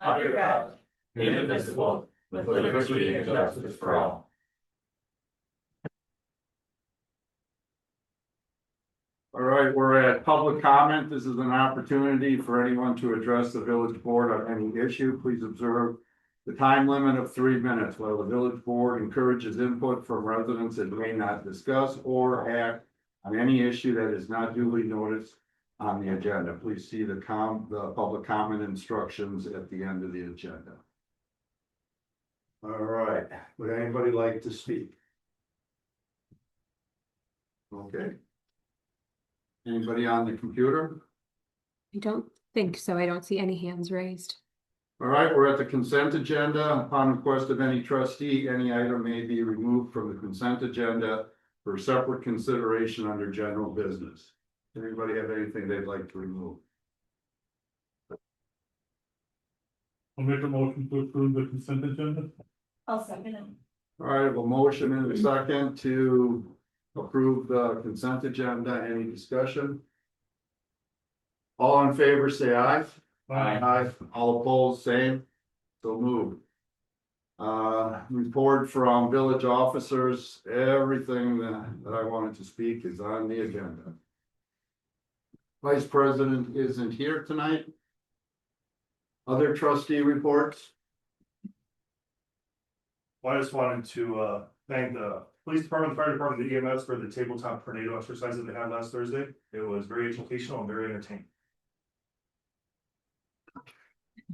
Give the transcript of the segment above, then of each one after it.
under God, indivisible, with liberty and justice for all. All right, we're at public comment. This is an opportunity for anyone to address the village board on any issue. Please observe the time limit of 3 minutes while the village board encourages input from residents that may not discuss or act on any issue that is not duly noticed on the agenda. Please see the public comment instructions at the end of the agenda. All right, would anybody like to speak? Okay. Anybody on the computer? I don't think so. I don't see any hands raised. All right, we're at the consent agenda. Upon request of any trustee, any item may be removed from the consent agenda for separate consideration under general business. Anybody have anything they'd like to remove? I'll make a motion to approve the consent agenda. I'll second it. All right, I have a motion and a second to approve the consent agenda. Any discussion? All in favor, say aye. Aye. All opposed, same. So moved. Report from village officers. Everything that I wanted to speak is on the agenda. Vice President isn't here tonight. Other trustee reports? Well, I just wanted to thank the police department, fire department, the EMS for the tabletop tornado exercise that they had last Thursday. It was very educational and very entertaining.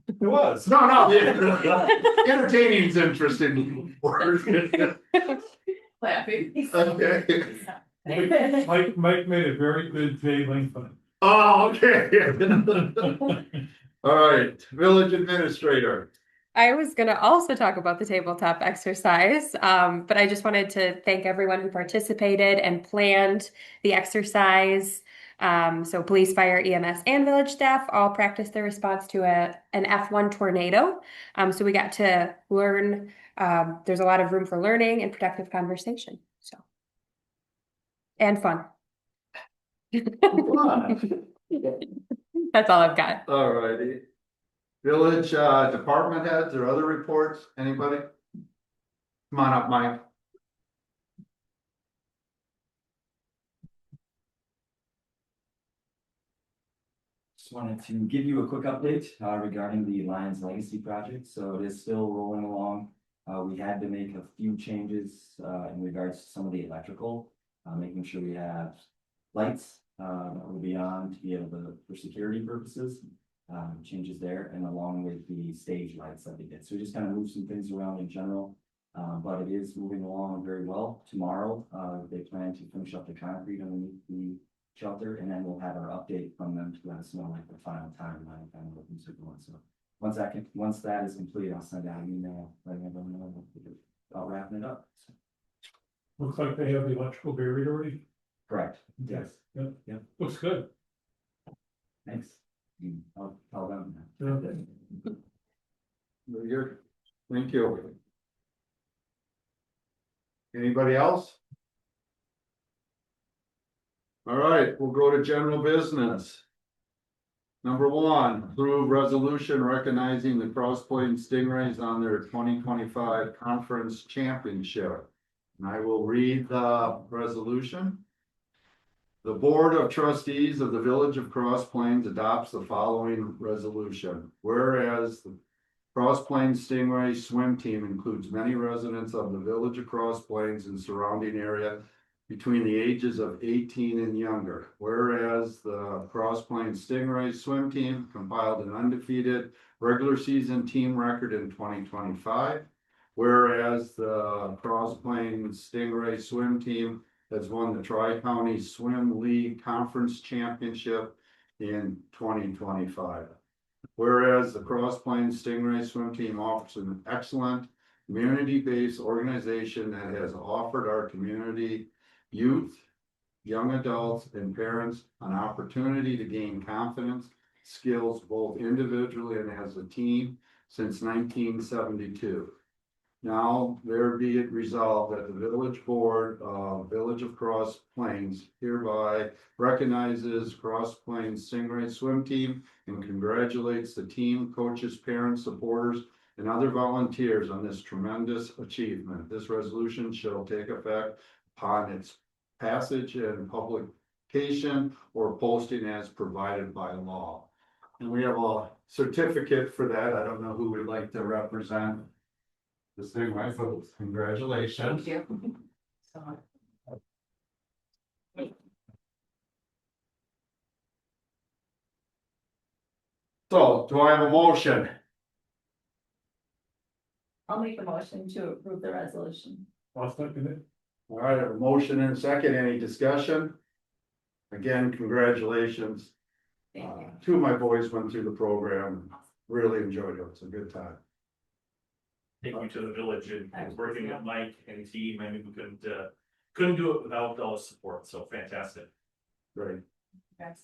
It was. No. Entertaining is interesting. Laughing. Okay. Mike made a very good Jay Lincoln. Oh, okay. All right, village administrator. I was going to also talk about the tabletop exercise, but I just wanted to thank everyone who participated and planned the exercise. So police, fire, EMS, and village staff all practiced their response to an F1 tornado. So we got to learn. There's a lot of room for learning and productive conversation. So, and fun. That's all I've got. All righty. Village department heads or other reports, anybody? Come on up, Mike. Just wanted to give you a quick update regarding the Lions Legacy project. So it is still rolling along. We had to make a few changes in regards to some of the electrical, making sure we have lights that will be on to be able to, for security purposes, changes there, and along with the stage lights that we did. So we just kind of moved some things around in general, but it is moving along very well. Tomorrow, they plan to finish up the concrete underneath the shelter, and then we'll have our update from them to let us know like the final timeline and what things are going. So once that is complete, I'll send out an email letting everyone know about wrapping it up. So, Looks like they have the electrical buried already. correct. Yes. Yep. Yep. Looks good. Thanks. I'll tell them. Yeah. Very good. Thank you. Anybody else? All right, we'll go to general business. Number 1, approve resolution recognizing the Cross Plains Stingrays on their 2025 conference championship. And I will read the resolution. The Board of Trustees of the Village of Cross Plains adopts the following resolution. Whereas the Cross Plains Stingray swim team includes many residents of the Village of Cross Plains and surrounding area between the ages of 18 and younger. Whereas the Cross Plains Stingray swim team compiled an undefeated regular season team record in 2025. Whereas the Cross Plains Stingray swim team has won the Tri-County Swim League Conference Championship in 2025. Whereas the Cross Plains Stingray swim team offers an excellent community-based organization that has offered our community youth, young adults, and parents an opportunity to gain confidence, skills, both individually and as a team since 1972. Now, there be it resolved that the village board of Village of Cross Plains hereby recognizes Cross Plains Stingray Swim Team and congratulates the team, coaches, parents, supporters, and other volunteers on this tremendous achievement. This resolution shall take effect upon its passage and publication or posting as provided by law. And we have a certificate for that. I don't know who would like to represent this thing, right, folks? Congratulations. Thank you. So, do I have a motion? I'll make a motion to approve the resolution. I'll second it. All right, I have a motion and a second. Any discussion? Again, congratulations. Thank you. Two of my boys went through the program, really enjoyed it. It's a good time. Thank you to the village and working with Mike and team. I mean, we couldn't do it without all the support, so fantastic. Great. Yes.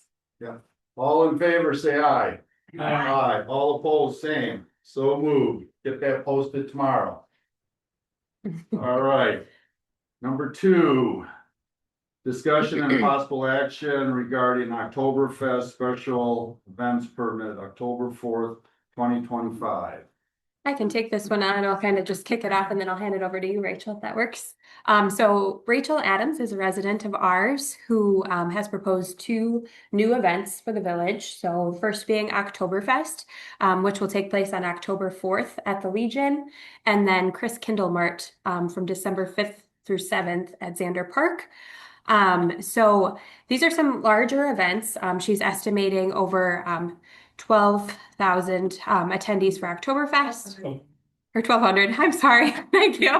All in favor, say aye. Aye. All opposed, same. So moved. Get that posted tomorrow. All right. Number 2. Discussion and possible action regarding Oktoberfest special events permit, October 4th, 2025. I can take this one on. I'll kind of just kick it off and then I'll hand it over to you, Rachel, if that works. So Rachel Adams is a resident of ours who has proposed 2 new events for the village. So first being Oktoberfest, which will take place on October 4th at the Legion, and then Chris Kindlemart from December 5th through 7th at Xander Park. So these are some larger events. She's estimating over 12,000 attendees for Oktoberfest, or 1,200. I'm sorry. Thank you.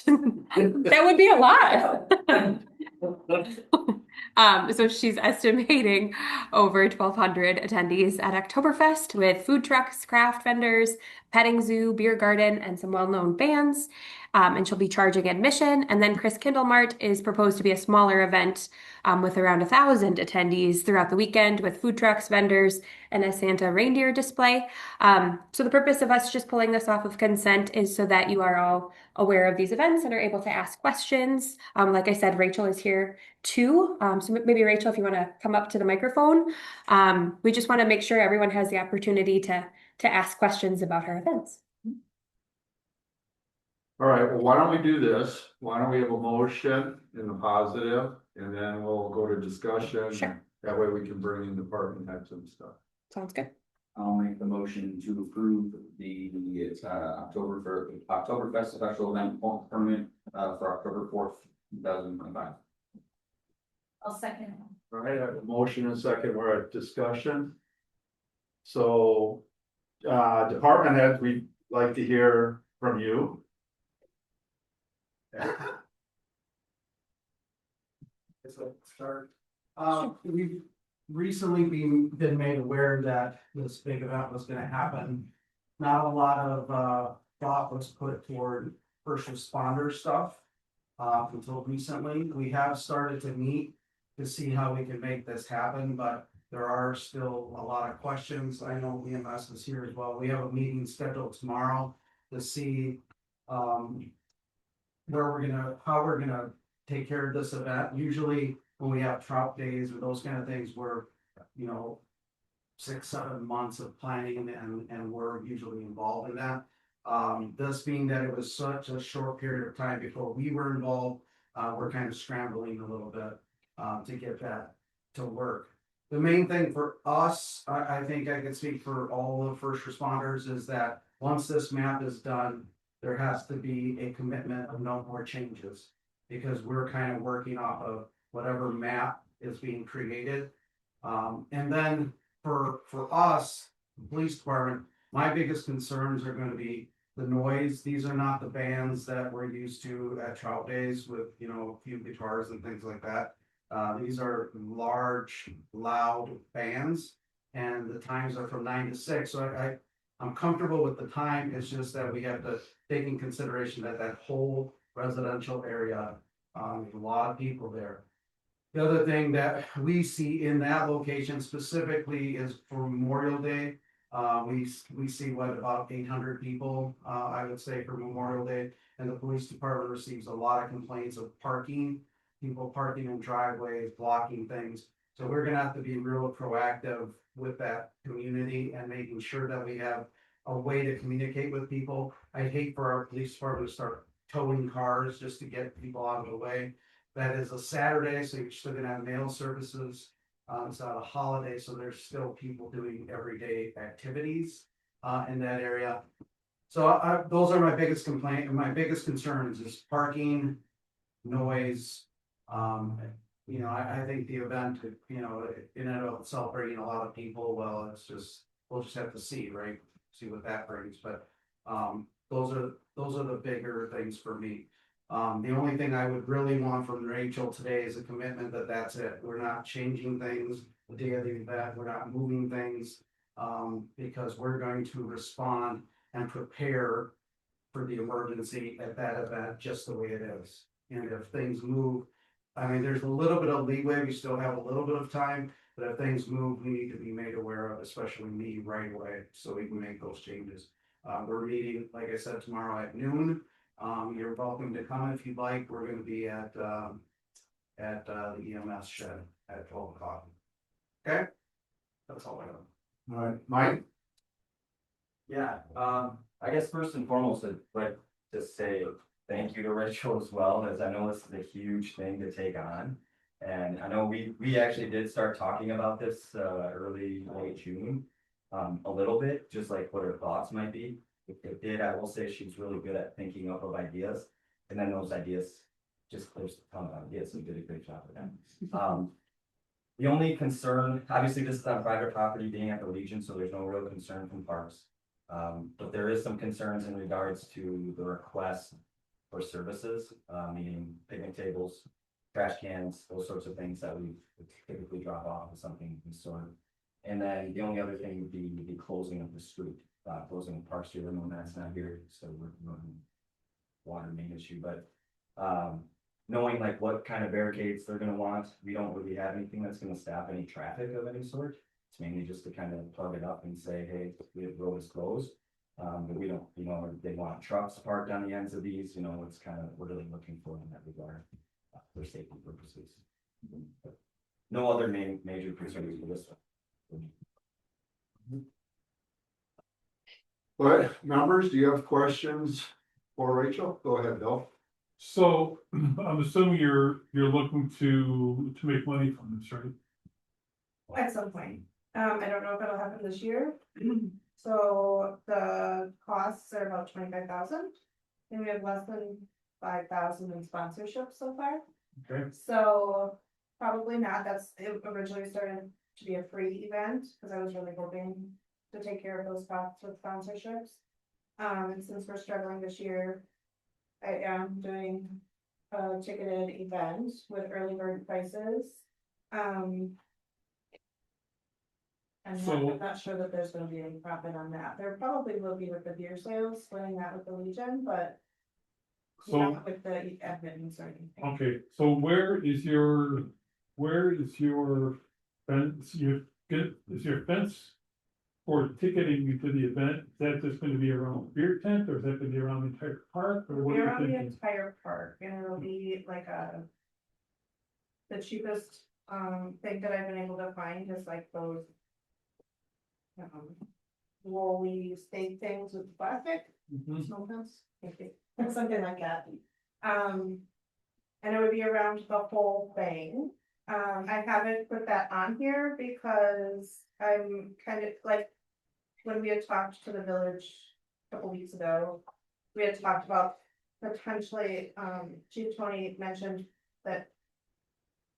That would be a lot. So she's estimating over 1,200 attendees at Oktoberfest with food trucks, craft vendors, petting zoo, beer garden, and some well-known bands. And she'll be charging admission. And then Chris Kindlemart is proposed to be a smaller event with around 1,000 attendees throughout the weekend with food trucks, vendors, and a Santa reindeer display. So the purpose of us just pulling this off of consent is so that you are all aware of these events and are able to ask questions. Like I said, Rachel is here too. So maybe Rachel, if you want to come up to the microphone, we just want to make sure everyone has the opportunity to ask questions about our events. All right, well, why don't we do this? Why don't we have a motion in the positive, and then we'll go to discussion. Sure. That way we can bring in department heads and stuff. Sounds good. I'll make the motion to approve the Oktoberfest special event permit for October 4th, 2025. I'll second. All right, I have a motion and a second. We're at discussion. So, department heads, we'd like to hear from you. So start. We've recently been made aware that this big event was gonna happen. Not a lot of thought was put toward first responder stuff. Until recently, we have started to meet to see how we can make this happen, but there are still a lot of questions. I know EMS is here as well. We have a meeting scheduled tomorrow to see how we're gonna take care of this event. Usually when we have trout days or those kind of things, we're, 6-7 months of planning and we're usually involved in that. This being that it was such a short period of time before we were involved, we're kind of scrambling a little bit to get that to work. The main thing for us, I think I can speak for all the first responders, is that once this map is done, there has to be a commitment of no more changes. Because we're kind of working off of whatever map is being created. And then for us, the police department, my biggest concerns are gonna be the noise. These are not the bands that we're used to at trout days with, a few guitars and things like that. These are large, loud bands, and the times are from 9 to 6. So I'm comfortable with the time. It's just that we have to take in consideration that whole residential area, a lot of people there. The other thing that we see in that location specifically is for Memorial Day, We see what, about 800 people, I would say, for Memorial Day. And the police department receives a lot of complaints of parking, people parking in driveways, blocking things. So we're gonna have to be real proactive with that community and making sure that we have a way to communicate with people. I hate for our police department to start towing cars just to get people out of the way. That is a Saturday, so you're still gonna have mail services. It's not a holiday, so there's still people doing everyday activities, in that area. So those are my biggest complaint, and my biggest concerns is parking, noise. I think the event, in and of itself bringing a lot of people, well, we'll just have to see, right? See what that brings, but, those are the bigger things for me. The only thing I would really want from Rachel today is a commitment that that's it. We're not changing things the day of the event. We're not moving things. Because we're going to respond and prepare for the emergency at that event, just the way it is. And if things move, I mean, there's a little bit of leeway. We still have a little bit of time, but if things move, we need to be made aware of, especially me right away, so we can make those changes. We're meeting, like I said, tomorrow at noon. You're welcome to come if you'd like. We're gonna be at the EMS shed at 12 o'clock. Okay? That's all I have. All right, Mike? Yeah, I guess first and foremost, I'd like to say thank you to Rachel as well, as I know this is a huge thing to take on. And I know we actually did start talking about this, early, late June, a little bit, just like what her thoughts might be. If it did, I will say she's really good at thinking up of ideas, and then those ideas, there's a ton of ideas, so you did a great job with them. The only concern, obviously this is on private property being at the Legion, so there's no real concern from parks. But there is some concerns in regards to the request for services, meaning picnic tables, trash cans, those sorts of things that we would typically drop off with something of the sort. And then the only other thing would be the closing of the street, closing of Park Street. No, that's not here, so we're running water main issue, but knowing like what kind of barricades they're gonna want, we don't really have anything that's gonna stop any traffic of any sort. It's mainly just to kind of plug it up and say, hey, the road is closed. But we don't, they want trucks parked on the ends of these, it's kind of, we're really looking for in that regard, for safety purposes. But no other major concerns for this one. All right, members, do you have questions for Rachel? Go ahead, Bill. So I'm assuming you're looking to make money from this, right? At some point. I don't know if it'll happen this year. So the costs are about 25,000. And we have less than 5,000 in sponsorships so far. Okay. So probably not. It originally started to be a free event because I was really hoping to take care of those costs with sponsorships. And since we're struggling this year, I am doing a ticketed event with early bird prices. I'm not sure that there's gonna be any profit on that. There probably will be with the beer sales, splitting that with the Legion, but So, not with the admittance or anything. okay, so where is your fence, is your fence for ticketing you to the event, is that just gonna be around the beer tent, or is that gonna be around the entire park, or what are We're you on the thinking? entire park, and it'll be like the cheapest, thing that I've been able to find is like those woolly stake things with plastic. Mhm. Snow fence, something like that. And it would be around the whole thing. I haven't put that on here because I'm kind of like, when we had talked to the village a couple weeks ago, we had talked about potentially, Chief Tony mentioned that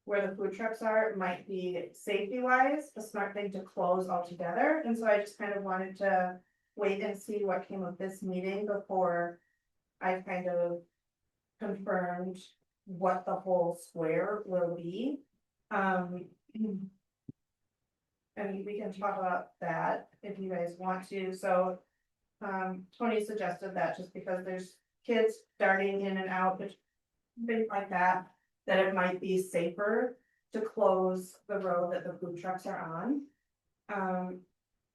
where the food trucks are, it might be safety wise, a smart thing to close altogether. And so I just kind of wanted to wait and see what came of this meeting before I kind of confirmed what the whole square will be. And we can talk about that if you guys want to. So Tony suggested that just because there's kids darting in and out, things like that, that it might be safer to close the road that the food trucks are on.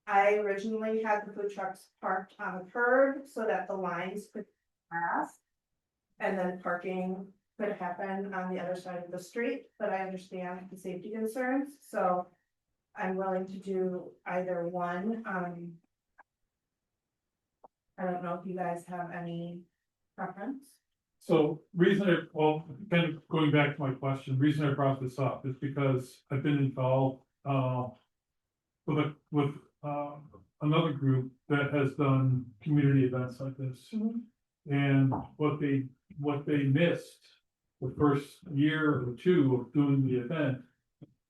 I originally had the food trucks parked on the curb so that the lines could pass. And then parking could happen on the other side of the street, but I understand the safety concerns, so. I'm willing to do either one, I don't know if you guys have any preference. So well, kind of going back to my question, reason I brought this up is because I've been involved, with another group that has done community events like this. Mhm. And what they missed the first year or two of doing the event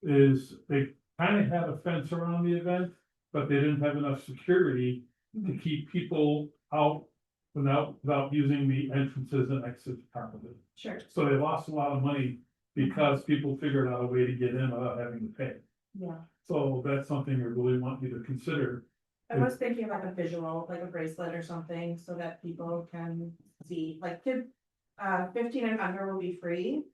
is they kind of had a fence around the event, but they didn't have enough security to keep people out without using the entrances and exits part of it. Sure. So they lost a lot of money because people figured out a way to get in without having to pay. Yeah, So that's something I really want you to consider. I was thinking like a visual, like a bracelet or something, so that people can see, like, 15 and under will be free.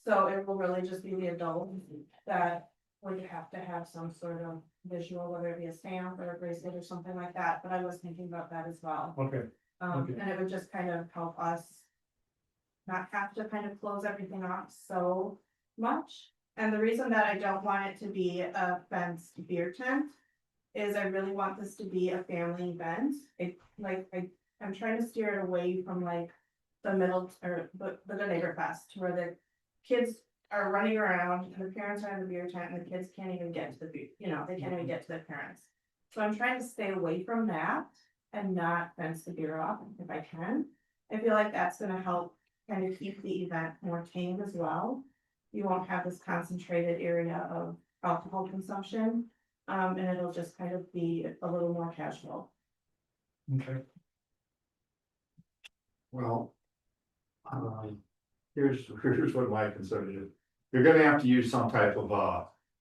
So it will really just be the adults that would have to have some sort of visual, whether it be a stamp or a bracelet or something like that, but I was thinking about that as well. Okay, Okay. And it would just kind of help us. Not have to kind of close everything off so much, and the reason that I don't want it to be a fenced beer tent. Is I really want this to be a family event, I'm trying to steer it away from like. The middle or the neighbor fest where the kids are running around and the parents are in the beer tent and the kids can't even get to the beer, they can't even get to their parents. So I'm trying to stay away from that and not fence the beer off if I can. I feel like that's gonna help kind of keep the event more tame as well. You won't have this concentrated area of alcohol consumption, and it'll just kind of be a little more casual. okay. Well. Here's what my concern is. You're gonna have to use some type of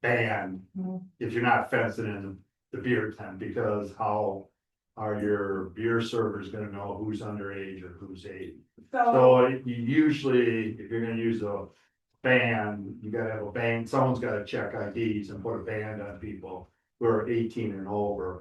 ban. Mhm. If you're not fencing in the beer tent, because how are your beer servers gonna know who's underage or who's age? So you usually, if you're gonna use a ban, you gotta have a ban, someone's gotta check IDs and put a ban on people who are 18 and over.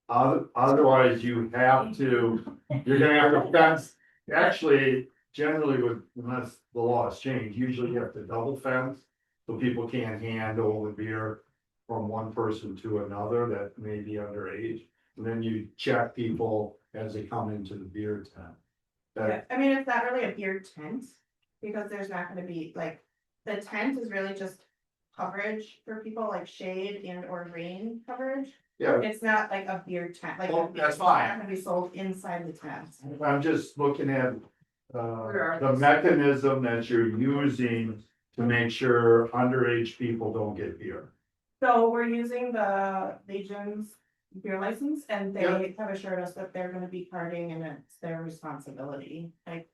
Otherwise, you have to, you're gonna have to fence, actually, generally unless the law has changed, usually you have to double fence. So people can't handle the beer from one person to another that may be underage. And then you check people as they come into the beer tent. Yeah, I mean, it's not really a beer tent, because there's not gonna be, like, the tent is really just coverage for people, like shade and or rain coverage. Yeah, It's not like a beer tent, like. Well, that's it's fine. not gonna be sold inside the tent. I'm just looking at the mechanism that you're using to make sure underage people don't get beer. So we're using the Legion's beer license, and they have assured us that they're gonna be carding and it's their responsibility, like.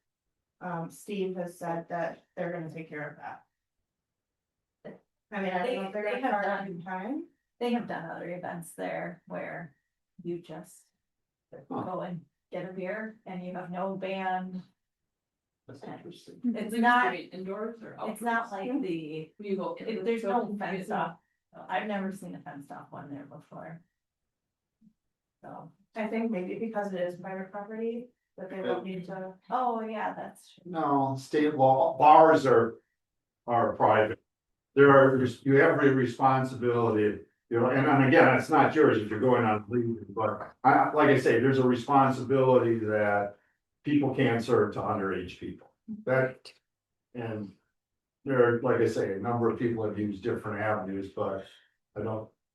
Steve has said that they're gonna take care of that. I mean, I don't know if they're They gonna have card done- in time. They have done other events there where you just go and get a beer and you have no band. That's interesting. It's not, Indoors or outdoors? it's not like the, You go. there's no fenced off. I've never seen a fenced off one there before. So, I think maybe because it is private property, that they don't need to. oh yeah, that's true. No, state law, bars are private. You have a responsibility, and again, it's not yours if you're going on leave, but like I say, there's a responsibility that people can't serve to underage people. That, and there are, like I say, a number of people have used different avenues, but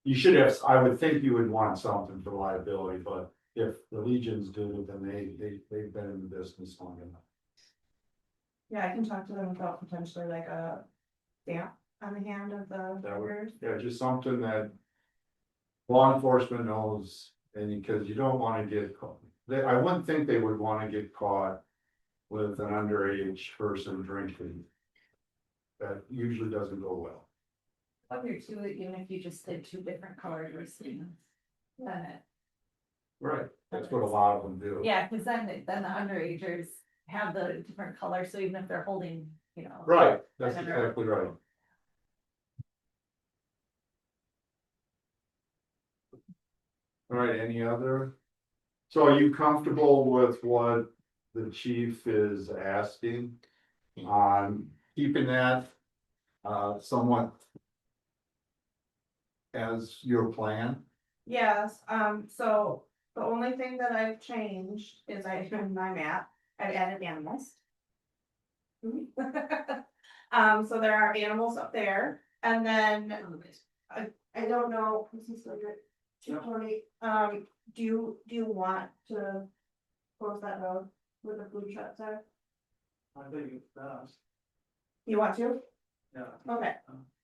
you should have, I would think you would want something for liability, but if the Legions do, then they've been in the business long enough. Yeah, I can talk to them about potentially like a stamp on the hand of the That would- workers. Yeah, just something that law enforcement knows, and because you don't wanna get caught. I wouldn't think they would wanna get caught with an underage person drinking. That usually doesn't go well. Wonder too, even if you just did two different colored wristbands. Then Right. That's what a lot of them do. yeah, cause then the underagers have the different colors, so even if they're holding, Right, that's And exactly right. All right, any other? So are you comfortable with what the chief is asking on keeping that somewhat as your plan? Yes, so the only thing that I've changed is in my map, I've added animals. So there are animals up there, and then I don't know, this is so good. 220, do you want to close that road where the food trucks are? I think it does. You want to? Yeah. Okay,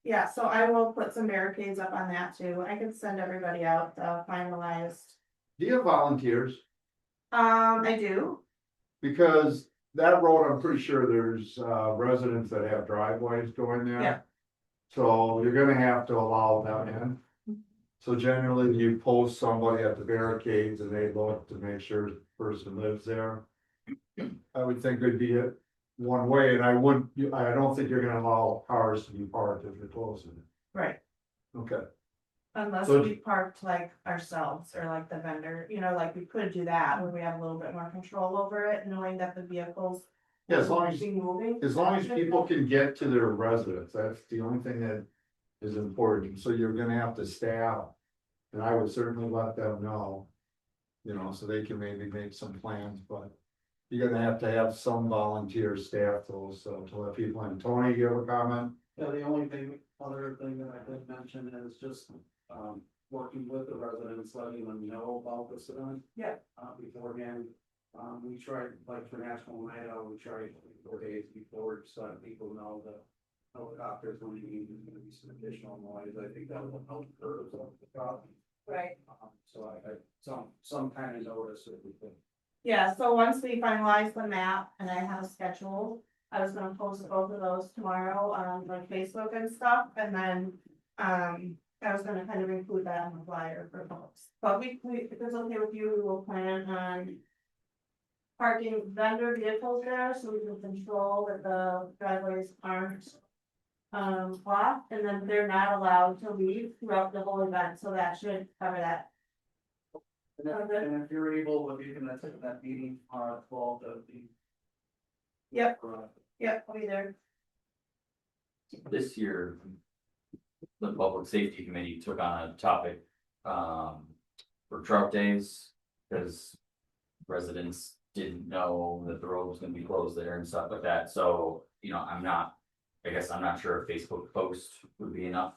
yeah, so I will put some barricades up on that too. I can send everybody out finalized. Do you have volunteers? I do. Because that road, I'm pretty sure there's residents that have driveways going there. Yeah. So you're gonna have to allow them in. So generally you post somebody at the barricades and they look to make sure the person lives there. I would think it'd be a one way, and I don't think you're gonna allow cars to be parked if you're closing it. Right. Okay, Unless So- we parked like ourselves or like the vendor, like we could do that when we have a little bit more control over it, knowing that the vehicles. yeah, as long will as, be moving. people can get to their residence, that's the only thing that is important, so you're gonna have to staff. And I would certainly let them know. So they can maybe make some plans, but you're gonna have to have some volunteer staff to let people in. Tony, you have a comment? Yeah, the only other thing that I did mention is just, working with the residents, letting them know about this event. Yeah. Beforehand, we tried, like for National Night Out, we tried 4 days before, so that people know that helicopters going to be, there's gonna be some additional noise, I think that will help curb the problem. Right. So I some kind of notice if we could. Yeah, so once we finalize the map and I have a schedule, I was gonna post both of those tomorrow on like Facebook and stuff, and then. I was gonna kind of include that on the flyer for folks, but if it's okay with you, we will plan on. Parking vendor vehicles there, so we can control that the driveways aren't. Blocked, and then they're not allowed to leave throughout the whole event, so that should cover that. And if you're able, if you can attend that meeting, 12 of the. Yep, I'll be there. This year, the Public Safety Committee took on a topic, for truck days, because residents didn't know that the road was gonna be closed there and stuff like that, so, I guess I'm not sure if Facebook post would be enough.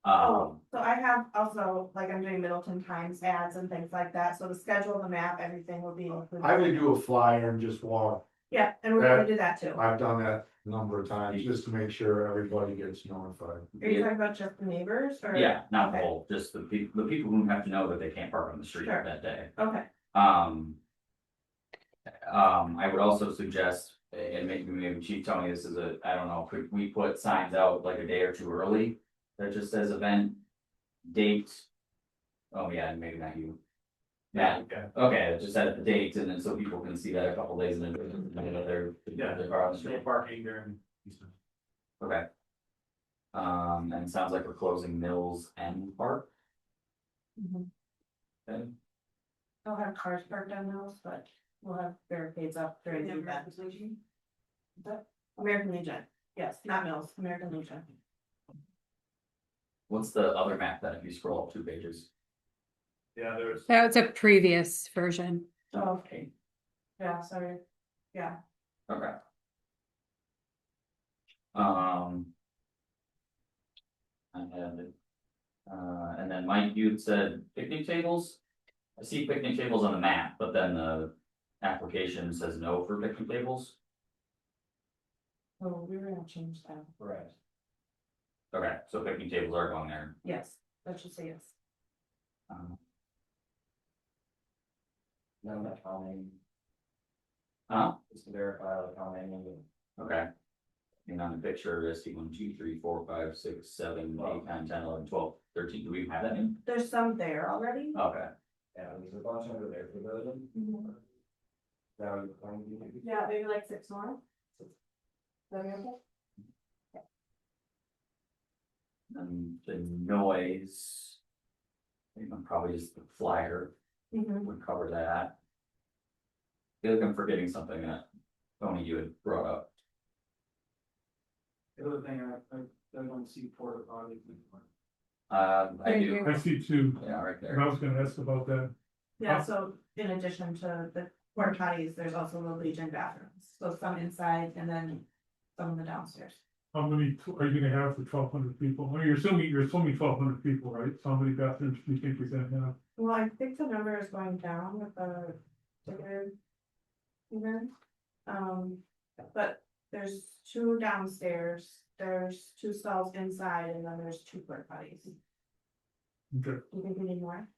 So I have also, like, I'm doing Middleton Times ads and things like that, so the schedule, the map, everything will be included. I would do a flyer and just walk. Yeah, and we're gonna do that too. I've done that a number of times, just to make sure everybody gets notified. Are you talking about just the neighbors or? Yeah, not the Okay. whole, just the people who have to know that they can't park on the street Sure. that day. Okay, I would also suggest, and maybe Chief Tony, this is I don't know, could we put signs out like a day or two early? That just says event, date. Oh, yeah, maybe not you. Yeah, okay, it just said the date, and then so people can see that a couple days in advance, they're on the street. Parking during. Okay. And it sounds like we're closing Mills and Park. Mhm. Okay. I'll have cars parked on those, but we'll have barricades up during the event. American Legion, yes, not Mills, American Legion. What's the other map then, if you scroll up 2 pages? Yeah, there's. That was a previous version. Oh, okay. Yeah, sorry, yeah. Okay. I had it. And then Mike, you had said picnic tables? I see picnic tables on the map, but then the application says no for picnic tables. Oh, we were gonna change that. Right. Okay, so picnic tables are going there. Yes, that should say yes. None of that counting, Huh? just to verify all the counting and. Okay. And on the picture, I see 1, 2, 3, 4, 5, 6, 7, 8, 9, 10, 11, 12, 13. Do we have that in? There's some there already. Okay. Yeah, there's a bunch under there for the. Mhm. Now you're going to be. Yeah, maybe like 6 more. Is that okay? And the noise. probably just the flyer Mhm. would cover that. I feel like I'm forgetting something that Tony, you had brought up. The other thing, I don't see porta potties. I do, I see two, yeah, right and there. I was gonna ask about that. Yeah, so in addition to the porta potties, there's also the Legion bathrooms, so some inside and then some in the downstairs. How many are you gonna have for 1,200 people? Well, you're assuming 1,200 people, right? So how many bathrooms do you think you're gonna have? Well, I think the number is going down with the ticketed event. But there's 2 downstairs, there's 2 stalls inside, and then there's 2 porta potties. Do Okay, you think we need more?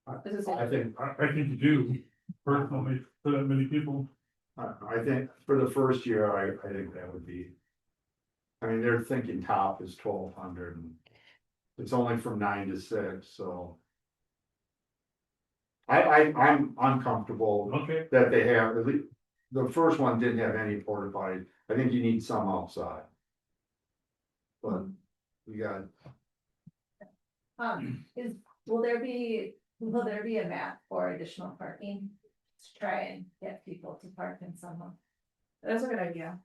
I think, I think you do, personally, for that many people. I think for the first year, I think that would be. I mean, they're thinking top is 1,200 and it's only from 9 to 6, so. I'm uncomfortable Okay, that they have, at least, the first one didn't have any porta potty, I think you need some outside. But we got, Will there be a map for additional parking? To try and get people to park in someone. That's a good idea.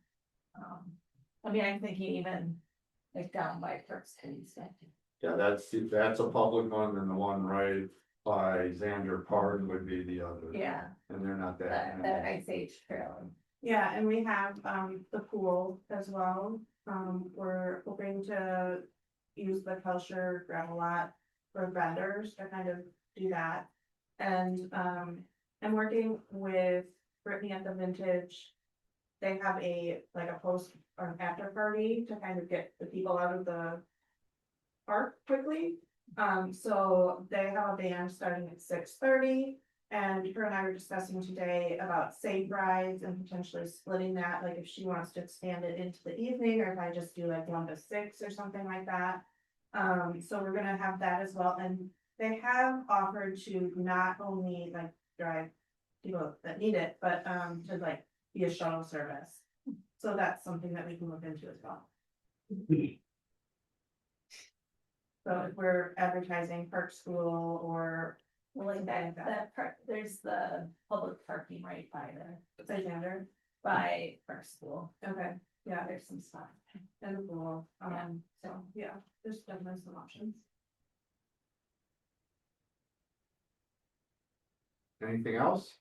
I mean, I'm thinking even like down by First and stuff. yeah, that's a public one, and the one right by Xander Park would be the other. Yeah, And they're not that that. Ice Age trail. Yeah, and we have, the pool as well, we're hoping to use the Kelcher gravel lot for vendors to kind of do that. And, I'm working with Brittany at the Vintage. They have like a post or an after party to kind of get the people out of the park quickly. So they have a band starting at 6:30. And her and I were discussing today about safe rides and potentially splitting that, like if she wants to expand it into the evening, or if I just do like 1 to 6 or something like that. So we're gonna have that as well, and they have offered to not only like drive people that need it, but to like be a shuttle service. So that's something that we can look into as well. So if we're advertising Park School or Well, like that part, there's the public parking right by Xander, by Park School. okay, Yeah, there's some stuff. and the pool, Yeah. so yeah, there's definitely some options. Anything else?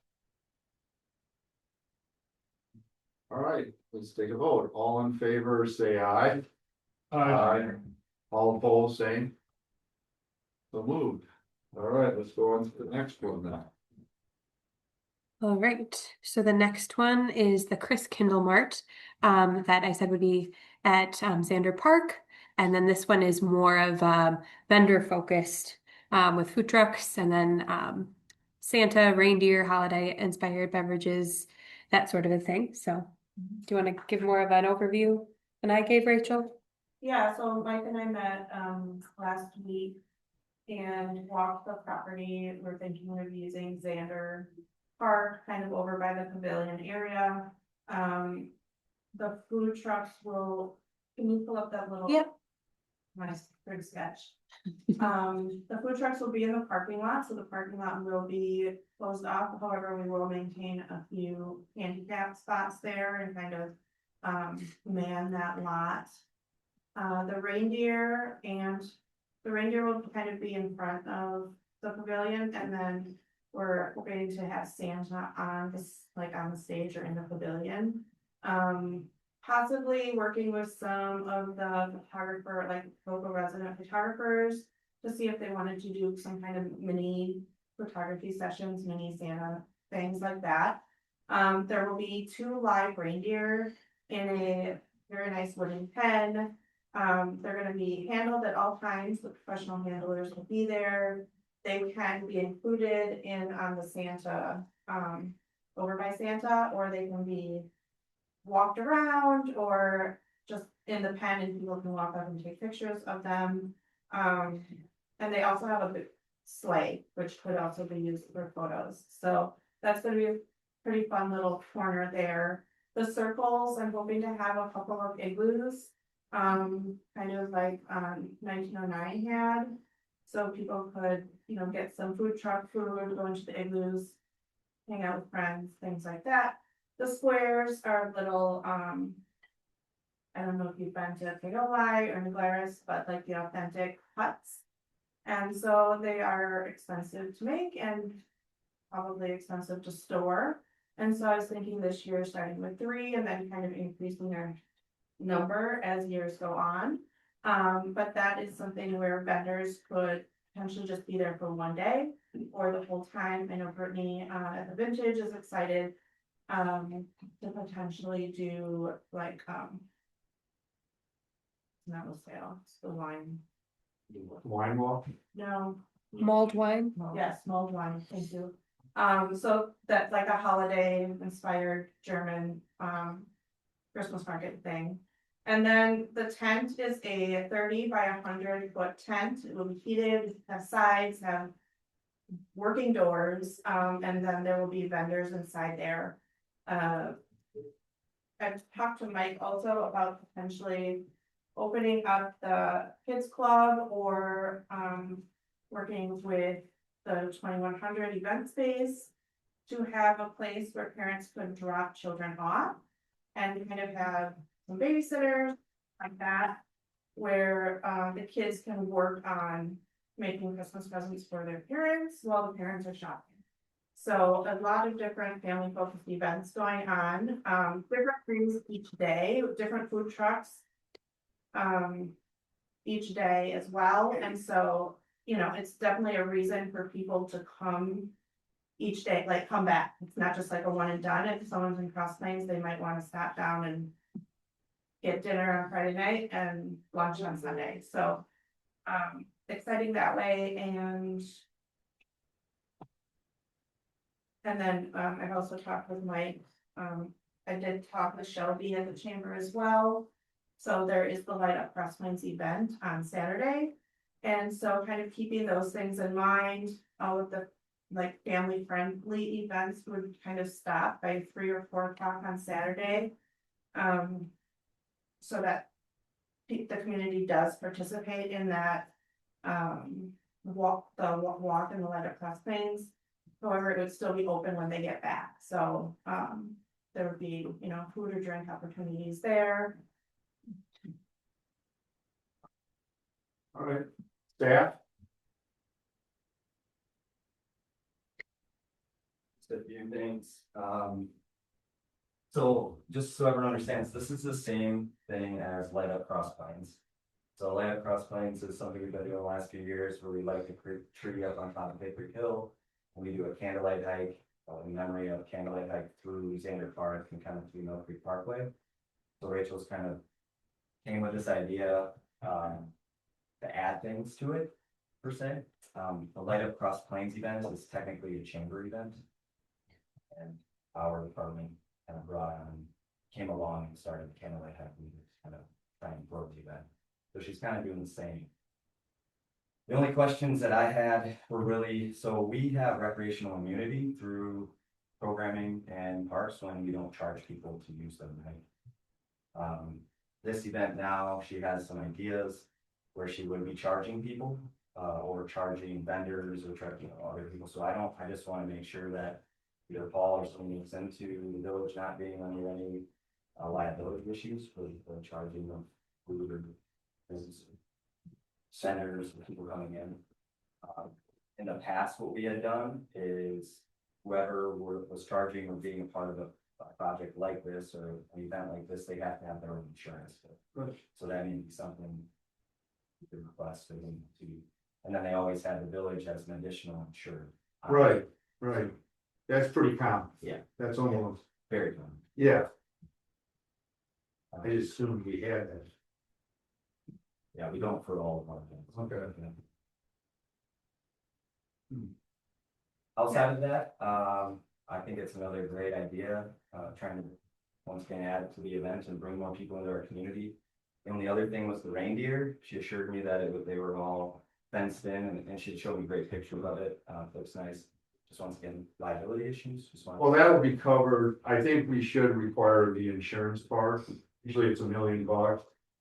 All right, let's take a vote. All in favor, say aye. All opposed, same. So moved. All right, let's go on to the next one then. All right, so the next one is the Chris Kindle Mart that I said would be at Xander Park. And then this one is more of vendor focused with food trucks and then Santa, reindeer, holiday inspired beverages, that sort of a thing. So do you want to give more of an overview than I gave, Rachel? Yeah, so Mike and I met last week and walked the property. We're thinking of using Xander Park, kind of over by the pavilion area. The food trucks will, can you pull up that little? Yep. Nice, big sketch. The food trucks will be in the parking lot, so the parking lot will be closed off. However, we will maintain a few handicap spots there and kind of man that lot. The reindeer will kind of be in front of the pavilion, and then we're hoping to have Santa on this, like on the stage or in the pavilion. Possibly working with some of the photographer, like local resident photographers, to see if they wanted to do some kind of mini photography sessions, mini Santa, things like that. There will be 2 live reindeer in a very nice wooden pen. They're gonna be handled at all times, the professional handlers will be there. They can be included in on the Santa, over by Santa, or they can be walked around or just in the pen and people can walk up and take pictures of them. And they also have a big sleigh, which could also be used for photos. So that's gonna be a pretty fun little corner there. The circles, I'm hoping to have a couple of igloos, kind of like 1909 had. So people could, get some food truck food, go into the igloos, hang out with friends, things like that. The squares are little, I don't know if you've been to Pagoli or New Glarus, but like the authentic huts. And so they are expensive to make and probably expensive to store. And so I was thinking this year, starting with 3 and then kind of increasing their number as years go on. But that is something where vendors could potentially just be there for one day or the whole time. I know Brittany at the Vintage is excited to potentially do like not a sale, it's the wine. Wine walk? No, Mulled wine. yes, mulled wine, thank you. So that's like a holiday inspired German Christmas market thing. And then the tent is a 30 by 100-foot tent. It will be heated, have sides, have working doors, and then there will be vendors inside there. I've talked to Mike also about potentially opening up the kids club or working with the 2100 event space to have a place where parents could drop children off and kind of have some babysitters like that, where the kids can work on making Christmas presents for their parents while the parents are shopping. So a lot of different family focused events going on, different things each day, different food trucks each day as well. And so, it's definitely a reason for people to come each day, like come back. It's not just like a one and done. If someone's in Cross Plains, they might want to stop down and get dinner on Friday night and lunch on Sunday. So exciting that way. And then I've also talked with Mike. I did talk with Shelby at the chamber as well. So there is the Light Up Cross Plains event on Saturday. And so kind of keeping those things in mind, all of the like family friendly events would kind of stop by 3 or 4 o'clock on Saturday. So that the community does participate in that walk and the Light Up Cross Plains. However, it would still be open when they get back. So there would be, food or drink opportunities there. All right, staff? Just a few things, so just so everyone understands, this is the same thing as Light Up Cross Plains. So Light Up Cross Plains is something we've been doing the last few years where we light the tree up on top of Hickory Hill. And we do a candlelight hike, in memory of candlelight hike through Xander Park and kind of through Mill Creek Parkway. So Rachel's kind of came with this idea, to add things to it, per se. The Light Up Cross Plains event is technically a chamber event. And our department kind of came along and started the candlelight hike and kind of trying to grow the event. So she's kind of doing the same. The only questions that I had were really, so we have recreational immunity through programming and parks when we don't charge people to use them, right? This event now, she has some ideas where she would be charging people, or charging vendors or charging other people. So I just want to make sure that either Paul or someone looks into the village not being under any liability issues for the charging of food or business centers or people coming in. In the past, what we had done is whoever was charging or being a part of a project like this or an event like this, they have to have their own insurance. So that may be something you could request for them to, and then they always had the village as an additional insured. Right. That's pretty common. Yeah. That's almost, Very common. yeah, I just assumed we had that. Yeah, we don't for all of our events. Okay. Outside of that, I think it's another great idea, trying to once again add it to the event and bring more people into our community. The only other thing was the reindeer. She assured me that they were all fenced in and she showed me great pictures of it. Looks nice. Just once again, liability issues. Well, that'll be covered. I think we should require the insurance part. Usually it's $1 million.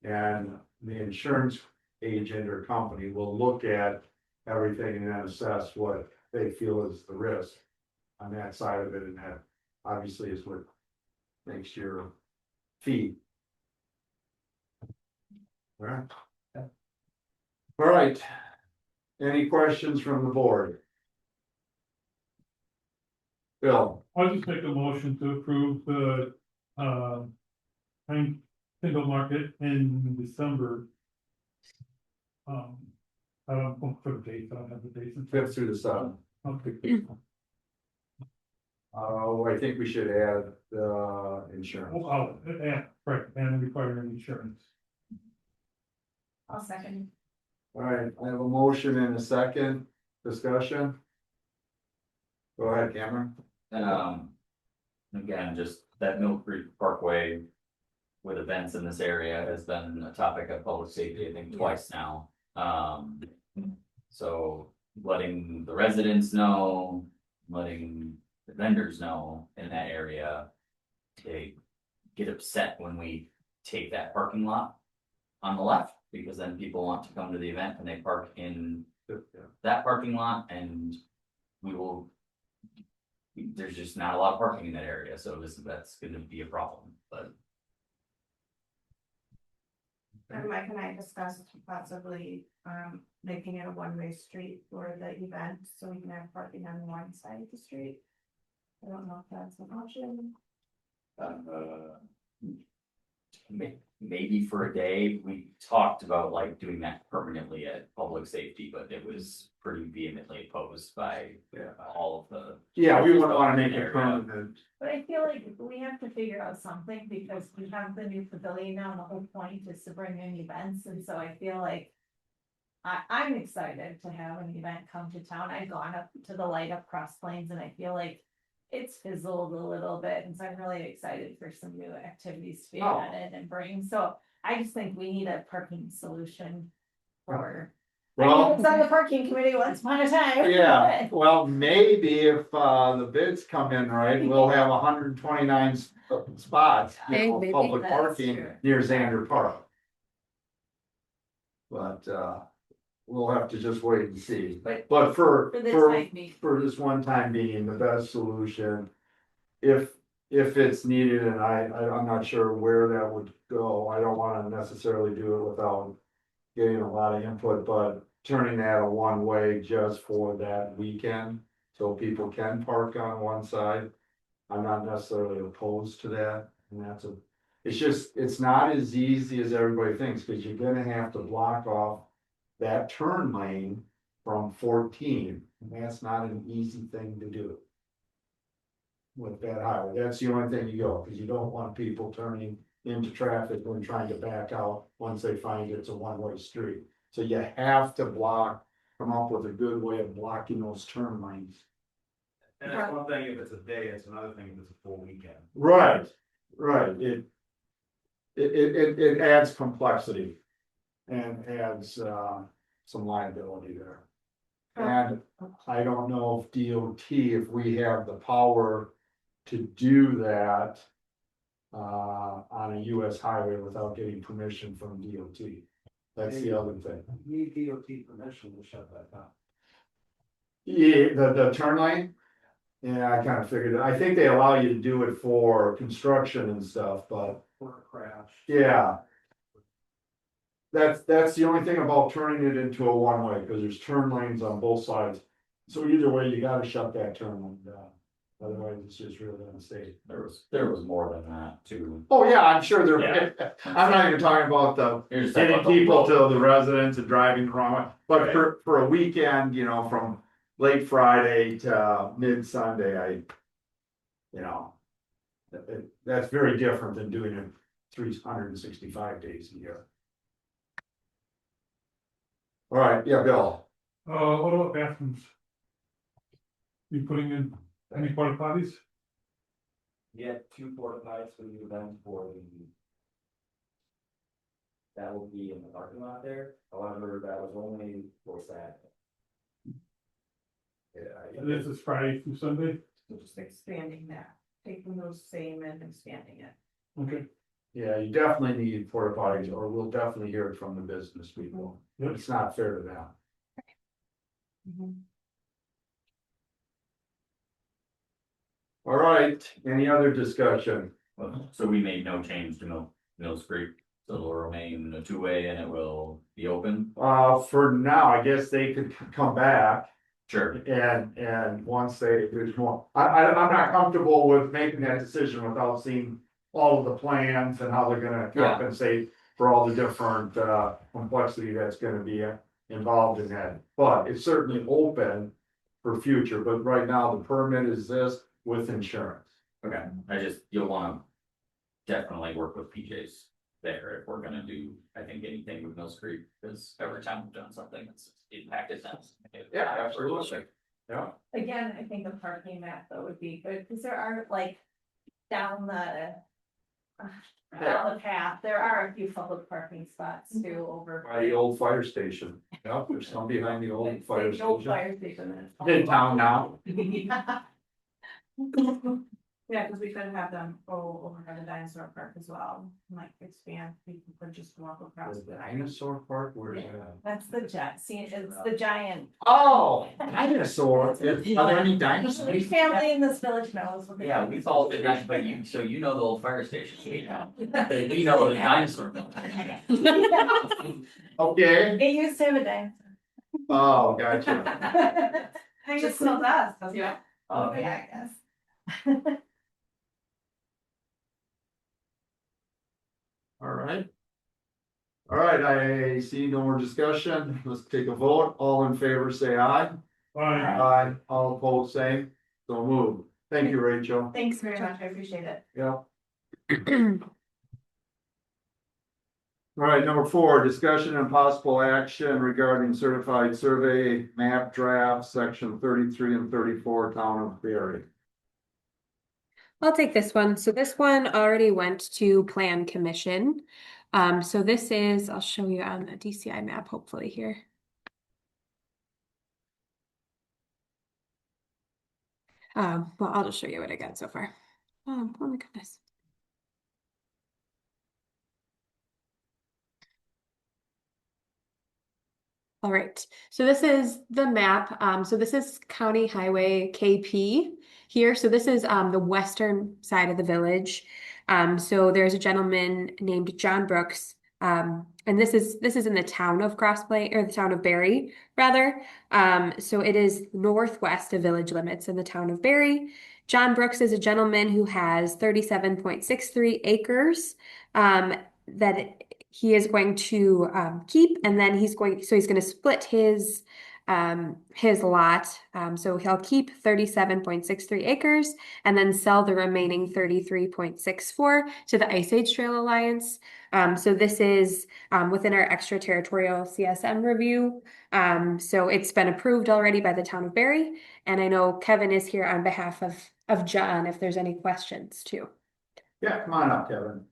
And the insurance agent or company will look at everything and then assess what they feel is the risk on that side of it, and that obviously is what makes your fee. All right. All right. Any questions from the board? Bill, I'll just make a motion to approve the, single market in December. I don't look for the dates, I don't have the dates. fifth through the seventh. Okay. I think we should add the insurance. Oh, yeah, right, and requiring insurance. I'll second. All right, I have a motion and a second discussion. Go ahead, Cameron. And, again, just that Mill Creek Parkway with events in this area has been a topic of public safety, I think, twice now. So letting the residents know, letting the vendors know in that area. They get upset when we take that parking lot on the left, because then people want to come to the event and they park in that parking lot, and we will. There's just not a lot of parking in that area, so that's gonna be a problem, but. And Mike and I discussed possibly, making it a one-way street for the event, so we can have parking on one side of the street. I don't know if that's an option. Maybe for a day, we talked about like doing that permanently at public safety, but it was pretty vehemently opposed by all of the. Yeah, we wouldn't wanna make it permanent. But I feel like we have to figure out something because we have the new pavilion now, and the whole point is to bring in events, and so I feel like. I'm excited to have an event come to town. I've gone up to the Light Up Cross Plains and I feel like. It's fizzled a little bit, and so I'm really excited for some new activities to be added and bring, so I just think we need a parking solution. For. I Well, was on the parking committee once upon a time. yeah, well, maybe if the bids come in right, we'll have 129 spots, Hey, maybe public that's parking true. near Xander Park. But we'll have to just wait and see. But But for the time being. for this one time being, the best solution. If it's needed, and I'm not sure where that would go, I don't wanna necessarily do it without. Getting a lot of input, but turning that a one-way just for that weekend, so people can park on one side. I'm not necessarily opposed to that, and it's not as easy as everybody thinks, cause you're gonna have to block off. That turn lane from 14, and that's not an easy thing to do. With that highway, that's the only thing you go, cause you don't want people turning into traffic when trying to back out once they find it's a one-way street. So you have to come up with a good way of blocking those turn lanes. And it's one thing if it's a day, it's another thing if it's a full weekend. Right. It adds complexity. And adds some liability there. And I don't know if DOT, if we have the power to do that. On a US highway without getting permission from DOT. That's the other thing. Need DOT permission to shut that down. Yeah, the turn lane? Yeah, I kind of figured it. I think they allow you to do it for construction and stuff, but For a crash. yeah. That's the only thing about turning it into a one-way, because there's turn lanes on both sides. So either way, you gotta shut that turn lane down. Otherwise, it's just really unsafe. There was more than that too. Oh, yeah, I'm sure there, Yeah. I'm not even talking about You're just getting talking people about to the residents and driving the wrong way. But for a weekend, from late Friday to mid-Sunday, that's very different than doing it 365 days a year. All right, yeah, Bill. What about bathrooms? You putting in any porta potties? We had 2 porta potties for the event for the. That will be in the parking lot there, however, that was only for Saturday. This is Friday through Sunday? So just expanding that, taking those same and expanding it. Okay. Yeah, you definitely need porta potties, or we'll definitely hear it from the business people. Yep. It's not fair to them. All right, any other discussion? So we made no change to Mills Creek, so it'll remain a two-way and it will be open? For now, I guess they could come back Sure. and once there's more, I'm not comfortable with making that decision without seeing all of the plans and how they're gonna Yeah. compensate for all the different, complexity that's gonna be involved in that. But it's certainly open for future, but right now the permit is this with insurance. Okay, you'll wanna definitely work with PJs there if we're gonna do, I think, anything with Mills Creek, because every time we've done something that's impacted them. Yeah, absolutely. Yeah, Again, I think the parking map though would be good, because there are like down the. Down the path, there are a few public parking spots too over. by the old fire station. Yeah, there's some behind the old fire The old station. fire station. In town now. Yeah, because we could have them go over by the dinosaur park as well, and, like expand, people could just walk across. The dinosaur park, where is that? That's the it's the giant. Oh, dinosaur, are there any dinosaurs? Every family in this village knows. what they Yeah, call we it. call it the dinosaur, but you know the old fire station. We know the dinosaur. Okay, It used to have a dinosaur. oh, gotcha. I think it still does, doesn't it? Yeah. Oh, Yeah, I guess. All right. All right, I see no more discussion. Let's take a vote. All in favor, say aye. Aye. All opposed, same. So move. Thank you, Rachel. Thanks very much, I appreciate it. Yeah. All right, number 4, discussion and possible action regarding certified survey map draft, section 33 and 34, town of Berry. I'll take this one. So this one already went to Plan Commission. So this is, I'll show you on the DCI map, hopefully here. Well, I'll just show you what I got so far. Oh my goodness. All right, so this is the map. So this is County Highway KP here. So this is the western side of the village. So there's a gentleman named John Brooks. And this is in the town of Cross Plains, or the town of Berry, rather. So it is northwest of village limits in the town of Berry. John Brooks is a gentleman who has 37.63 acres that he is going to keep, and then he's going to split his lot. So he'll keep 37.63 acres and then sell the remaining 33.64 to the Ice Age Trail Alliance. So this is within our extraterritorial CSM review. So it's been approved already by the town of Berry, and I know Kevin is here on behalf of John if there's any questions too. Yeah, come on up, Kevin.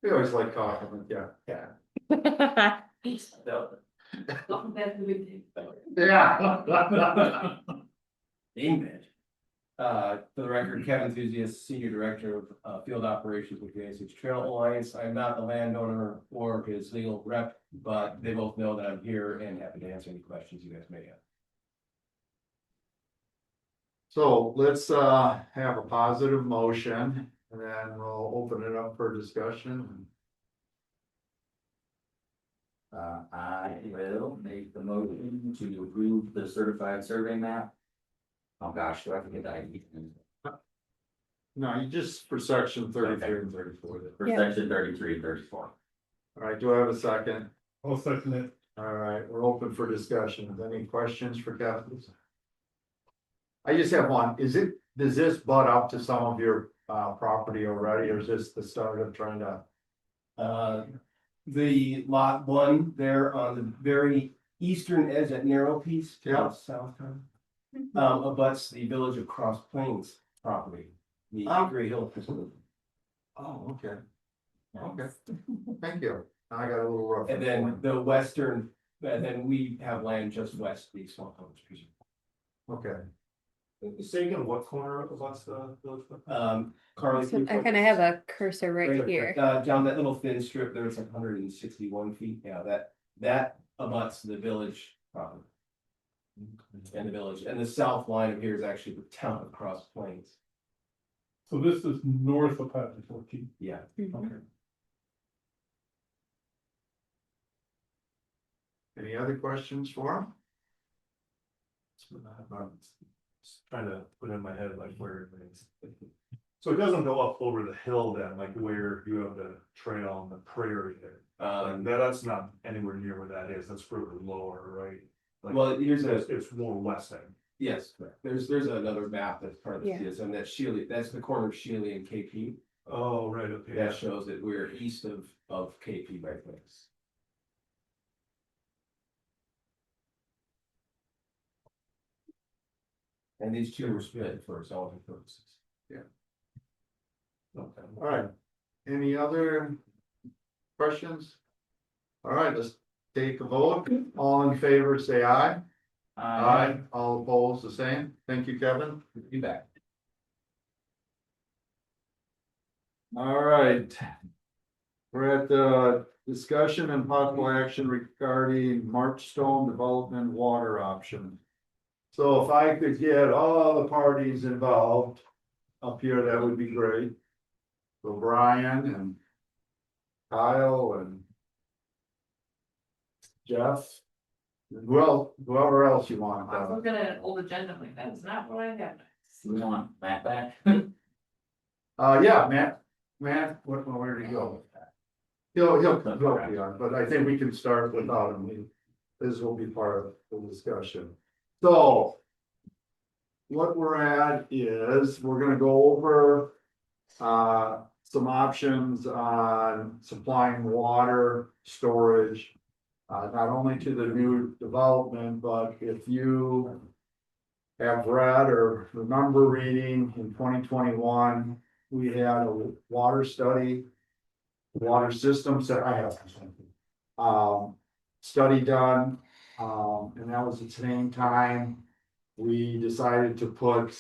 We always like talking with you. Yeah. Yeah. Amen. For the record, Kevin Enthusiast, Senior Director of Field Operations with the Ice Age Trail Alliance. I'm not the landowner or his legal rep, but they both know that I'm here and happy to answer any questions you guys may have. So let's have a positive motion, and then we'll open it up for discussion. I will make the motion to approve the certified survey map. Oh gosh, do I have to get the ID? No, you just for section 33 and 34. For Yeah. section 33 and 34. All right, do I have a second? I'll second it. All right, we're open for discussion. Any questions for Kevin? I just have one. Does this butt up to some of your property already, or is this the start of trying to? The lot 1 there on the very eastern edge, that narrow piece. to the Yeah. South. Abuts the village of Cross Plains property, the Hickory Hill facility. Oh, okay. Okay, thank you. Now I got a little rough. And then the western, and then we have land just west of the Swamp Village Preserve. Okay, Say again, what corner of what's the village? Carly. So I kind of have a cursor right here. Down that little thin strip there, it's like 161 feet, yeah, that abuts the village property. And the village, and the south line of here is actually the town of Cross Plains. So this is north of Highway 14. Yeah. Mhm. Any other questions for him? Trying to put in my head like where it is. So it doesn't go up over the hill then, like where you have the trail and the prairie there. That's not anywhere near where that is, that's further lower, right? Like, Well, here's it's more west end. yes, there's another map that's part of the Yeah. CSM, that's Shealy, that's the corner of Shealy and KP. Oh, right, okay. That shows that we're east of KP by place. And these two were split for zoning purposes. Okay. All right, any other questions? All right, let's take a vote. All in favor, say aye. All opposed, the same. Thank you, Kevin. You bet. All right. We're at the discussion and possible action regarding Marchstone Development water option. So if I could get all the parties involved up here, that would be great. So Brian and Kyle and Jeff. Well, whoever else you want. I was looking at an old agenda, like, that's not what I have. We want Matt back. Yeah, Matt, where did he go? He'll come on, but I think we can start without him. This will be part of the discussion. So. What we're at is, we're gonna go over. Some options on supplying water storage. Not only to the new development, but if you. Have read or remember reading in 2021, we had a water study. Water systems that I have. Study done, and that was at the same time. We decided to put.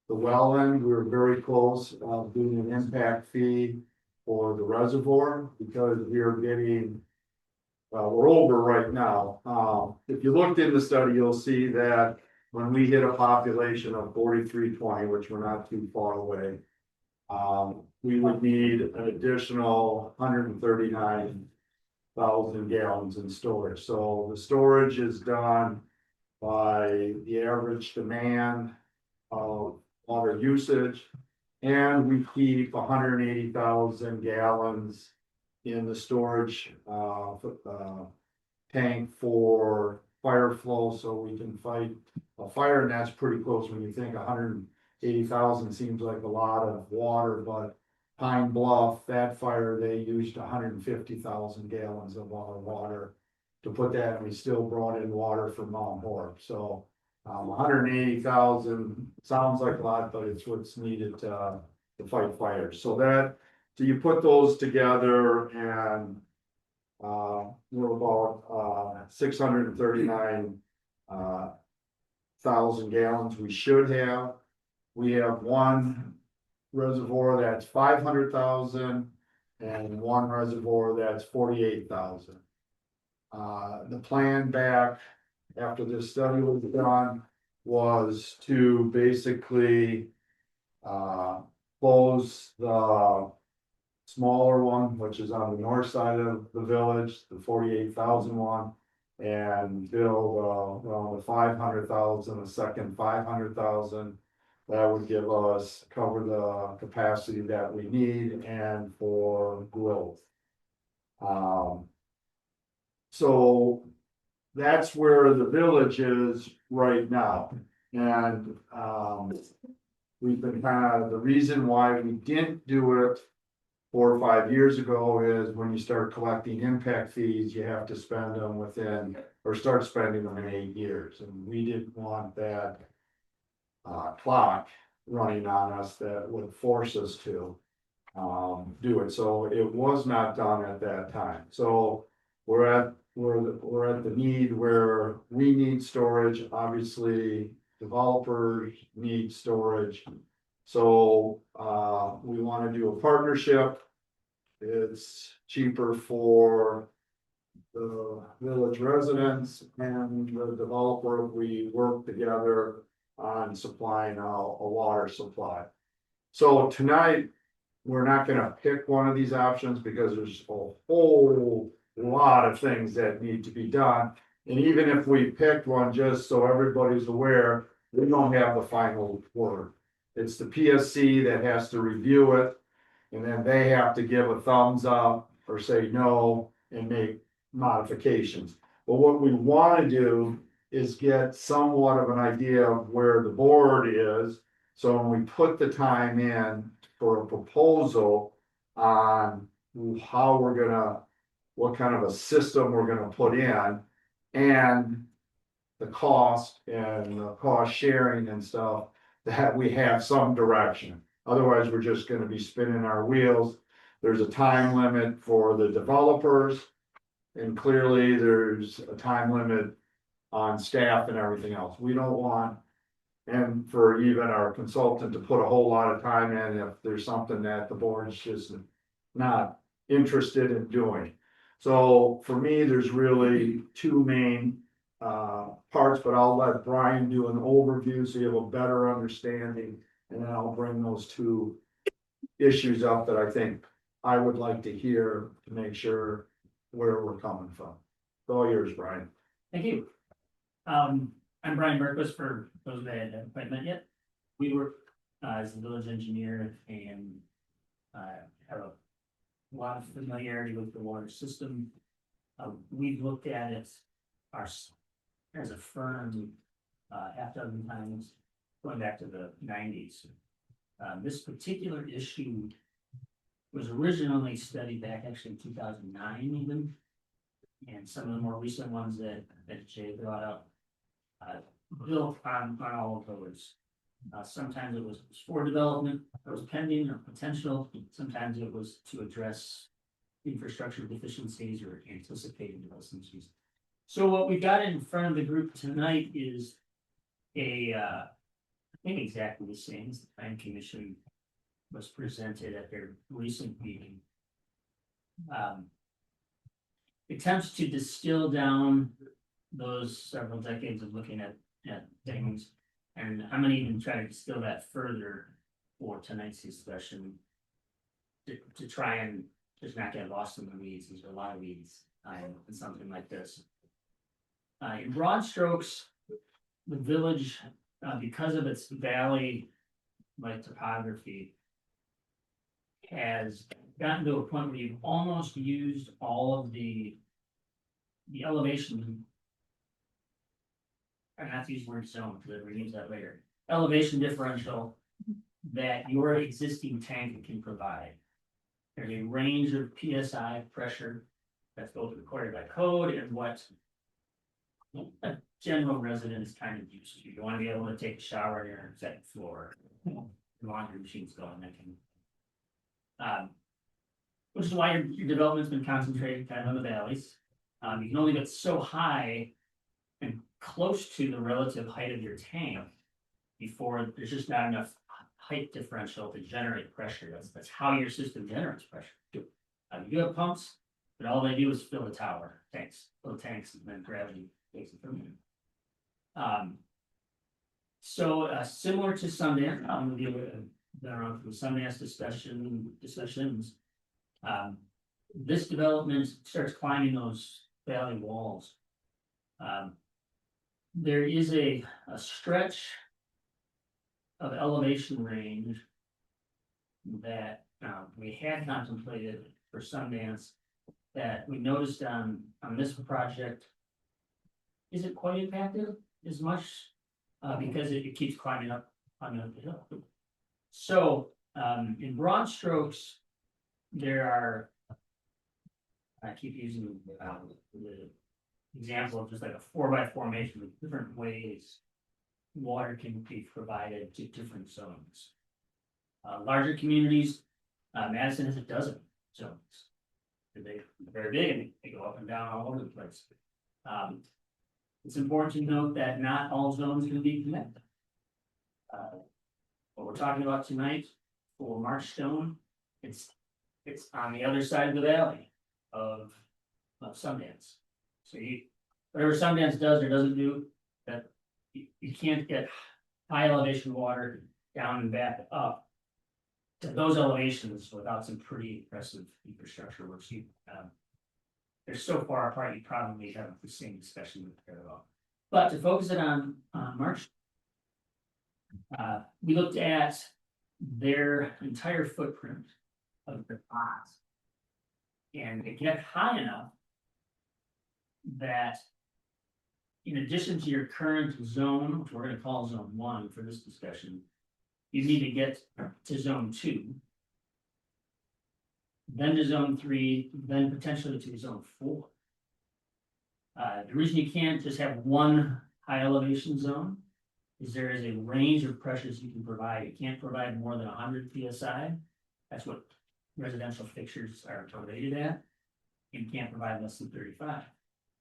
The well in, we were very close, doing an impact fee for the reservoir, because we are getting. We're over right now, if you looked in the study, you'll see that when we hit a population of 4320, which we're not too far away. We would need an additional 139,000 gallons in storage, so the storage is done. By the average demand of water usage. And we keep 180,000 gallons in the storage tank for fire flow, so we can fight a fire, and that's pretty close when you think 180,000 seems like a lot of water, but Pine Bluff, that fire, they used 150,000 gallons of our water to put that, and we still brought in water from Mount Horeb, so 180,000 sounds like a lot, but it's what's needed to fight fires. So you put those together, and we're about 639,000 gallons we should have. We have one reservoir that's 500,000 and one reservoir that's 48,000. The plan back after this study was done was to basically close the smaller one, which is on the north side of the village, the 48,000 one, and build around the 500,000, a second 500,000. That would give us, cover the capacity that we need and for growth. So that's where the village is right now, and we've been the reason why we didn't do it 4 or 5 years ago is when you start collecting impact fees, you have to spend them within, or start spending them in 8 years, and we didn't want that clock running on us that would force us to do it, so it was not done at that time. So we're at the need where we need storage, obviously developers need storage. So we want to do a partnership. It's cheaper for the village residents and the developer, we work together on supplying a water supply. So tonight, we're not gonna pick one of these options because there's a whole lot of things that need to be done. And even if we picked one, just so everybody's aware, we don't have the final word. It's the PSC that has to review it. And then they have to give a thumbs up or say no and make modifications. But what we wanna do is get somewhat of an idea of where the board is. So when we put the time in for a proposal on how we're gonna, what kind of a system we're gonna put in. And the cost and the cost sharing and stuff, that we have some direction. Otherwise, we're just gonna be spinning our wheels. There's a time limit for the developers. And clearly, there's a time limit on staff and everything else. We don't want. And for even our consultant to put a whole lot of time in if there's something that the board's just not interested in doing. So for me, there's really two main parts, but I'll let Brian do an overview so you have a better understanding. And then I'll bring those two issues up that I think I would like to hear to make sure where we're coming from. It's all yours, Brian. Thank you. I'm Brian Berquist, for those that haven't quite met yet. We work as a village engineer and have a lot of familiarity with the water system. We've looked at it as a firm half dozen times, going back to the 90s. This particular issue was originally studied back actually in 2009 even. And some of the more recent ones that Jay brought up built on all of those. Sometimes it was for development, it was pending or potential. Sometimes it was to address infrastructure deficiencies or anticipated deficiencies. So what we got in front of the group tonight is I think exactly the same as the Plan Commission was presented at their recent meeting. Attempts to distill down those several decades of looking at things. And I'm gonna even try to distill that further for tonight's discussion. To try and just not get lost in the weeds. These are a lot of weeds in something like this. In broad strokes, the village, because of its valley-like topography, has gotten to a point where you've almost used all of the elevation. I have to use the word zone because we're gonna use that later. Elevation differential that your existing tank can provide. There's a range of PSI pressure that's both recorded by code and what a general resident is kind of used to. You want to be able to take a shower on your second floor, laundry machines going, that can. Which is why your development's been concentrated kind of on the valleys. You can only get so high and close to the relative height of your tank before there's just not enough height differential to generate pressure. That's how your system generates pressure. You do have pumps, but all they do is fill the tower tanks, fill the tanks, and then gravity takes it from you. So similar to Sundance, I'm gonna deal with around from Sundance discussions. This development starts climbing those valley walls. There is a stretch of elevation range that we had contemplated for Sundance that we noticed on this project isn't quite impacted as much because it keeps climbing up on the hill. So in broad strokes, there are, I keep using the example of just like a 4x4 matrix with different ways water can be provided to different zones. Larger communities, Madison has a dozen zones. They're very big and they go up and down all over the place. It's important to note that not all zones can be connected. What we're talking about tonight for Marchstone, it's on the other side of the valley of Sundance. So whatever Sundance does or doesn't do, that you can't get high elevation water down and back up to those elevations without some pretty impressive infrastructure works. They're so far apart, you probably have the same discussion with parallel. But to focus it on March, we looked at their entire footprint of the ponds. And it get high enough that in addition to your current zone, which we're gonna call zone 1 for this discussion, you need to get to zone 2. Then to zone 3, then potentially to zone 4. The reason you can't just have one high elevation zone is there is a range of pressures you can provide. You can't provide more than 100 PSI. That's what residential fixtures are rated at. You can't provide less than 35.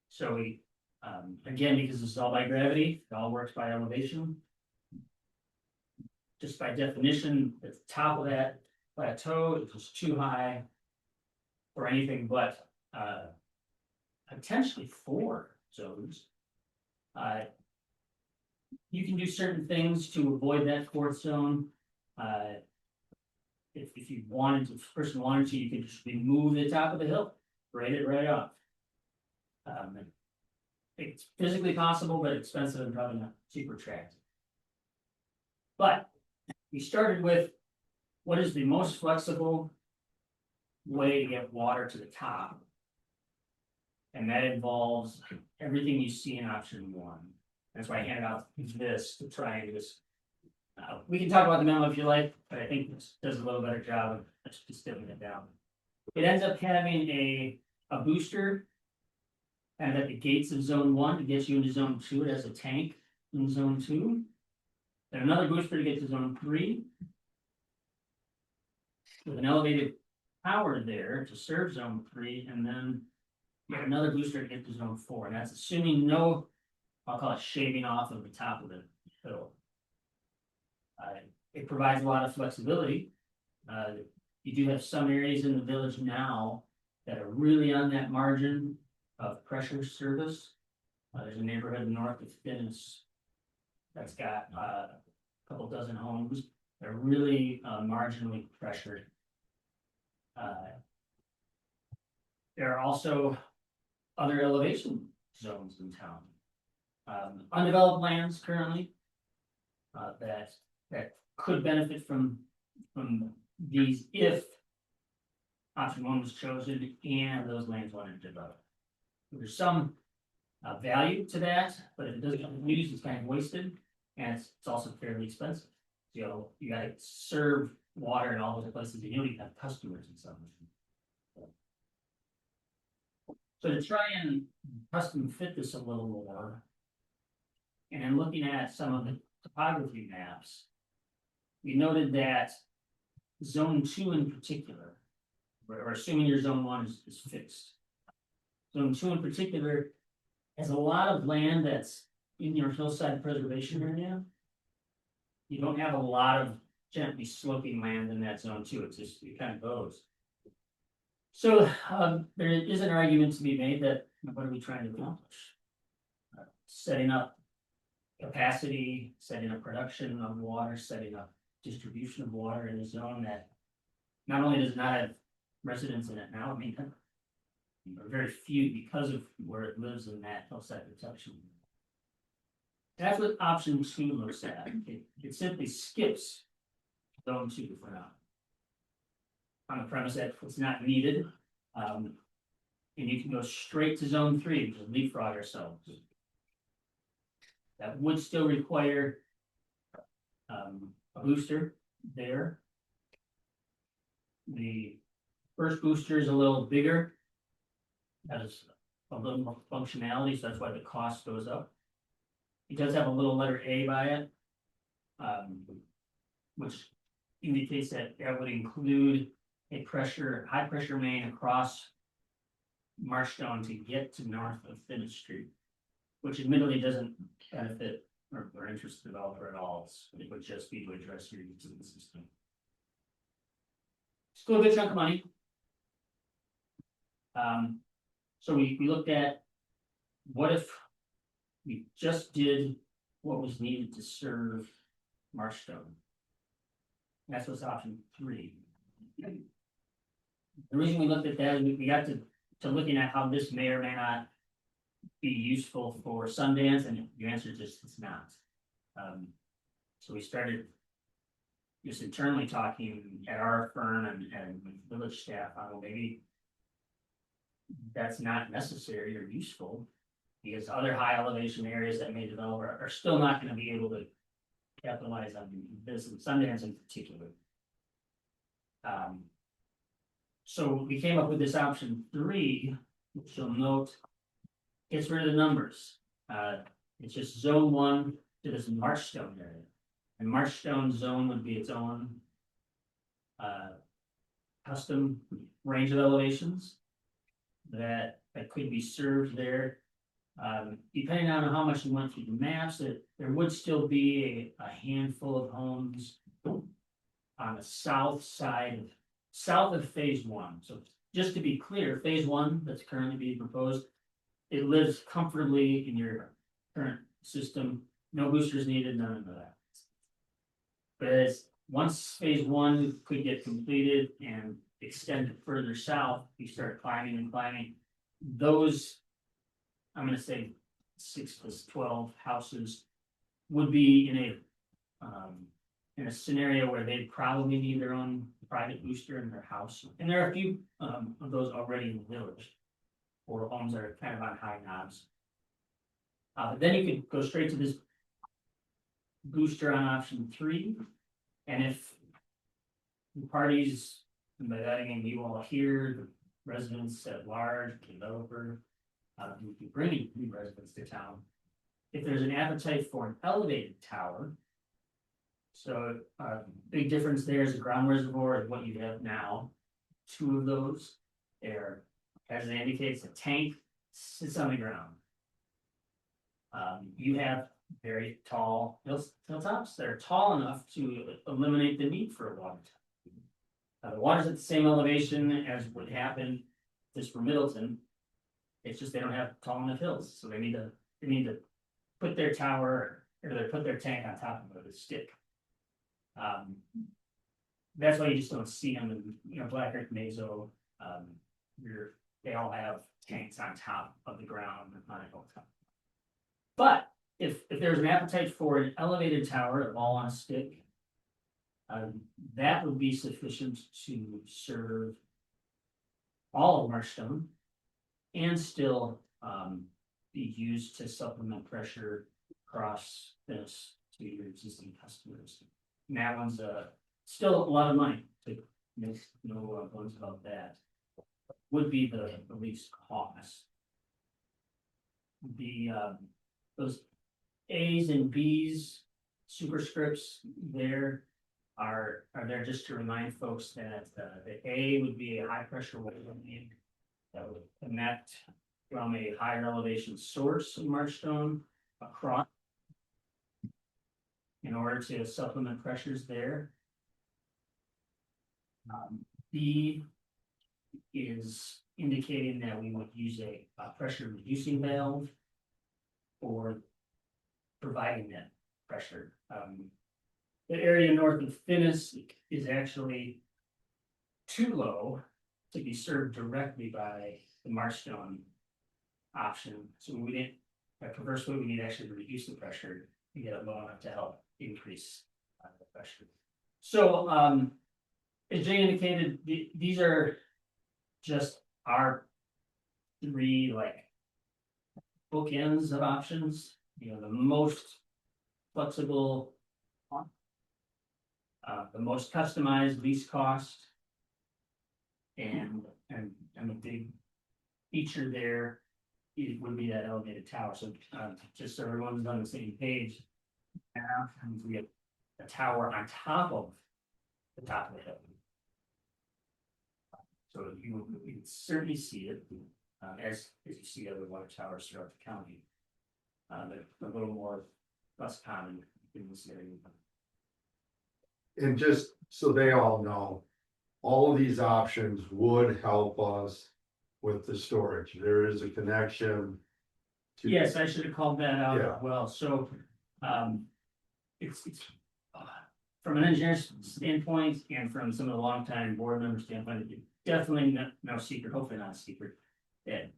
So we, again, because this is all by gravity, it all works by elevation. Just by definition, at the top of that plateau, if it's too high for anything but potentially 4 zones. You can do certain things to avoid that 4th zone. If you wanted to, if the person wanted to, you could just remove the top of the hill, grade it right off. It's physically possible, but expensive and probably not super attractive. But we started with what is the most flexible way to get water to the top. And that involves everything you see in option 1. That's why I handed out this to try and just. We can talk about the memo if you like, but I think this does a little better job of just distilling it down. It ends up having a booster and at the gates of zone 1 to get you into zone 2. It has a tank in zone 2. Then another booster to get to zone 3. With an elevated power there to serve zone 3, and then you have another booster to get to zone 4. And that's assuming no, I'll call it shaving off of the top of the hill. It provides a lot of flexibility. You do have some areas in the village now that are really on that margin of pressure service. There's a neighborhood north of Finnis that's got a couple dozen homes. They're really marginally pressured. There are also other elevation zones in town. Undeveloped lands currently that could benefit from these if option 1 was chosen and those lands wanted to develop. There's some value to that, but if it doesn't get used, it's kind of wasted, and it's also fairly expensive. You gotta serve water in all those places, and you don't even have customers in some. So to try and custom fit this a little more, and in looking at some of the topography maps, we noted that zone 2 in particular, or assuming your zone 1 is fixed. Zone 2 in particular has a lot of land that's in your hillside preservation area. You don't have a lot of gently sloping land in that zone 2. It kind of goes. So there is an argument to be made that what are we trying to accomplish? Setting up capacity, setting up production of water, setting up distribution of water in a zone that not only does not have residents in it now, I mean, very few because of where it lives in that hillside protection. That's what option 2 looks at. It simply skips zone 2 for now. On the premise that it's not needed, and you can go straight to zone 3, which is leapfrog ourselves. That would still require a booster there. The first booster is a little bigger, has a little more functionality, so that's why the cost goes up. It does have a little letter A by it, which indicates that that would include a high pressure main across Marshstone to get to north of Finnis Street, which admittedly doesn't benefit or interest the developer at all. It would just be to address your utility system. Still a good chunk of money. So we looked at, what if we just did what was needed to serve Marshstone? That's what's option 3. The reason we looked at that is we got to looking at how this may or may not be useful for Sundance, and the answer is just it's not. So we started just internally talking at our firm and with village staff, on maybe that's not necessary or useful, because other high elevation areas that may develop are still not gonna be able to capitalize on this, and Sundance in particular. So we came up with this option 3, which you'll note gets rid of the numbers. It's just zone 1 to this Marshstone area. And Marshstone zone would be its own custom range of elevations that could be served there. Depending on how much you went through the maps, there would still be a handful of homes on the south side, south of phase 1. So just to be clear, phase 1 that's currently being proposed, it lives comfortably in your current system, no boosters needed, none of that. But as once phase 1 could get completed and extend further south, you start climbing and climbing. Those, I'm gonna say 6 plus 12 houses would be in a scenario where they'd probably need their own private booster in their house. And there are a few of those already in the village, or homes that are kind of on high knobs. Then you could go straight to this booster on option 3. And if the parties, and by that I mean you all here, the residents at large, developer, who be bringing new residents to town, if there's an appetite for an elevated tower, so big difference there is a ground reservoir and what you have now. 2 of those, there, as it indicates, a tank sits on the ground. You have very tall hilltops that are tall enough to eliminate the need for a water tower. The water's at the same elevation as would happen just for Middleton. It's just they don't have tall enough hills, so they need to put their tower, or they put their tank on top of it with a stick. That's why you just don't see them in, Black Earth Mazo. They all have tanks on top of the ground on a hilltop. But if there's an appetite for an elevated tower, all on a stick, that would be sufficient to serve all of Marshstone and still be used to supplement pressure across this to your existing customers. And that one's still a lot of money, to make no bones about that. Would be the least cost. Those A's and B's superscripts there are there just to remind folks that the A would be a high pressure water main that would connect from a higher elevation source in Marshstone across in order to supplement pressures there. B is indicating that we would use a pressure reducing valve for providing that pressure. The area north of Finnis is actually too low to be served directly by the Marshstone option. So we didn't, conversely, we need actually to reduce the pressure to get it low enough to help increase the pressure. So as Jay indicated, these are just our 3 bookends of options. The most flexible, the most customized, least cost, and a big feature there it would be that elevated tower. So just so everyone's on the same page, now we have a tower on top of the top of the hill. So you can certainly see it as you see other water towers throughout the county. They're a little more less common in this area. And just so they all know, all of these options would help us with the storage. There is a connection. to- Yes, I should have called that out Yeah. as well, so, it's, from an engineer's standpoint and from some of the longtime board members' standpoint, it's definitely no secret, hopefully not a secret. That,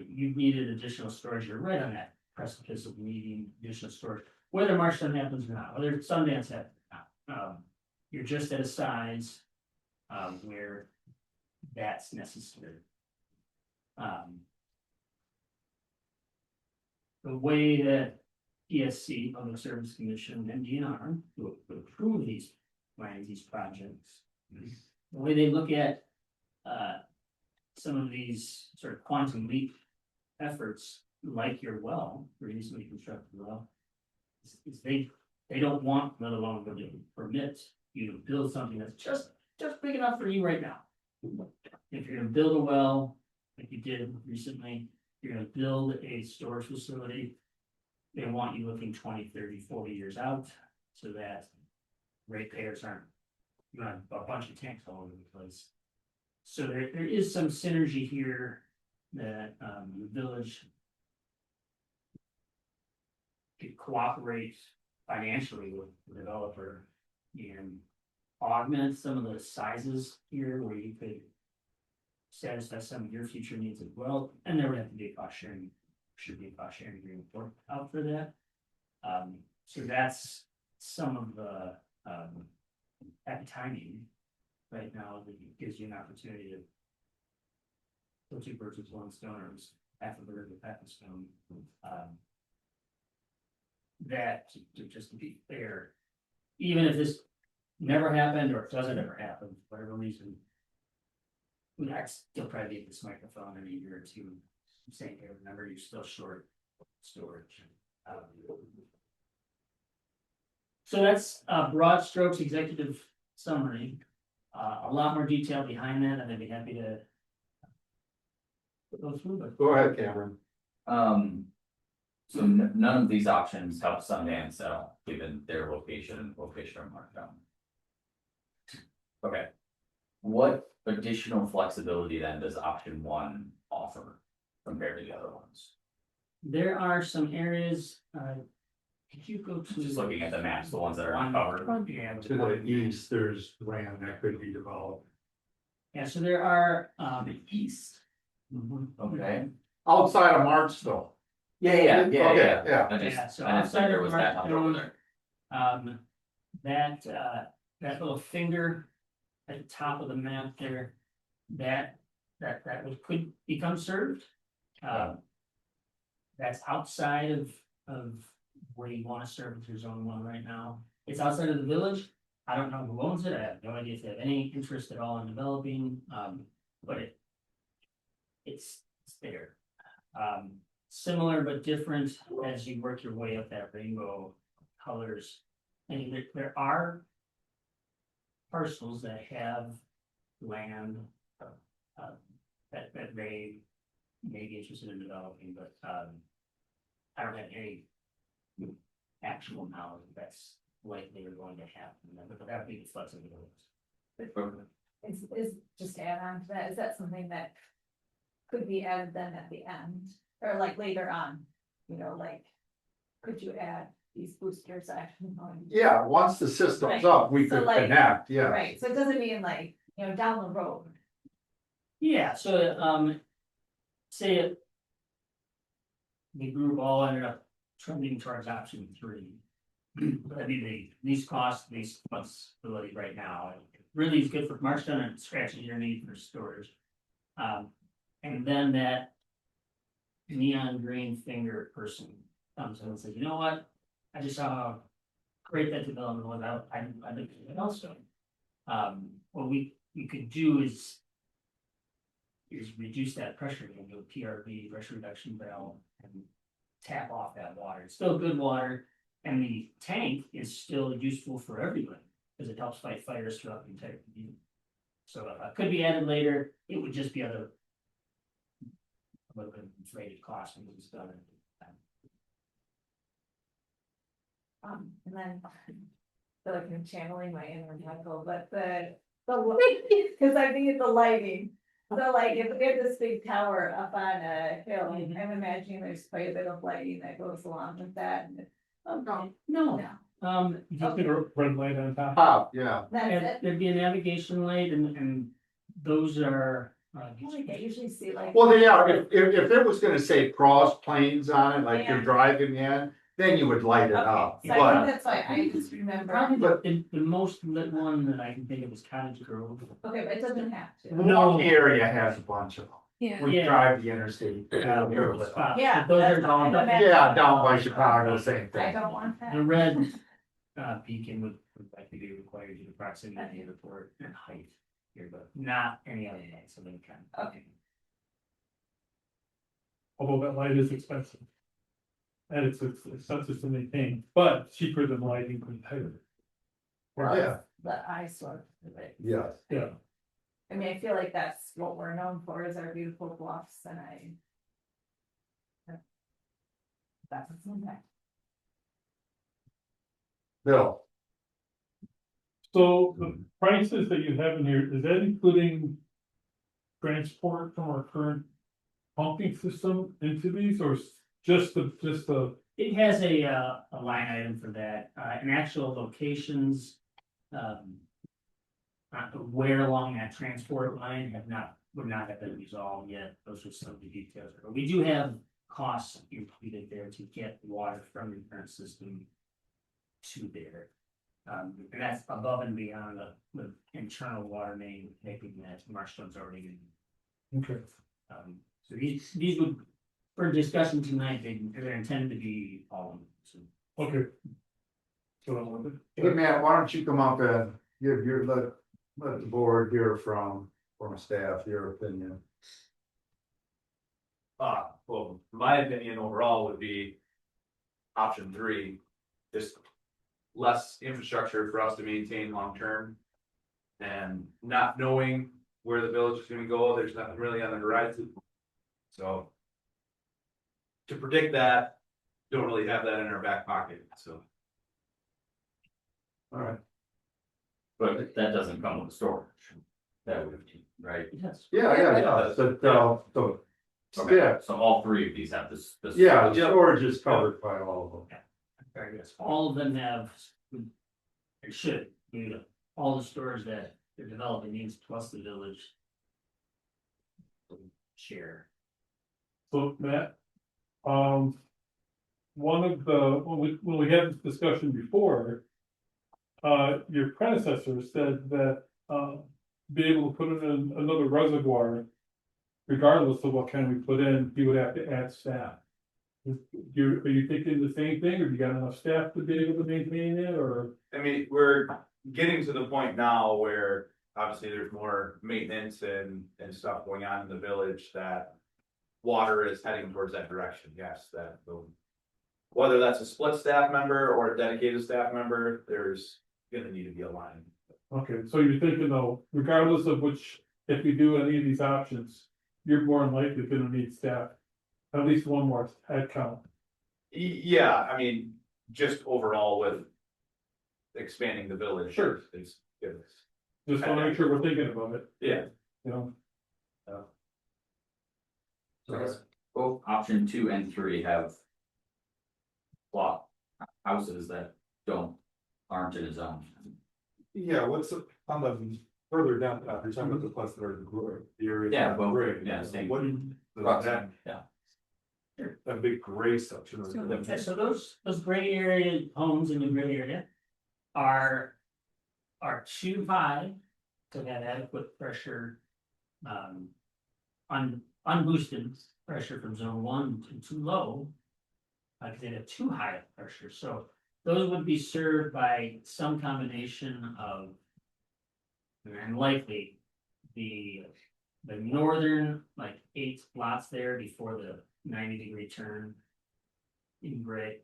you needed additional storage, you're right on that precipice of needing additional storage, whether Marshton happens or not, whether Sundance happens or not. You're just at a size, where that's necessary. The way that PSC, Public Service Commission, and DNR would approve these plans, these projects. The way they look at some of these sort of quantum leap efforts, like your well, recently constructed well, is they don't want, let alone going to permit you to build something that's just big enough for you right now. If you're gonna build a well, like you did recently, you're gonna build a storage facility. They want you looking 20, 30, 40 years out, so that ratepayers aren't running a bunch of tanks all over the place. So there is some synergy here that the village could cooperate financially with the developer and augment some of the sizes here where you could satisfy some of your future needs as well, and there would have to be a cost sharing, should be a cost sharing agreement out for that. So that's some of the happy timing right now that gives you an opportunity to kill two birds with one stone, or half a bird with half a stone. That just to be fair, even if this never happened or it doesn't ever happen, for whatever reason, I'd still probably get this microphone in a year or two, saying, hey, remember, you're still short storage. So that's broad strokes executive summary. A lot more detail behind that, and I'd be happy to go through, but Go ahead, Cameron. So none of these options help Sundance at all, given their location or markdown. Okay. What additional flexibility then does option one offer compared to the other ones? there are some areas, could you go to? Just looking at the maps, the ones that are uncovered. Yeah. To the east, there's land that could be developed. Yeah, so there are, The east, okay, Outside of Marchville. yeah. Okay, yeah. I just, Yeah, so I didn't outside think there of was that much over Markstone, there. that little finger at the top of the map there, that could become served. That's outside of where you want to serve with your zone one right now. It's outside of the village. I don't know who owns it. I have no idea if they have any interest at all in developing, but it's there. Similar but different as you work your way up that rainbow colors. And there are parcels that have land that they may be interested in developing, but I don't have any actual knowledge that's likely or going to happen, but that would be the flexibility. Is just to add on to that, is that something that could be added then at the end, or like later on, you know, like, could you add these boosters actually on? Yeah, once the system's Right. up, we So could like- connect, yeah. Right, so it doesn't mean like, you know, down the road. Yeah, so say the group all ended up trending towards option 3. That'd be the least cost, least flexibility right now. It really is good for Marshton and scratches your need for storage. And then that neon green finger person comes in and says, you know what? I just saw how great that development was out. I think it also. What we could do is reduce that pressure into a PRV, pressure reduction valve, and tap off that water. It's still good water, and the tank is still useful for everyone because it helps fight fires throughout the entire community. So it could be added later. It would just be a little bit of inflated cost when it's done. And then, I feel like I'm channeling my inner Michael, but because I think it's the lighting. So like, if we have this big tower up on a hill, I'm imagining there's quite a bit of lighting that goes along with that. Oh, no, No, no, Just a red light on top. Ah, yeah, that's and it. there'd be a navigation light and those are. I usually see like. well, yeah, if it was gonna say cross planes on it, like you're Yeah. driving in, then you would light it Okay, up, so I but. think that's why I just remember, Probably But- the most lit one that I can think of is Cottage Grove. okay, but it doesn't have to. No. One area has a bunch of them. Yeah. We Yeah. drive the interstate. Spots, Yeah, but those that's are gone. fine. Yeah, down by Chicago, same I thing. don't want that. The red beacon would likely be required due to proximity to the airport and height here, but not any other lights of any kind. Okay. Although that light is expensive. And it's expensive to maintain, but cheaper than lighting competitor. Yeah, The eyesore of it. yes. Yeah. I mean, I feel like that's what we're known for is our beautiful bluffs and that's what's in there. Bill, So the prices that you have in here, is that including transport from our current pumping system into these, or just the, It has a line item for that, and actual locations. Where along that transport line would not have been resolved yet, those are some of the details, but we do have costs included there to get water from the current system. To there, and that's above and beyond the internal water main making that Marshall's already in. okay, So these would, for discussion tonight, they're intended to be all, so. okay. So I wanted. hey Matt, why don't you come up and give let the board hear from staff, your opinion. Well, my opinion overall would be option 3, just less infrastructure for us to maintain long term. And not knowing where the village is gonna go, there's nothing really on the horizon. So. To predict that, don't really have that in our back pocket, so. All right. But that doesn't come with storage. That would, right? Yes. Yeah, so, Okay, yeah, so all 3 of these have this. yeah, the storage is covered by all of them. Very good. All of them have, it should, all the stores that they're developing needs plus the village. Share. So Matt, one of the, when we had this discussion before. Your predecessor said that, be able to put in another reservoir. Regardless of what kind we put in, he would have to add staff. Are you thinking the same thing, or do you got enough staff to be able to maintain it, or? I mean, we're getting to the point now where obviously there's more maintenance and stuff going on in the village that. Water is heading towards that direction, yes, that. Whether that's a split staff member or a dedicated staff member, there's gonna need to be a line. Okay, so you're thinking though, regardless of which, if you do any of these options, you're more than likely gonna need staff. At least one more head count. Yeah, I mean, just overall with. Expanding the village. Sure. It's good. Just wanna make sure we're thinking about it, Yeah. you know? So I guess both option 2 and 3 have. Plot houses that aren't in a zone. Yeah, what's on the further down, you're talking about the plus that are the area. Yeah, well, gray. yeah, same. What, that, Yeah. that big gray section. Okay, so those gray area homes in the gray area are too high to have adequate pressure. Unboosted pressure from zone 1 to too low. Like they have too high of pressure, so those would be served by some combination of. And likely the northern, like 8 lots there before the 90-degree turn. In gray,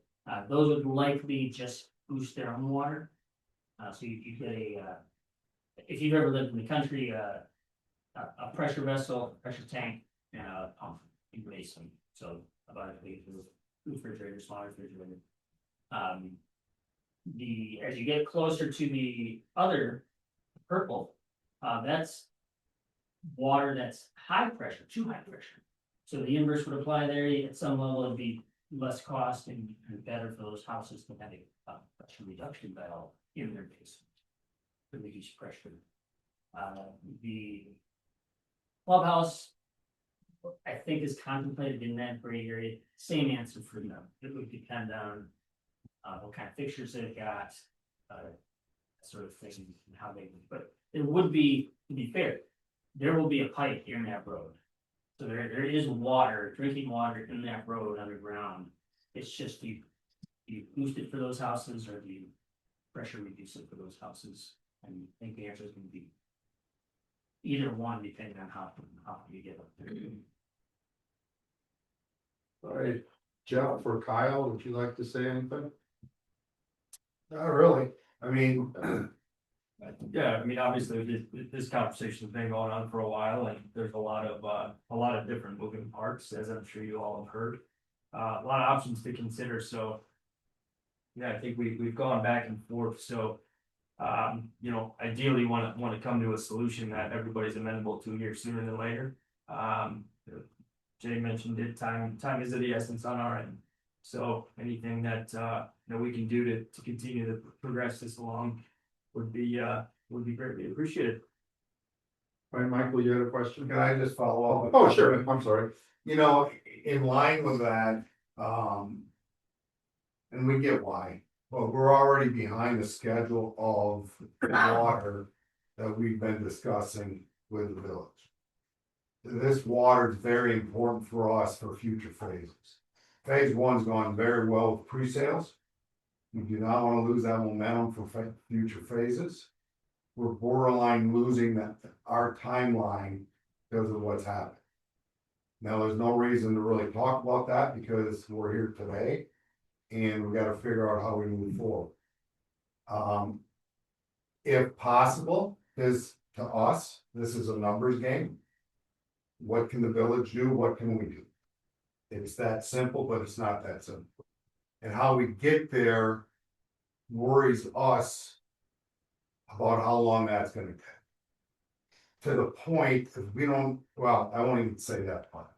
those would likely just boost their own water. So you get if you've ever lived in the country, a pressure vessel, pressure tank, and a pump in basin, so about refrigerator, small refrigerator. As you get closer to the other purple, that's water that's high pressure, too high pressure. So the inverse would apply there, at some level it'd be less cost and better for those houses to have a pressure reduction valve in their basement. To reduce pressure. The clubhouse, I think, is contemplated in that gray area, same answer for them, it would depend on. What kind of fixtures they've got, that sort of thing, and how they, but it would be, to be fair, there will be a pipe in that road. So there is water, drinking water in that road underground. It's just do you boost it for those houses or do you pressure reduce it for those houses? And I think the answer is gonna be either one, depending on how you get up there. All right, Jeff or Kyle, would you like to say anything? Not really, I mean, Yeah, I mean, obviously, this conversation's been going on for a while, and there's a lot of different moving parts, as I'm sure you all have heard. A lot of options to consider, so. Yeah, I think we've gone back and forth, so. Ideally wanna come to a solution that everybody's amenable to here sooner than later. Jay mentioned it, time is of the essence on our end. So anything that we can do to continue to progress this along would be greatly appreciated. All right, Michael, you had a question? Can I just follow up? Oh, sure, I'm sorry. You know, in line with that, and we get why, but we're already behind the schedule of water that we've been discussing with the village. This water is very important for us for future phases. Phase one's gone very well with pre-sales. We do not want to lose that momentum for future phases. We're borderline losing our timeline because of what's happened. Now, there's no reason to really talk about that because we're here today and we got to figure out how we move forward. If possible, to us, this is a numbers game. What can the village do? What can we do? It's that simple, but it's not that simple. And how we get there worries us about how long that's gonna take. To the point, if we don't, well, I won't even say that part.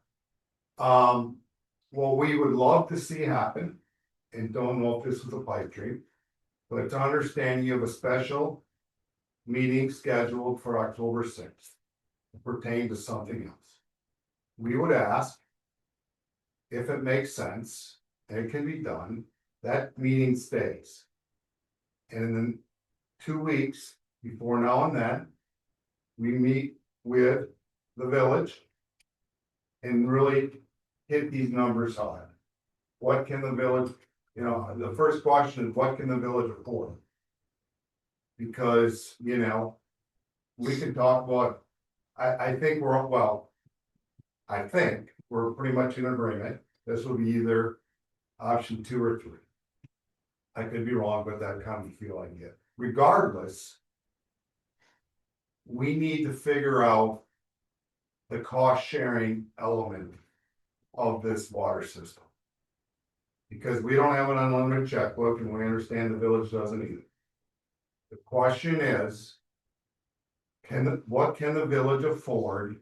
What we would love to see happen, and don't know if this was a pipe dream, but to understand you have a special meeting scheduled for October 6th pertain to something else. We would ask if it makes sense and it can be done, that meeting stays. And then 2 weeks before now and then, we meet with the village and really hit these numbers hard. What can the village, the first question is what can the village afford? Because, we can talk about, I think we're pretty much in agreement. This will be either option 2 or 3. I could be wrong, but that kind of feel I get. Regardless, we need to figure out the cost sharing element of this water system. Because we don't have an unlimited checkbook and we understand the village doesn't either. The question is, what can the village afford,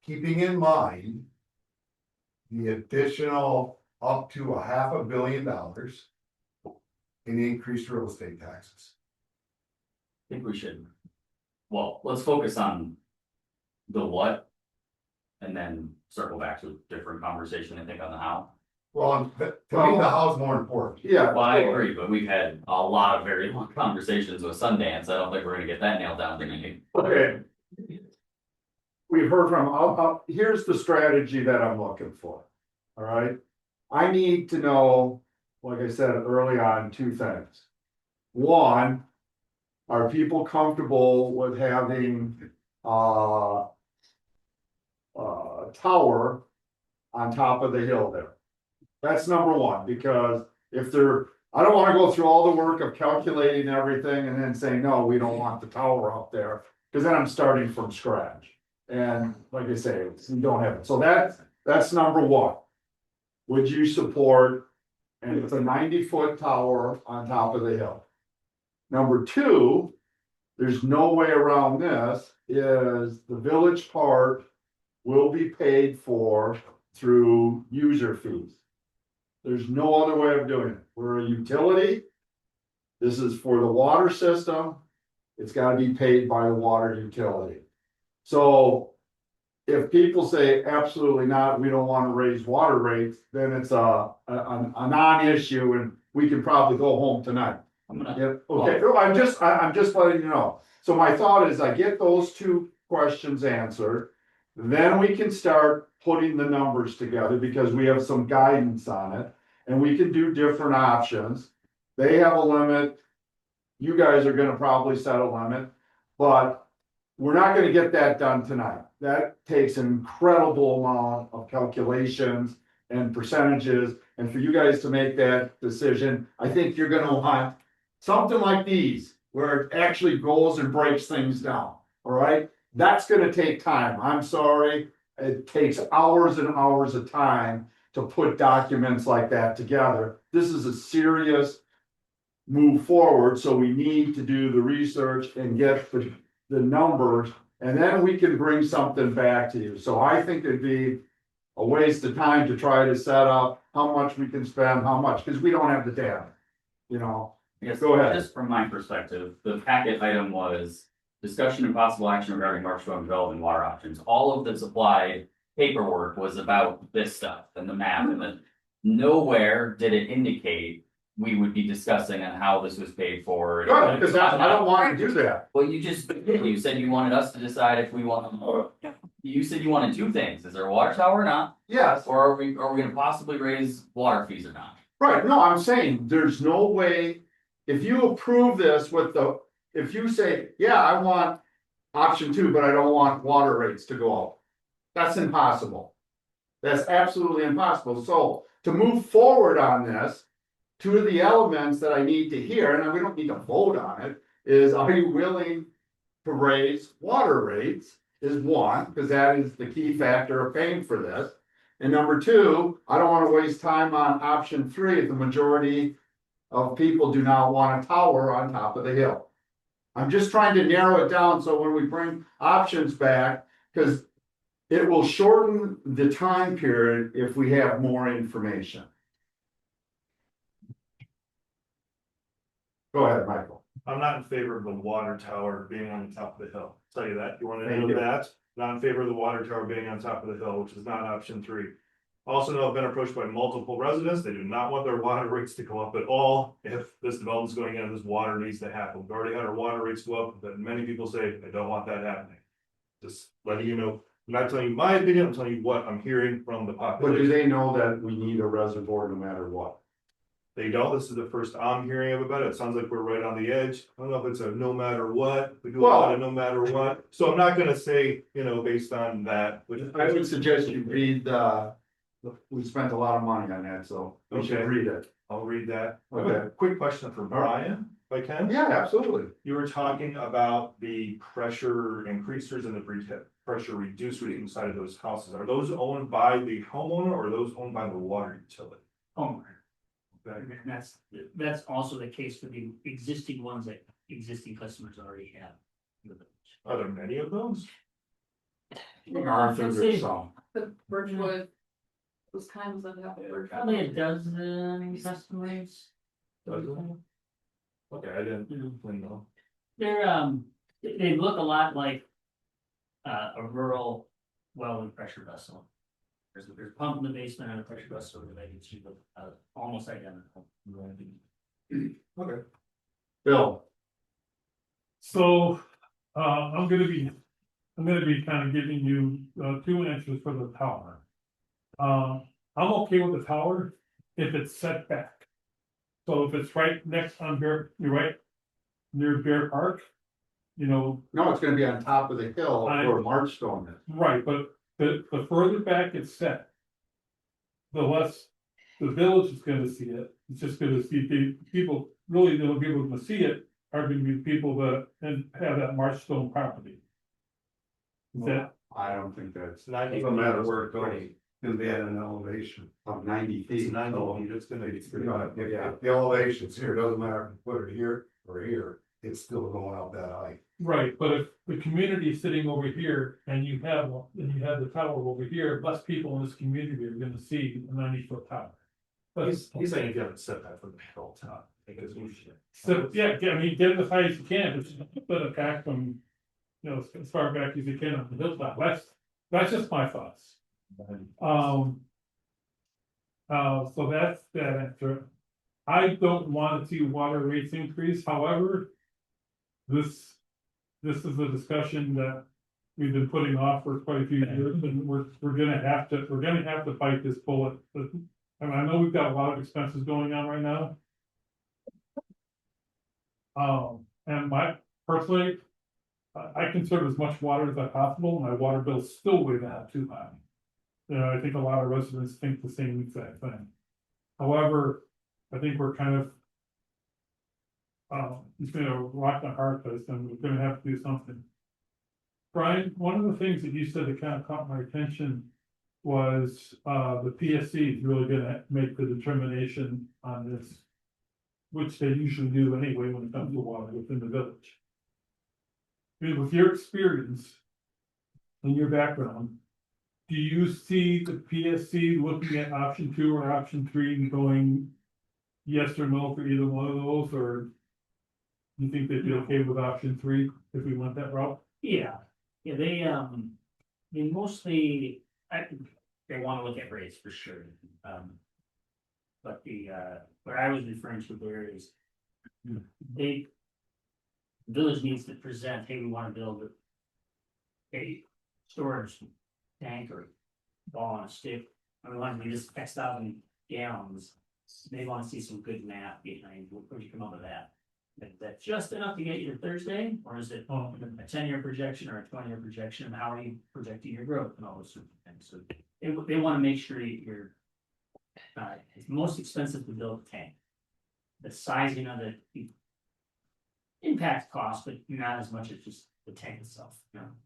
keeping in mind the additional up to $500 million in increased real estate taxes? I think we should, well, let's focus on the what. And then circle back to a different conversation, I think, on the how. Well, to me, the how's more important. Yeah. Well, I agree, but we've had a lot of very long conversations with Sundance. I don't think we're gonna get that nailed down tonight. Okay. We've heard from, here's the strategy that I'm looking for. All right. I need to know, like I said early on, 2 things. One, are people comfortable with having tower on top of the hill there? That's number one, because if I don't wanna go through all the work of calculating everything and then saying, no, we don't want the tower up there, because then I'm starting from scratch. And like I say, we don't have it, so that's number one. Would you support, and it's a 90-foot tower on top of the hill? Number 2, there's no way around this, is the village park will be paid for through user fees. There's no other way of doing it. We're a utility. This is for the water system. It's gotta be paid by the water utility. So if people say absolutely not, we don't wanna raise water rates, then it's a non-issue and we can probably go home tonight. I'm gonna, Yep, okay, I'm just letting you know. So my thought is I get those two questions answered. Then we can start putting the numbers together because we have some guidance on it. And we can do different options. They have a limit. You guys are gonna probably set a limit, but we're not gonna get that done tonight. That takes an incredible amount of calculations and percentages. And for you guys to make that decision, I think you're gonna want something like these, where it actually goes and breaks things down, all right? That's gonna take time, I'm sorry, it takes hours and hours of time to put documents like that together. This is a serious move forward, so we need to do the research and get the numbers, and then we can bring something back to you. So I think it'd be a waste of time to try to set up how much we can spend, how much, because we don't have the data, you know? Yes, Go ahead. just from my perspective, the packet item was discussion and possible action regarding Marshall development water options. All of the supplied paperwork was about this stuff and the map, and then nowhere did it indicate we would be discussing on how this was paid for. Good, because I don't want to do that. Well, you said you wanted us to decide if we want, you said you wanted two things. Is there a water tower or not? Yes, Or are we gonna possibly raise water fees or not? right, no, I'm saying, there's no way, if you approve this with the, if you say, yeah, I want option 2, but I don't want water rates to go up. That's impossible. That's absolutely impossible. So to move forward on this, two of the elements that I need to hear, and we don't need to vote on it, is are you willing to raise water rates is one, because that is the key factor of paying for this. And number 2, I don't want to waste time on option 3 if the majority of people do not want a tower on top of the hill. I'm just trying to narrow it down so when we bring options back, because it will shorten the time period if we have more information. Go ahead, Michael. I'm not in favor of the water tower being on the top of the hill, I'll tell you that, you wanna Thank know you. that? Not in favor of the water tower being on top of the hill, which is not option 3. Also know I've been approached by multiple residents, they do not want their water rates to go up at all. If this development's going in, this water needs to happen, we've already had our water rates go up, but many people say, I don't want that happening. Just letting you know, I'm not telling you my opinion, I'm telling you what I'm hearing from the But do population. they know that we need a reservoir no matter what? They don't, this is the first I'm hearing about it, it sounds like we're right on the edge, I don't know if it's a no matter what, we do a lot of no matter what. So I'm not gonna say, you know, based on that, which I would suggest you read we spent a lot of money on that, so we should Okay. read it. I'll read that. I have Okay. a quick question for Brian, if I can. Yeah, absolutely. You were talking about the pressure increasers and the pressure reducers inside of those houses. Are those owned by the homeowner or are those owned by the water utility? Homeowner. Okay. And that's also the case for the existing ones that existing customers already have. Are there many of those? Arthur, there's some. The Birchwood, those kinds that have. Probably a dozen customers. Dozen? Okay, I didn't know. They're, they look a lot like a rural well and pressure vessel. There's a pump in the basement and a pressure vessel related to almost identical. Okay. Bill, So, I'm gonna be kind of giving you, 2 answers for the tower. I'm okay with the tower if it's set back. So if it's right next on Bear, you're right near Bear Park, you know, no, it's gonna be on top of the hill where Marchstone is. right, but the further back it's set, the less the village is gonna see it. It's just gonna see the people, really the only people who can see it are gonna be the people that have that Marchstone property. Is that, I don't think that's, Doesn't matter where it goes, can be at an elevation. of 90 feet. It's 90 so- feet, it's gonna be You know, if the elevation's here, doesn't matter if you put it here or here, it's still going up that high. Right, but if the community is sitting over here and you have, the tower over here, less people in this community are gonna see a 90-foot tower. He's saying if you haven't set that from the hilltop, because we should. So, yeah, I mean, get it as high as you can, but a back from, as far back as you can on the hilltop, that's just my thoughts. So that's that answer. I don't want to see water rates increase, however. This is a discussion that we've been putting off for quite a few years, and we're gonna have to bite this bullet. I mean, I know we've got a lot of expenses going on right now. And personally, I conserve as much water as possible, my water bill's still way down too high. I think a lot of residents think the same exact thing. However, I think we're kind of. It's been a rock and a hard place, and we're gonna have to do something. Brian, one of the things that you said that kind of caught my attention was, the PSC is really gonna make the determination on this. Which they usually do anyway when it comes to water within the village. I mean, with your experience and your background, do you see the PSC looking at option 2 or option 3 and going yes or no for either one of those, or you think they'd be okay with option 3 if we went that route? Yeah, they mostly, they wanna look at rates for sure. But what I was referring to there is, the village needs to present, hey, we wanna build a storage tank or ball on a stick, and we want to do this X thousand gallons. They wanna see some good math behind, where'd you come up with that? Is that just enough to get you to Thursday, or is it a 10-year projection or a 20-year projection, and how are you projecting your growth and all those sorts of things, so they wanna make sure you're. It's most expensive to build a tank. The sizing of it impacts cost, but not as much as just the tank itself,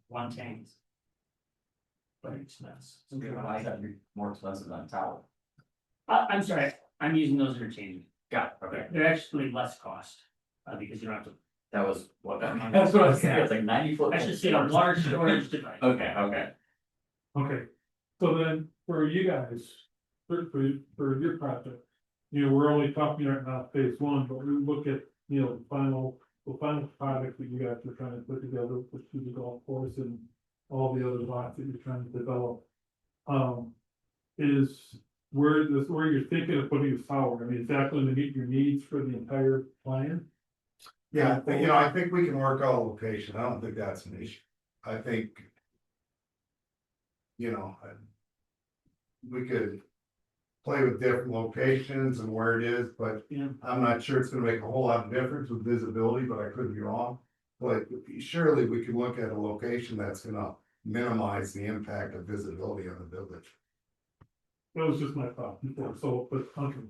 one tank is. Very expensive. Why is that more expensive than a tower? I'm sorry, I'm using those interchangeably. Got it, okay. They're actually less cost, because you don't have to. That was what, that's what I was saying, it's like 90-foot. I should say a large storage device. Okay. Okay, so then for you guys, for your project, we're only talking right now phase 1, but we look at, the final product that you guys are trying to put together, which is the golf course and all the other lots that you're trying to develop. Is where you're thinking of putting this tower? I mean, is that going to meet your needs for the entire plan? Yeah, I think we can work out a location. I don't think that's an issue. I think. We could play with different locations and where it is, but I'm not sure it's gonna make a whole lot of difference with visibility, but I could be wrong. But surely we can look at a location that's gonna minimize the impact of visibility on the village. That was just my thought before, so, but Hunter.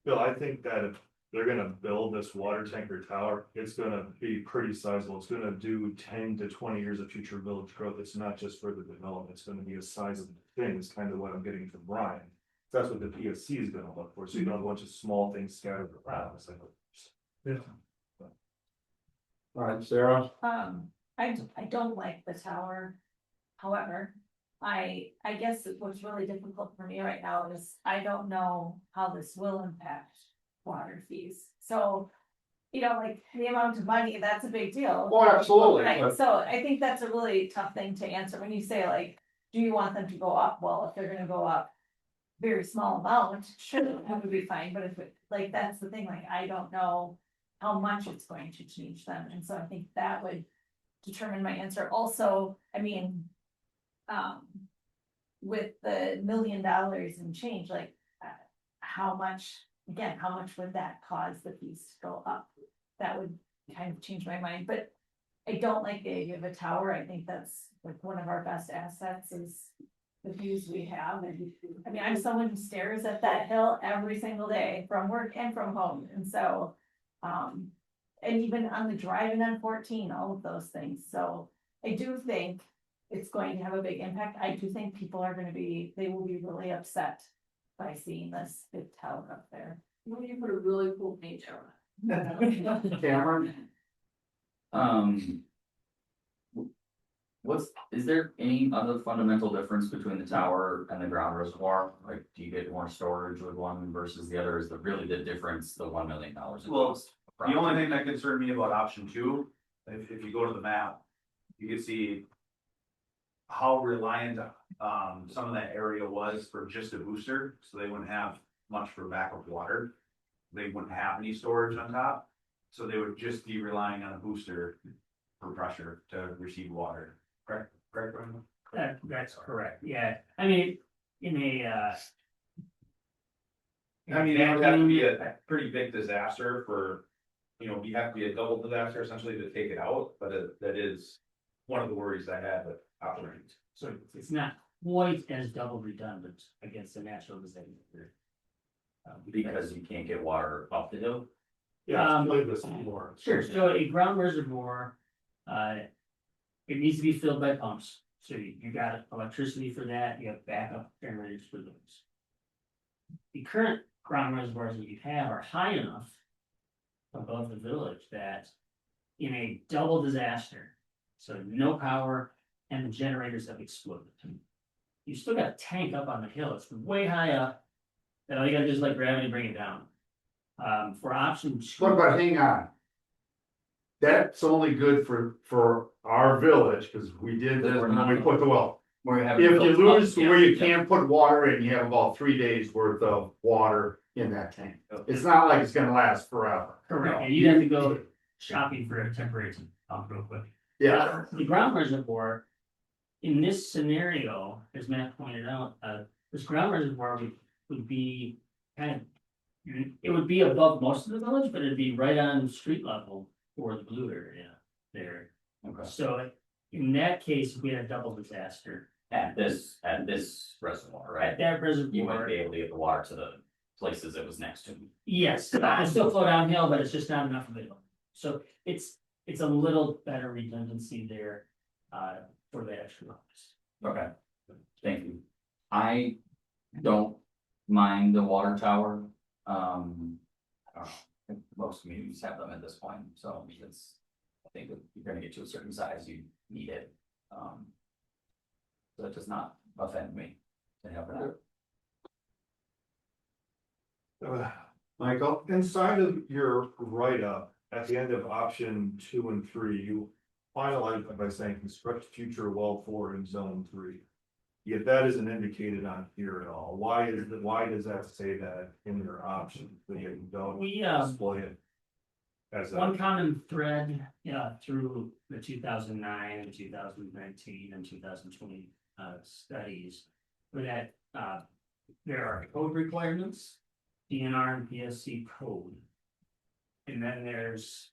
Bill, I think that if they're gonna build this water tanker tower, it's gonna be pretty sizable. It's gonna do 10 to 20 years of future village growth. It's not just for the development, it's gonna be a sizable thing, is kind of what I'm getting from Brian. That's what the PSC is gonna look for, so you don't have a bunch of small things scattered around. It's like. Yeah. All right, Sarah. I don't like the tower. However, I guess what's really difficult for me right now is I don't know how this will impact water fees. So, like the amount of money, that's a big deal. Oh, absolutely. Right, so I think that's a really tough thing to answer when you say like, do you want them to go up? Well, if they're gonna go up very small amount, sure, that would be fine, but if it, like, that's the thing, like, I don't know how much it's going to change them, and so I think that would determine my answer. Also, I mean, with the $1 million in change, like, how much would that cause the fees to go up? That would kind of change my mind, but I don't like the idea of a tower. I think that's like one of our best assets is the views we have. And I mean, I'm someone who stares at that hill every single day from work and from home. And so, and even on the driving on 14, all of those things. So I do think it's going to have a big impact. I do think people are going to they will be really upset by seeing this big tower up there. When you put a really cool paint on Cameron? Is there any other fundamental difference between the tower and the ground reservoir? Like, do you get more storage with one versus the other? Is the really the difference, the $1 million? Well, the only thing that concerned me about option two, if you go to the map, you can see how reliant, some of that area was for just a booster, so they wouldn't have much for backup water. They wouldn't have any storage on top, so they would just be relying on a booster for pressure to receive water. Correct, Brandon? That's correct, yeah, I mean, in a, I mean, it would have to be a pretty big disaster for, you know, we have to be a double disaster essentially to take it out, but that is one of the worries I had with operations. so it's not quite as double redundant against a natural disaster. Because you can't get water up the hill? Yeah, explain this more. Sure, so a ground reservoir, it needs to be filled by pumps, so you got electricity for that, you have backup generators for those. The current ground reservoirs that you have are high enough above the village that in a double disaster, so no power and the generators have exploded. You still got a tank up on the hill, it's way high up, and all you gotta do is let gravity bring it down. For option What two, about, hang on? That's only good for our village, cause we did this when we put the well. Where you have. If you lose Yeah, where you yeah. can't put water in, you have about 3 days worth of water in that tank. It's not like it's gonna last forever. correct, and you have to go shopping for a temporary pump real quick. Yeah, The ground reservoir, in this scenario, as Matt pointed out, this ground reservoir would be kind of. It would be above most of the village, but it'd be right on street level for the blue area there. Okay. So in that case, we had a double disaster. At this reservoir, right? At that You wouldn't reservoir, be able to get the water to the places it was next to. yes, it still flow downhill, but it's just not enough of it. So it's a little better redundancy there, for the extra office. Okay, thank you. I don't mind the water tower. I don't know, I think most communities have them at this point, so I think if you're gonna get to a certain size, you need it. So it does not offend me to have that. Michael, inside of your write-up, at the end of option 2 and 3, you finalized it by saying construct future well 4 in zone 3. Yet that isn't indicated on here at all. Why does that say that in your option, that you don't We, display it? As one common thread, through the 2009 and 2019 and 2020 studies, were that there are code requirements, DNR and PSC code, and then there's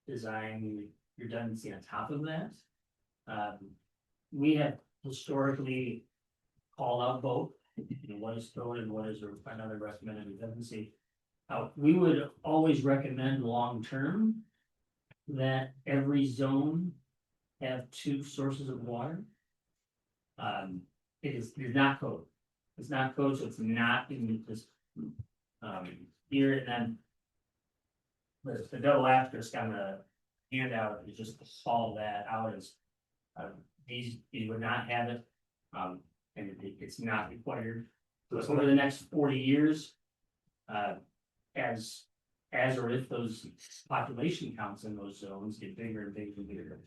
design redundancy on top of that. We have historically called out both, what is code and what is another recommended redundancy. We would always recommend long-term that every zone have 2 sources of water. It's not code. It's not code, so it's not in this, here, and then the double asterisk on the handout is just to solve that out as, these would not have it, and it's not required. So over the next 40 years, as or if those population counts in those zones get bigger and bigger and bigger,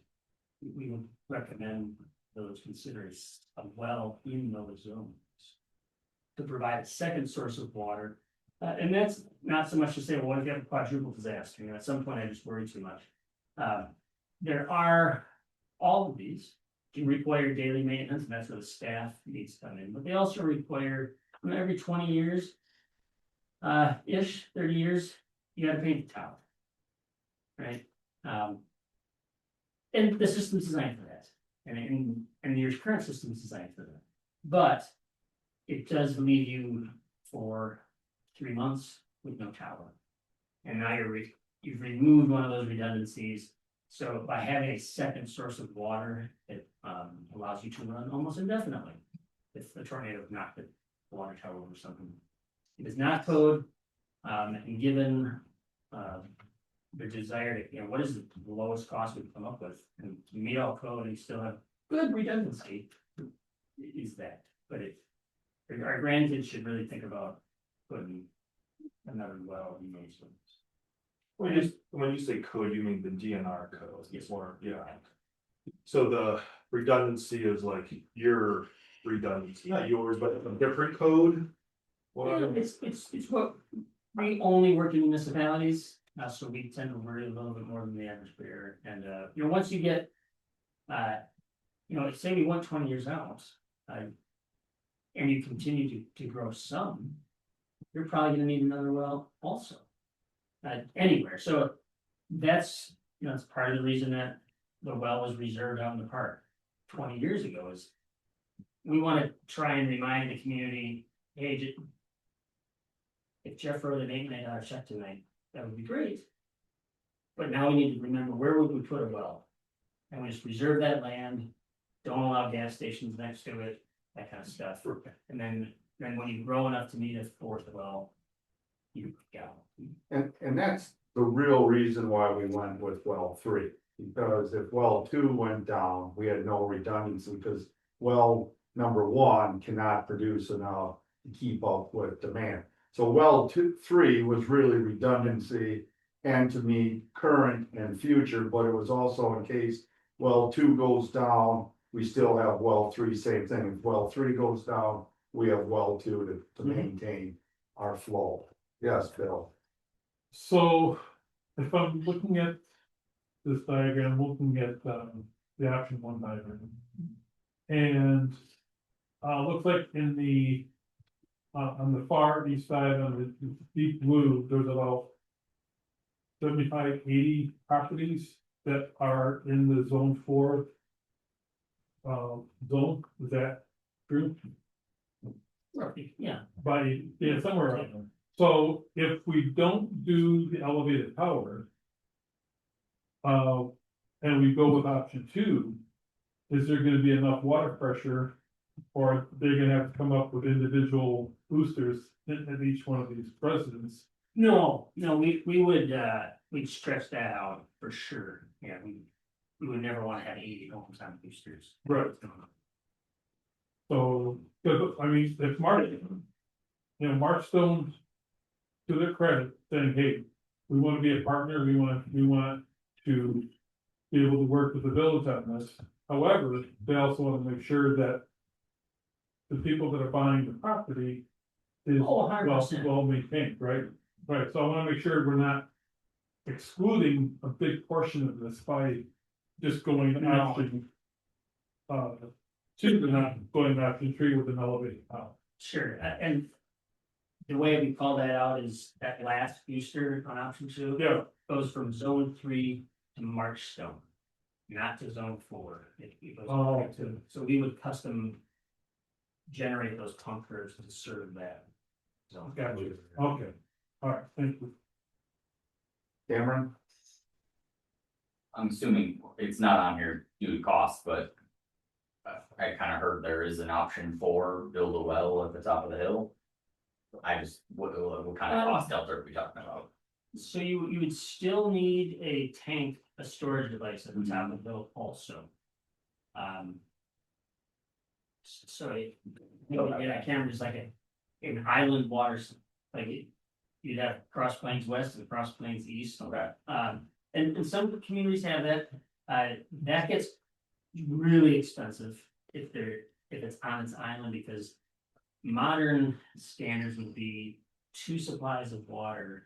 we would recommend those consider a well in those zones to provide a second source of water. And that's not so much to say, well, what if you have a quadruple disaster? At some point I just worry too much. There are, all of these can require daily maintenance, and that's where the staff needs to come in, but they also require, every 20 years, 30 years, you gotta paint the tower. Right? And the system's designed for that, and your current system is designed for that. But it does leave you for 3 months with no tower. And now you've removed one of those redundancies. So by having a second source of water, it allows you to run almost indefinitely. If the tornado knocked the water tower over something. It is not code, And given, the desire to, what is the lowest cost we can come up with? And to meet all code and still have good redundancy is that, but our grandkids should really think about putting another well in those ones. When you say code, you mean the DNR code? Yes. Or, yeah. So the redundancy is like your redundancy, not yours, but a different code? What? It's what we only work in municipalities, so we tend to worry a little bit more than the average bear. And, once you get, say we went 20 years out, and you continue to grow some, you're probably gonna need another well also. Anywhere, so that's, it's part of the reason that the well was reserved out in the park 20 years ago is. We wanna try and remind the community, hey, if Jeff wrote an $8 check tonight, that would be great. But now we need to remember, where would we put a well? And we just reserve that land, don't allow gas stations next to it, that kind of stuff. And then when you grow enough to need a fourth well, you go. And that's the real reason why we went with well 3, because if well 2 went down, we had no redundancy, because well number 1 cannot produce enough to keep up with demand. So well 3 was really redundancy and to meet current and future, but it was also in case well 2 goes down, we still have well 3, same thing. If well 3 goes down, we have well 2 to maintain our flow. Yes, Bill. So if I'm looking at this diagram, looking at the option 1 diagram. And looks like in the on the far east side, on the deep blue, there's about 75, 80 properties that are in the zone 4 zone. Is that true? Yeah. Somewhere around there. So if we don't do the elevated tower, and we go with option 2, is there gonna be enough water pressure? Or they're gonna have to come up with individual boosters at each one of these residents? No, we would, we'd stretch that out for sure. Yeah, we would never wanna have 80 homes on boosters. Right. So, I mean, if Markstone, to their credit, saying, hey, we wanna be a partner, we want to be able to work with the village on this. However, they also wanna make sure that the people that are buying the property is well maintained, right? Right, so I wanna make sure we're not excluding a big portion of this by just going to option 2, but not going to option 3 with an elevated tower. Sure, and the way we call that out is that last booster on option 2. Yeah. Goes from zone 3 to Markstone, not to zone 4. It goes Oh. so we would custom generate those pump curves to serve that zone. Gotcha, okay, all right, thank you. Cameron? I'm assuming it's not on here due to cost, but. I kind of heard there is an option for build a well at the top of the hill. What kind of cost delta are we talking about? So you would still need a tank, a storage device at the top of the hill also. So I can't just like an island water, you'd have Cross Plains West and Cross Plains East. Okay. And some communities have that, that gets really expensive if it's on its island, because modern standards would be 2 supplies of water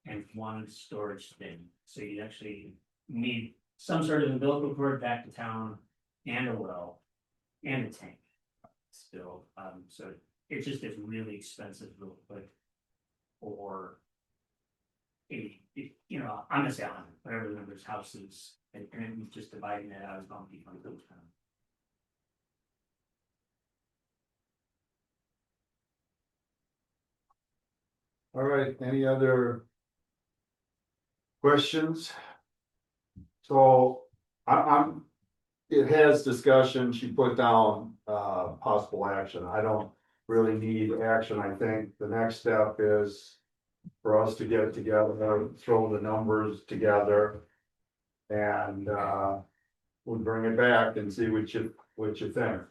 and 1 storage thing. So you actually need some sort of umbilical cord back to town and a well and a tank still. So it's really expensive real quick. Or I'm gonna say on whatever the number's houses and just dividing that out as bumpy from those kind. All right, any other questions? So it has discussion, she put down possible action. I don't really need action. I think the next step is for us to get it together, throw the numbers together. And, we'll bring it back and see what you think.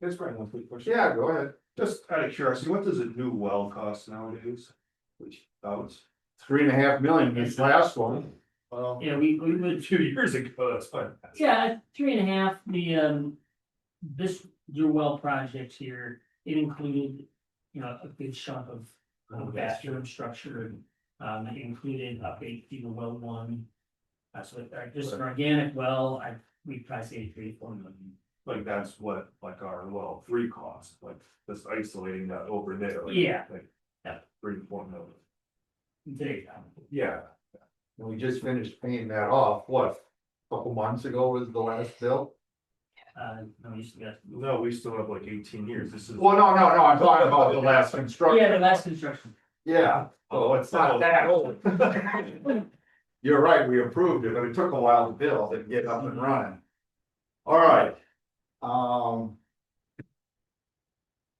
That's probably one quick question. Yeah, go ahead. Just out of curiosity, what does a new well cost nowadays? Which, that was, 3.5 million, this last one. well, Yeah, we would, a few years ago, that's fine. yeah, 3.5, this your well project here, it included, a good chunk of bathroom structure. It included update to the well one. So just an organic well, we'd probably say 3-4 million. Like that's what, like our well three costs, like just isolating that over there. Like, Yeah. Like, Yeah. 3-4 million. Today, Yeah. And we just finished paying that off, what, a couple months ago was the last bill? no, we still got. No, we still have like 18 years. This is. Well, no, I'm talking about the last construction. Yeah, the last construction. Yeah, Oh, it's not that old. you're right, we approved it, but it took a while to build and get up and running. All right.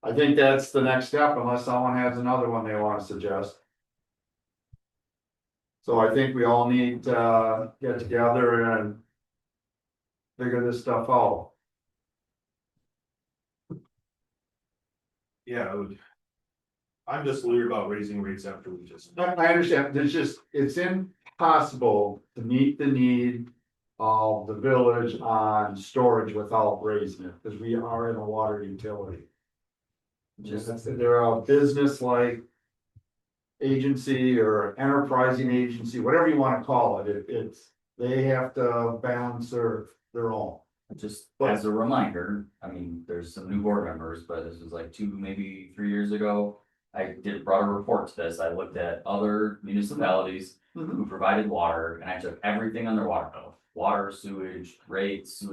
I think that's the next step unless someone has another one they wanna suggest. So I think we all need to get together and figure this stuff out. Yeah, I would. I'm just worried about raising rates after we just. I understand, it's impossible to meet the need of the village on storage without raising it, because we are in a water utility. They're a business like agency or enterprising agency, whatever you wanna call it, they have to balance their own. Just as a reminder, I mean, there's some new board members, but this was like 2, maybe 3 years ago. I brought a report to this. I looked at other municipalities who provided water and I took everything on their water bill. Water, sewage rates,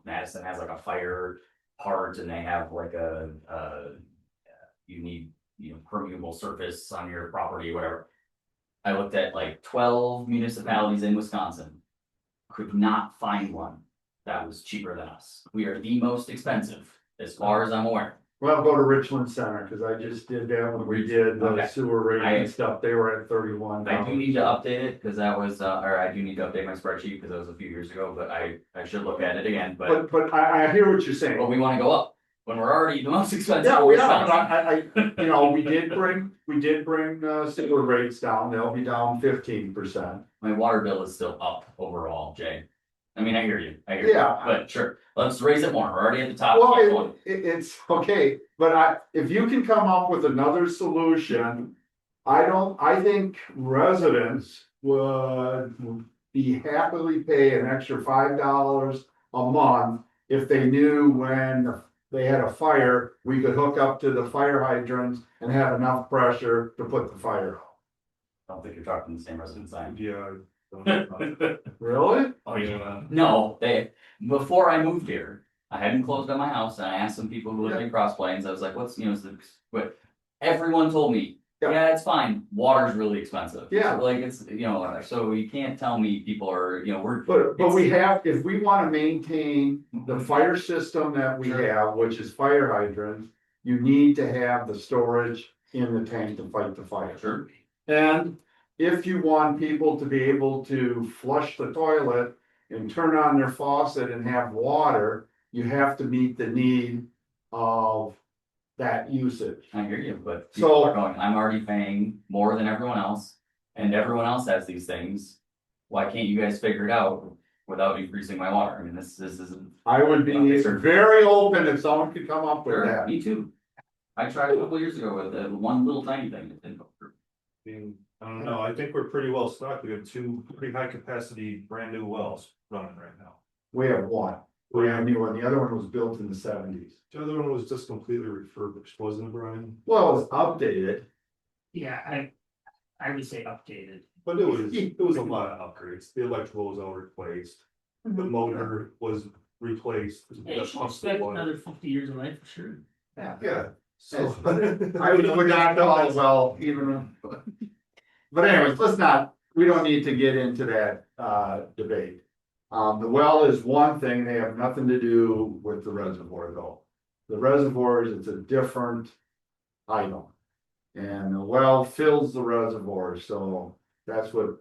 Madison has like a fire part and they have like you need, permeable surface on your property, whatever. I looked at like 12 municipalities in Wisconsin. Could not find one that was cheaper than us. We are the most expensive, as far as I'm aware. Well, go to Richland Center, cause I just did that when we did the Okay. sewer rate and stuff, they were at 31. I do need to update it, cause that was, or I do need to update my spreadsheet, cause that was a few years ago, but I should look at it again, but But I hear what you're saying. we wanna go up, when we're already the most expensive. Yeah, we're we are, expensive. but we did bring sewer rates down, they'll be down 15%. My water bill is still up overall, Jay. I mean, I hear you, Yeah. but sure, let's raise it more, we're already at the top. Well, Keep going. it's okay, but if you can come up with another solution. I think residents would be happily pay an extra $5 a month. If they knew when they had a fire, we could hook up to the fire hydrants and have enough pressure to put the fire out. I don't think you're talking the same resident sign. Yeah. Really? Oh, yeah. No, before I moved here, I hadn't closed on my house and I asked some people who live in Cross Plains, I was like, what's, but everyone told me, yeah, it's fine, water's really expensive. Yeah. So, like, it's, so you can't tell me people are, But we have, if we wanna maintain the fire system that we have, which is fire hydrants, you need to have the storage in the tank to fight the fire. Sure. And if you want people to be able to flush the toilet and turn on their faucet and have water, you have to meet the need of that usage. I hear you, but So- people are going, I'm already paying more than everyone else, and everyone else has these things. Why can't you guys figure it out without increasing my water? I mean, this isn't. I would be very open if someone could come up with Sure, that. me too. I tried a couple years ago with one little tiny thing that didn't go through. I don't know, I think we're pretty well stocked. We have 2 pretty high capacity brand new wells running right now. We have one, brand new one, the other one was built in the 70s. The other one was just completely refurbished, wasn't it, Brian? Well, it's updated. Yeah, I would say updated. But it was a lot of upgrades. The electrical was all replaced. The motor was replaced. Yeah, you should expect another 50 years of life for sure. Yeah. So. I would not know, well, even. But anyways, we don't need to get into that debate. The well is one thing, they have nothing to do with the reservoir though. the reservoirs, it's a different item. And the well fills the reservoir, so that's what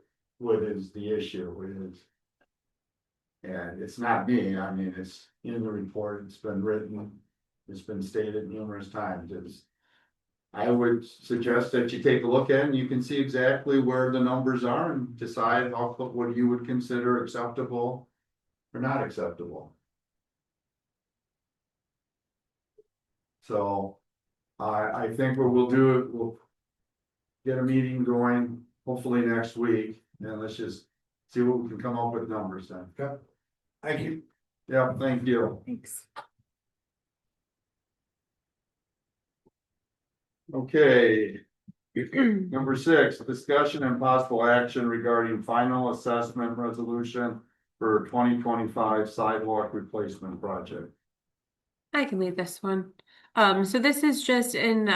is the issue is. And it's not me, I mean, it's in the report, it's been written, it's been stated numerous times, I would suggest that you take a look at it and you can see exactly where the numbers are and decide what you would consider acceptable or not acceptable. So, I think what we'll do, we'll get a meeting going, hopefully next week, and let's just see what we can come up with numbers then. Okay. Thank you. Yeah, thank you. Thanks. Okay. Number 6, discussion and possible action regarding final assessment resolution for 2025 sidewalk replacement project. I can lead this one. So this is just in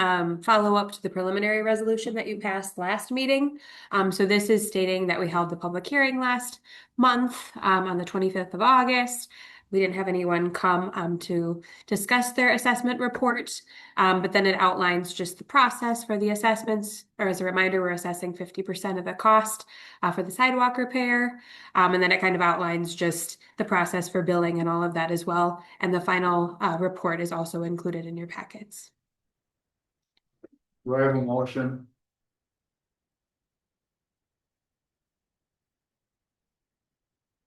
follow-up to the preliminary resolution that you passed last meeting. So this is stating that we held the public hearing last month on the 25th of August. We didn't have anyone come to discuss their assessment report, but then it outlines just the process for the assessments. Or as a reminder, we're assessing 50% of the cost for the sidewalk repair. And then it kind of outlines just the process for billing and all of that as well. And the final report is also included in your packets. Do I have a motion?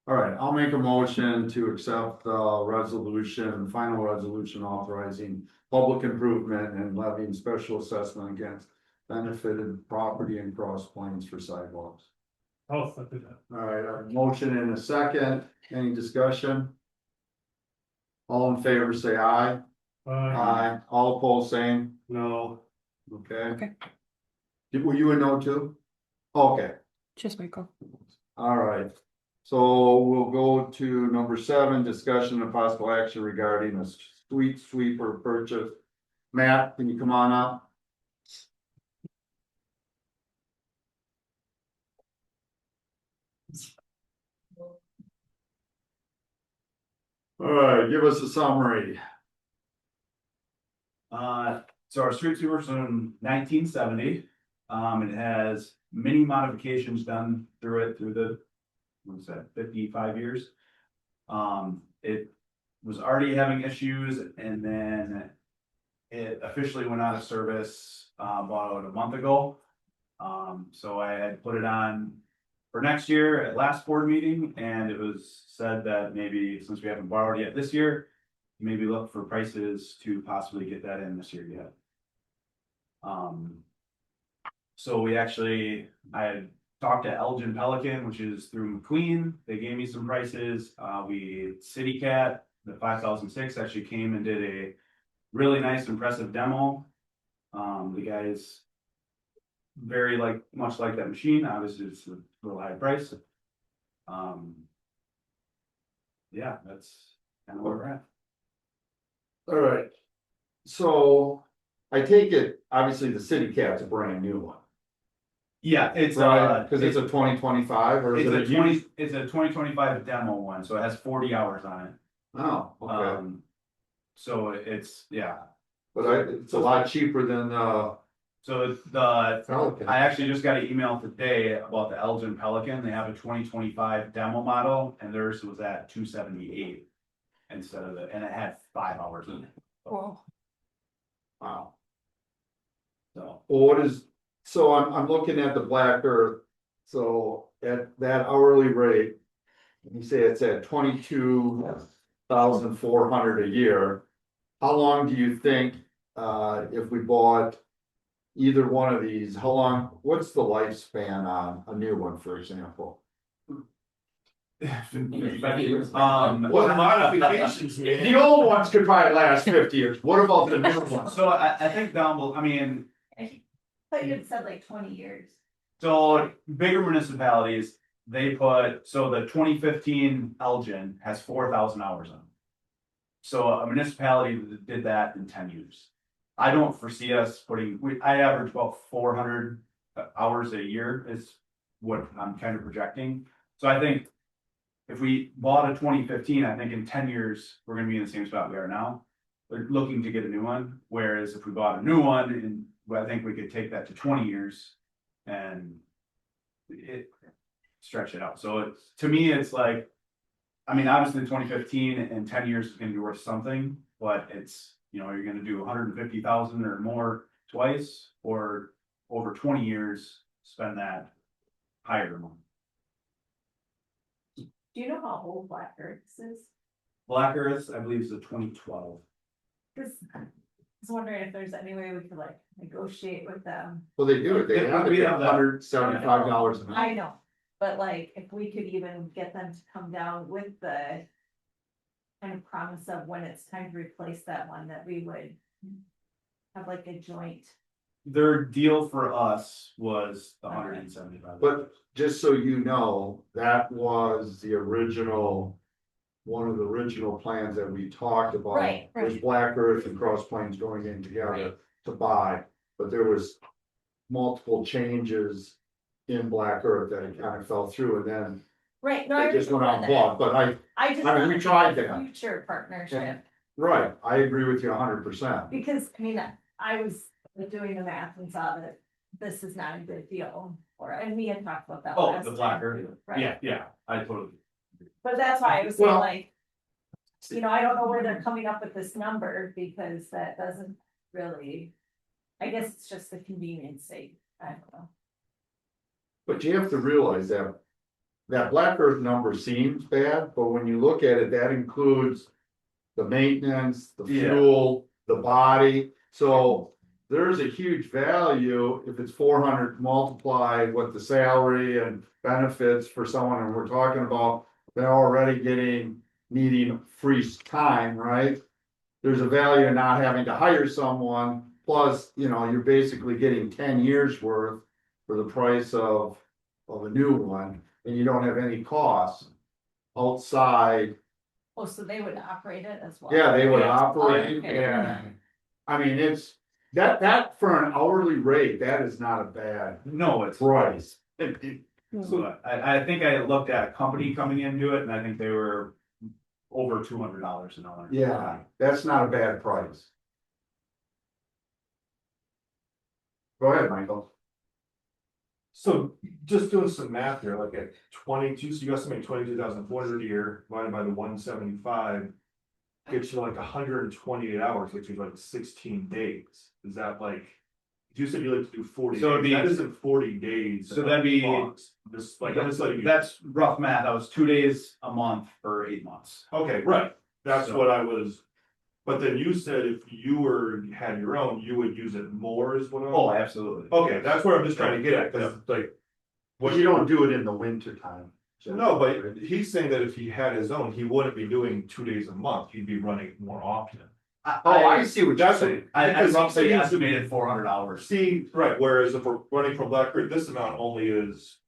All right, I'll make a motion to accept the resolution, final resolution authorizing public improvement and levying special assessment against benefited property and Cross Plains for sidewalks. I'll second that. All right, a motion and a second. Any discussion? All in favor, say aye. Aye. All opposed, same. No, Okay. Okay. Were you a no too? Okay. Just Michael. All right, so we'll go to number 7, discussion and possible action regarding a street sweeper purchase. Matt, can you come on up? All right, give us a summary. So our street sweeper's in 1970. It has many modifications done through the, what's that, 55 years. It was already having issues, and then it officially went out of service about a month ago. So I had put it on for next year at last board meeting, and it was said that maybe since we haven't borrowed yet this year, maybe look for prices to possibly get that in this year yet. So I had talked to Elgin Pelican, which is through McQueen. They gave me some prices. City Cat, the 5006 actually came and did a really nice, impressive demo. The guys very much like that machine. Obviously, it's a little high price. Yeah, that's kind of where we're at. All right, so I take it, obviously the City Cat's a brand new one. Yeah, it's Right, because it's a 2025 or is it a used? It's a 2025 demo one, so it has 40 hours on it. Oh, okay, So it's, yeah. but it's a lot cheaper than So Pelican. I actually just got an email today about the Elgin Pelican. They have a 2025 demo model, and theirs was at 278 instead of and it had 5 hours in it. Whoa. Wow. So Well, so I'm looking at the Black Earth, so at that hourly rate, you say it's at 22,400 a year. How long do you think, if we bought either one of these, what's the lifespan on a new one, for example? what modifications? The old ones could probably last 50 years, what about the new ones? So I think down below, I mean, But you had said like 20 years. so bigger municipalities, they put, so the 2015 Elgin has 4,000 hours on it. So a municipality that did that in 10 years. I don't foresee us I average about 400 hours a year is what I'm kind of projecting. So I think if we bought a 2015, I think in 10 years, we're gonna be in the same spot we are now. They're looking to get a new one, whereas if we bought a new one, and I think we could take that to 20 years. And it stretch it out, so it's, to me, it's like. I mean, obviously 2015 and 10 years is gonna be worth something, but it's, you're gonna do 150,000 or more twice, or over 20 years, spend that higher amount. Do you know how old Black Earth is? Black Earth, I believe, is a 2012. Cause I was wondering if there's any way we could like negotiate with them. Well, they do it, they have We it have that. $175 an hour. I know, but like, if we could even get them to come down with the kind of promise of when it's time to replace that one, that we would have like a joint. Their deal for us was the 175. But just so you know, that was the original, one of the original plans that we talked about. Right, Was right. Black Earth and Cross Plains going in together Right. to buy, but there was multiple changes in Black Earth that it kind of fell through, and then Right, no, I it just went on understand pause, but I just. I mean, we tried that. Future partnership, right, I agree with you 100%. because I mean, I was doing the math and saw that this is not a good deal, and we had talked about that. Oh, last the Black time, Earth, right. yeah, I totally. But that's why I was saying Well- like. I don't know where they're coming up with this number, because that doesn't really, I guess it's just the convenience sake, I don't know. But you have to realize that that Black Earth number seems bad, but when you look at it, that includes the maintenance, the Yeah. fuel, the body. So there's a huge value if it's 400 multiplied with the salary and benefits for someone, and we're talking about they're already needing free time, right? There's a value in not having to hire someone, plus, you're basically getting 10 years worth for the price of a new one, and you don't have any costs outside. Oh, so they would operate it as well? Yeah, they would Oh, operate, okay. and, I mean, it's, that for an hourly rate, that is not a bad No, it's. price. So I think I looked at a company coming into it, and I think they were over $200 an hour. Yeah, that's not a bad price. Go ahead, Michael. So just doing some math here, like at 22, so you estimate 22,400 a year divided by the 175. Gets you like 128 hours, which is like 16 days. Is that like? You said you like to do 40 So it'd days, be- that isn't 40 days. So that'd be- Just like, that's like, That's rough math, that was 2 days a month for 8 months. okay, right, that's So- what I was. But then you said if you had your own, you would use it more is what I. Oh, absolutely. Okay, that's where I'm just trying to get at, cause like. But you don't do it in the winter time. No, but he's saying that if he had his own, he wouldn't be doing 2 days a month, he'd be running it more often. I see what you're That's saying. I because roughly he- estimated 400 hours. See, right, whereas if we're running from Black Creek, this amount only is.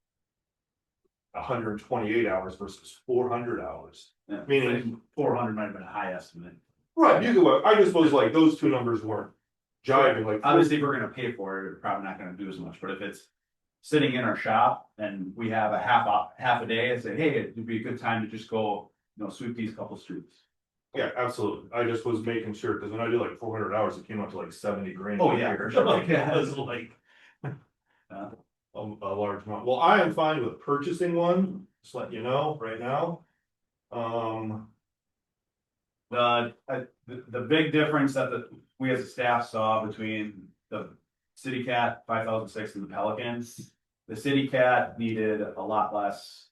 128 hours versus 400 hours. Meaning- 400 might have been a high estimate. Right, you go, I just was like, those two numbers weren't jiving, like. Obviously, if we're gonna pay for it, we're probably not gonna do as much, but if it's sitting in our shop and we have a half a day and say, hey, it'd be a good time to just go, sweep these couple streets. Yeah, absolutely, I just was making sure, cause when I did like 400 hours, it came up to like 70 grand. Oh, a yeah, year. for sure. Like, it was like. A large amount, well, I am fine with purchasing one, just letting you know right now. The big difference that we as a staff saw between the City Cat 5006 and the Pelican, the City Cat needed a lot less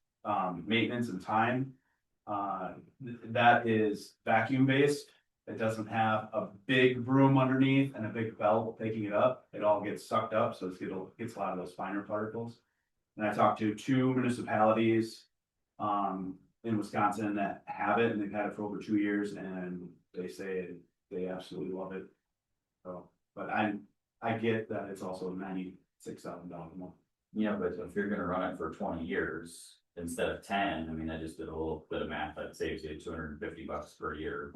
maintenance and time. That is vacuum based. It doesn't have a big broom underneath and a big belt taking it up. It all gets sucked up, so it gets a lot of those finer particles. And I talked to 2 municipalities in Wisconsin that have it, and they've had it for over 2 years, and they say they absolutely love it. So, but I get that it's also $96,000 a month. Yeah, but if you're gonna run it for 20 years instead of 10, I mean, I just did a little bit of math, that saves you $250 per year.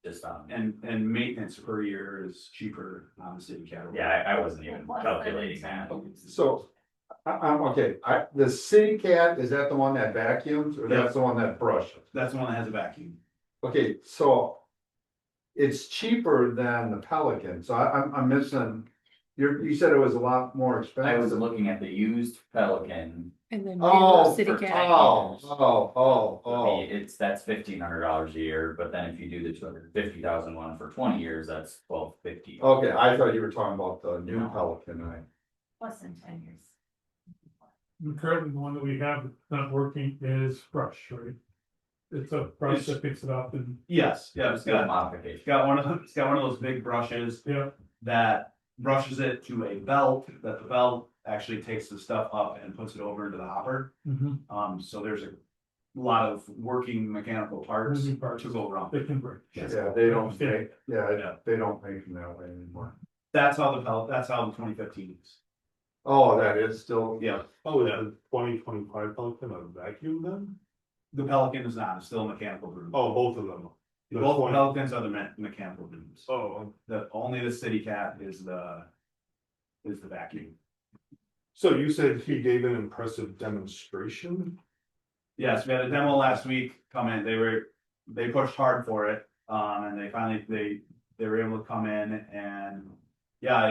Just And maintenance per year is cheaper on the City Cat. yeah, I wasn't even calculating that. So, I'm okay, the City Cat, is that the one that vacuums, or that's the one that brushes? That's the one that has a vacuum. Okay, so it's cheaper than the Pelican, so I'm missing. You said it was a lot more I was expensive. looking at the used Pelican. And then Oh, City for Cat. 10 years. That's $1,500 a year, but then if you do the 250,000 one for 20 years, that's $1,250. Okay, I thought you were talking about the new No. Pelican, Less than 10 years. Currently, the one that we have that's not working is brush, right? It's a brush that picks it up and, Yes, yeah, it's got, Modification. it's got one of those big brushes yeah, that brushes it to a belt, that the belt actually takes the stuff up and puts it over into the hopper. mhm, So there's a lot of working mechanical parts moving parts, to go around. they can break. yeah, they don't Yeah. make, yeah, they don't make them that way anymore. That's how the 2015 is. Oh, that is still, Yeah, Oh, that 2025 Pelican a vacuum then? the Pelican is not, it's still a mechanical boom. Oh, both of them. The Both 20 Pelicans are the mechanical booms. Oh, Only the City Cat is the vacuum. so you said he gave an impressive demonstration? Yes, we had a demo last week come in, they pushed hard for it, and they finally, they were able to come in and. Yeah,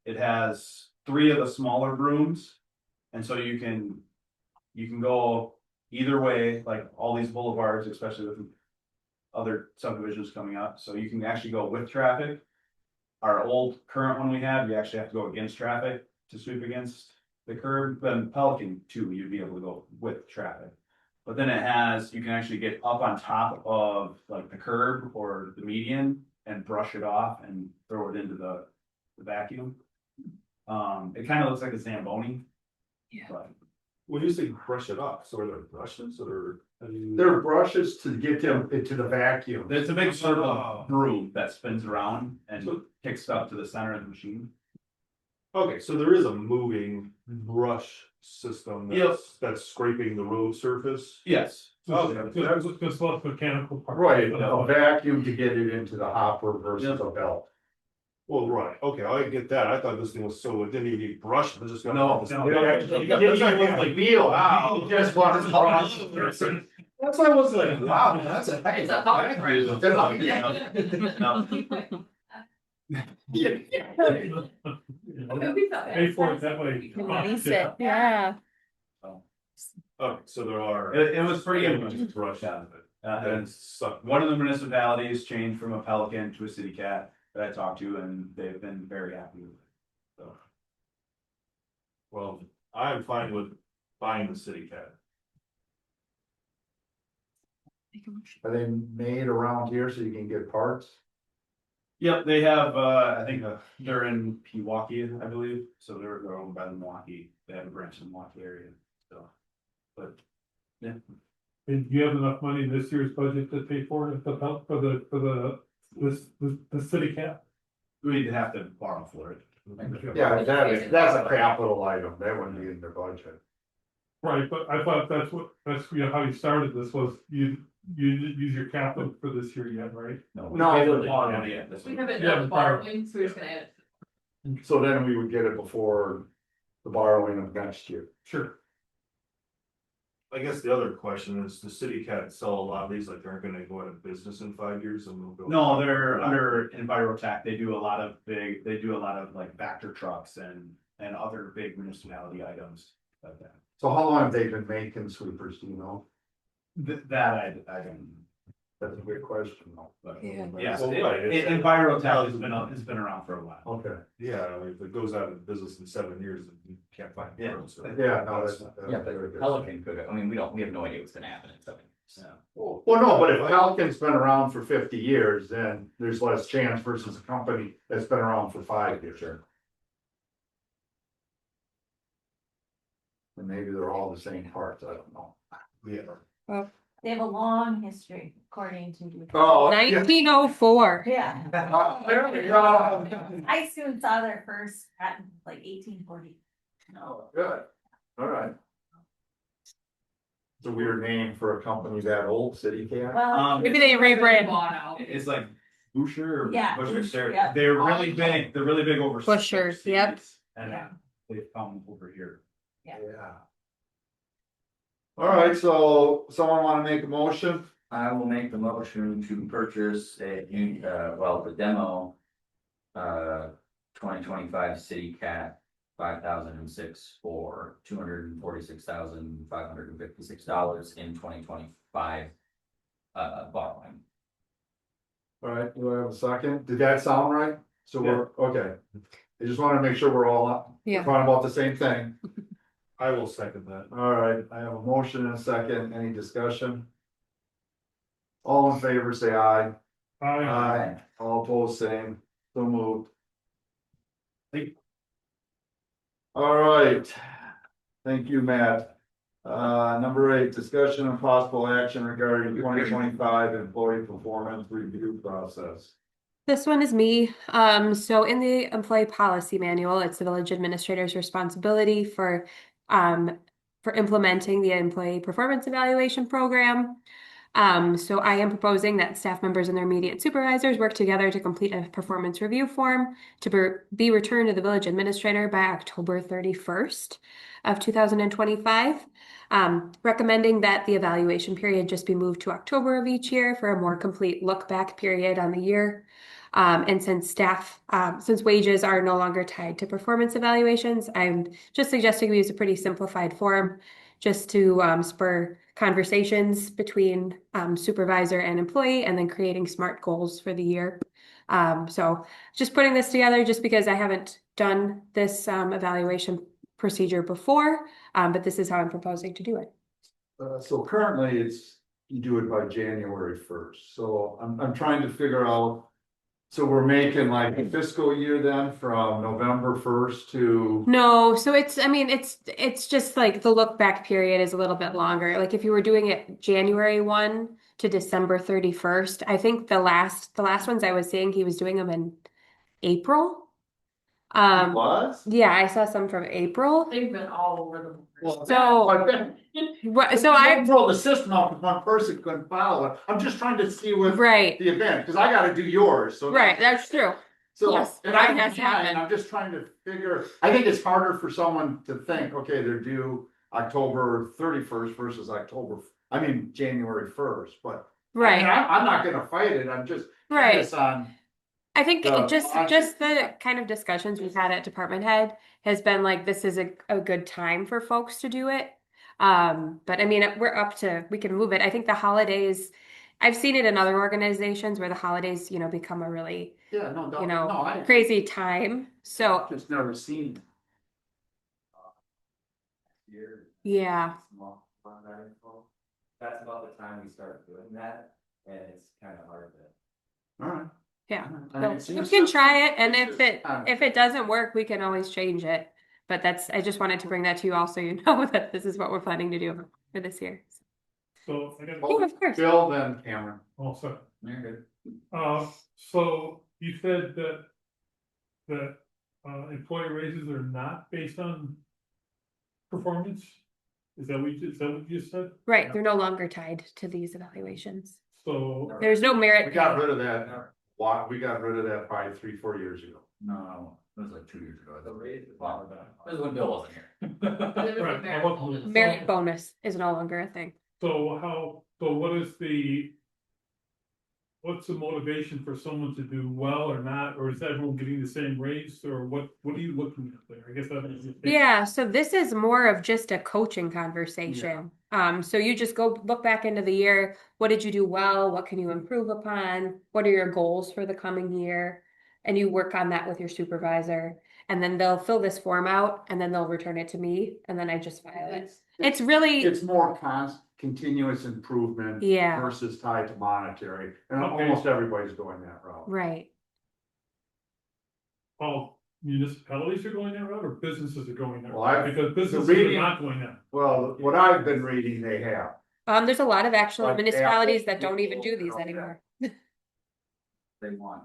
it has 3 of the smaller brooms. And so you can go either way, like all these boulevards, especially with other subdivisions coming up, so you can actually go with traffic. Our current one we have, you actually have to go against traffic to sweep against the curb, then Pelican 2, you'd be able to go with traffic. But then you can actually get up on top of like the curb or the median and brush it off and throw it into the vacuum. It kind of looks like a Zamboni. Yeah. But When you say brush it off, so are there brushes or? they're brushes to get them into the vacuum. it's a big circle broom that spins around and kicks up to the center of the machine. Okay, so there is a moving brush system that's scraping the road surface? Yes. Just less mechanical part. Right, a vacuum to get it into the hopper versus a belt. Well, right, okay, I get that. I thought this thing was so, it didn't even need brush, it was just gonna. No, Wow, you just want to cross. That's why I was like, wow, that's a. It's a hot Pay for it that way. Release it, yeah. Okay, so there are. It was pretty much brush out of it. And one of the municipalities changed from a Pelican to a City Cat that I talked to, and they've been very happy with it. So. Well, I'm fine with buying the City Cat. Are they made around here so you can get parts? Yep, they have, I think, they're in Pewaukee, I believe, so they're owned by the Milwaukee, they have a branch in the Milwaukee area, so. But, yeah. And do you have enough money in this year's budget to pay for it, the city cap? We'd have to borrow for it. Yeah, that's a capital item, that wouldn't be in their budget. Right, but I thought that's how you started this was you didn't use your capital for this year yet, right? No. We have it Yeah, in borrowing, so we're just gonna add it. So then we would get it before the borrowing of next year. Sure. I guess the other question is, the City Cat sell a lot of these, like they're gonna go out of business in 5 years and we'll go. No, they're under Envirotech, they do a lot of like Vector trucks and other big municipality items like that. So how long have they been making sweepers, do you know? That I don't. That's a good question though. But Yeah. yes, Well, right, it's- Envirotech has been around for a while. Okay, Yeah, if it goes out of business in 7 years, then you can't find. Yeah. parts, so. yeah, no, that's. Yeah, but Pelican could, I mean, we have no idea what's gonna happen in 7 years. Well, no, but if Pelican's been around for 50 years, then there's less chance versus a company that's been around for 5 years. Sure. And maybe they're all the same parts, I don't know. Yeah. They have a long history, according to. Oh, 1904. Yeah, there we go. I soon saw their first patent, like 1840. Oh, good, all right. It's a weird name for a company that old, City Cat. Well, Maybe they rebrand. Bought out. It's like Boucher or Yeah, Busher, Boucher, yeah. they're really big, over. Busher, yep. And Yeah. they've come over here. Yeah. All right, so someone wanna make a motion? I will make the motion to purchase a new, the demo. 2025 City Cat 5006 for $246,556 in 2025. Borrowing. All right, do I have a second? Did that sound right? So we're, okay. I just wanna make sure we're all, we're Yeah. talking about the same thing. I will second that. All right, I have a motion and a second. Any discussion? All in favor, say aye. I, All opposed, same. So moved. All right. Thank you, Matt. Number 8, discussion and possible action regarding 2025 employee performance review process. This one is me. So in the employee policy manual, it's the village administrator's responsibility for implementing the employee performance evaluation program. So I am proposing that staff members and their immediate supervisors work together to complete a performance review form to be returned to the village administrator by October 31st of 2025. Recommending that the evaluation period just be moved to October of each year for a more complete look back period on the year. And since wages are no longer tied to performance evaluations, I'm just suggesting we use a pretty simplified form just to spur conversations between supervisor and employee, and then creating SMART goals for the year. So just putting this together just because I haven't done this evaluation procedure before, but this is how I'm proposing to do it. So currently you do it by January 1st. So I'm trying to figure out. So we're making like a fiscal year then from November 1st to. No, so it's just like the look back period is a little bit longer. Like if you were doing it January 1 to December 31st, I think the last ones I was seeing, he was doing them in April. Was? Yeah, I saw some from April. They've been all over the. Well, So- I've been. So I throw the system off if one person couldn't follow it. I'm just trying to see with right, the event, because I gotta do yours, so. right, that's true. So, Yes, and mine I'm has happened. I'm just trying to figure, I think it's harder for someone to think, okay, they're due October 31st versus January 1st, but. Right, I'm not gonna fight it, I'm just. right. curious on, I think The- just the kind of discussions we've had at department head has been like, this is a good time for folks to do it. But I mean, we can move it. I think the holidays, I've seen it in other organizations where the holidays, become a really, yeah, no, I crazy time. So, just never seen. yeah, That's about the time we start doing that, and it's kind of hard to. Alright. yeah. I mean, So we it's can just- try it, and it's if just- it doesn't work, we can always change it. But I just wanted to bring that to you all so you know that this is what we're planning to do for this year. so I got, Yeah, of course. Bill, then Cameron. also, You're good. so you said that employee raises are not based on performance? Is that what you just said? Right, they're no longer tied to these evaluations. So, There's no merit We got pay. rid of that, we got rid of that probably 3-4 years ago. No, it was like 2 years ago. The rate is Wow. lower than. This is when Bill wasn't here. right, I wasn't- Merit bonus is no longer a thing. so what's the motivation for someone to do well or not, or is everyone getting the same raise, or what are you looking at there? I guess that is. Yeah, so this is more of just a coaching conversation. So you just go look back into the year. What did you do well? What can you improve upon? What are your goals for the coming year? And you work on that with your supervisor. And then they'll fill this form out and then they'll return it to me and then I just file it. It's really, It's more continuous improvement. yeah, Versus tied to monetary, and Okay. almost everybody's going that route. right. All municipalities are going that route, or businesses are going that Well, route? Because businesses reading- are not going that. Well, what I've been reading, they have. There's a lot of actual Like municipalities Apple, that don't even do Google, these and all anymore. They want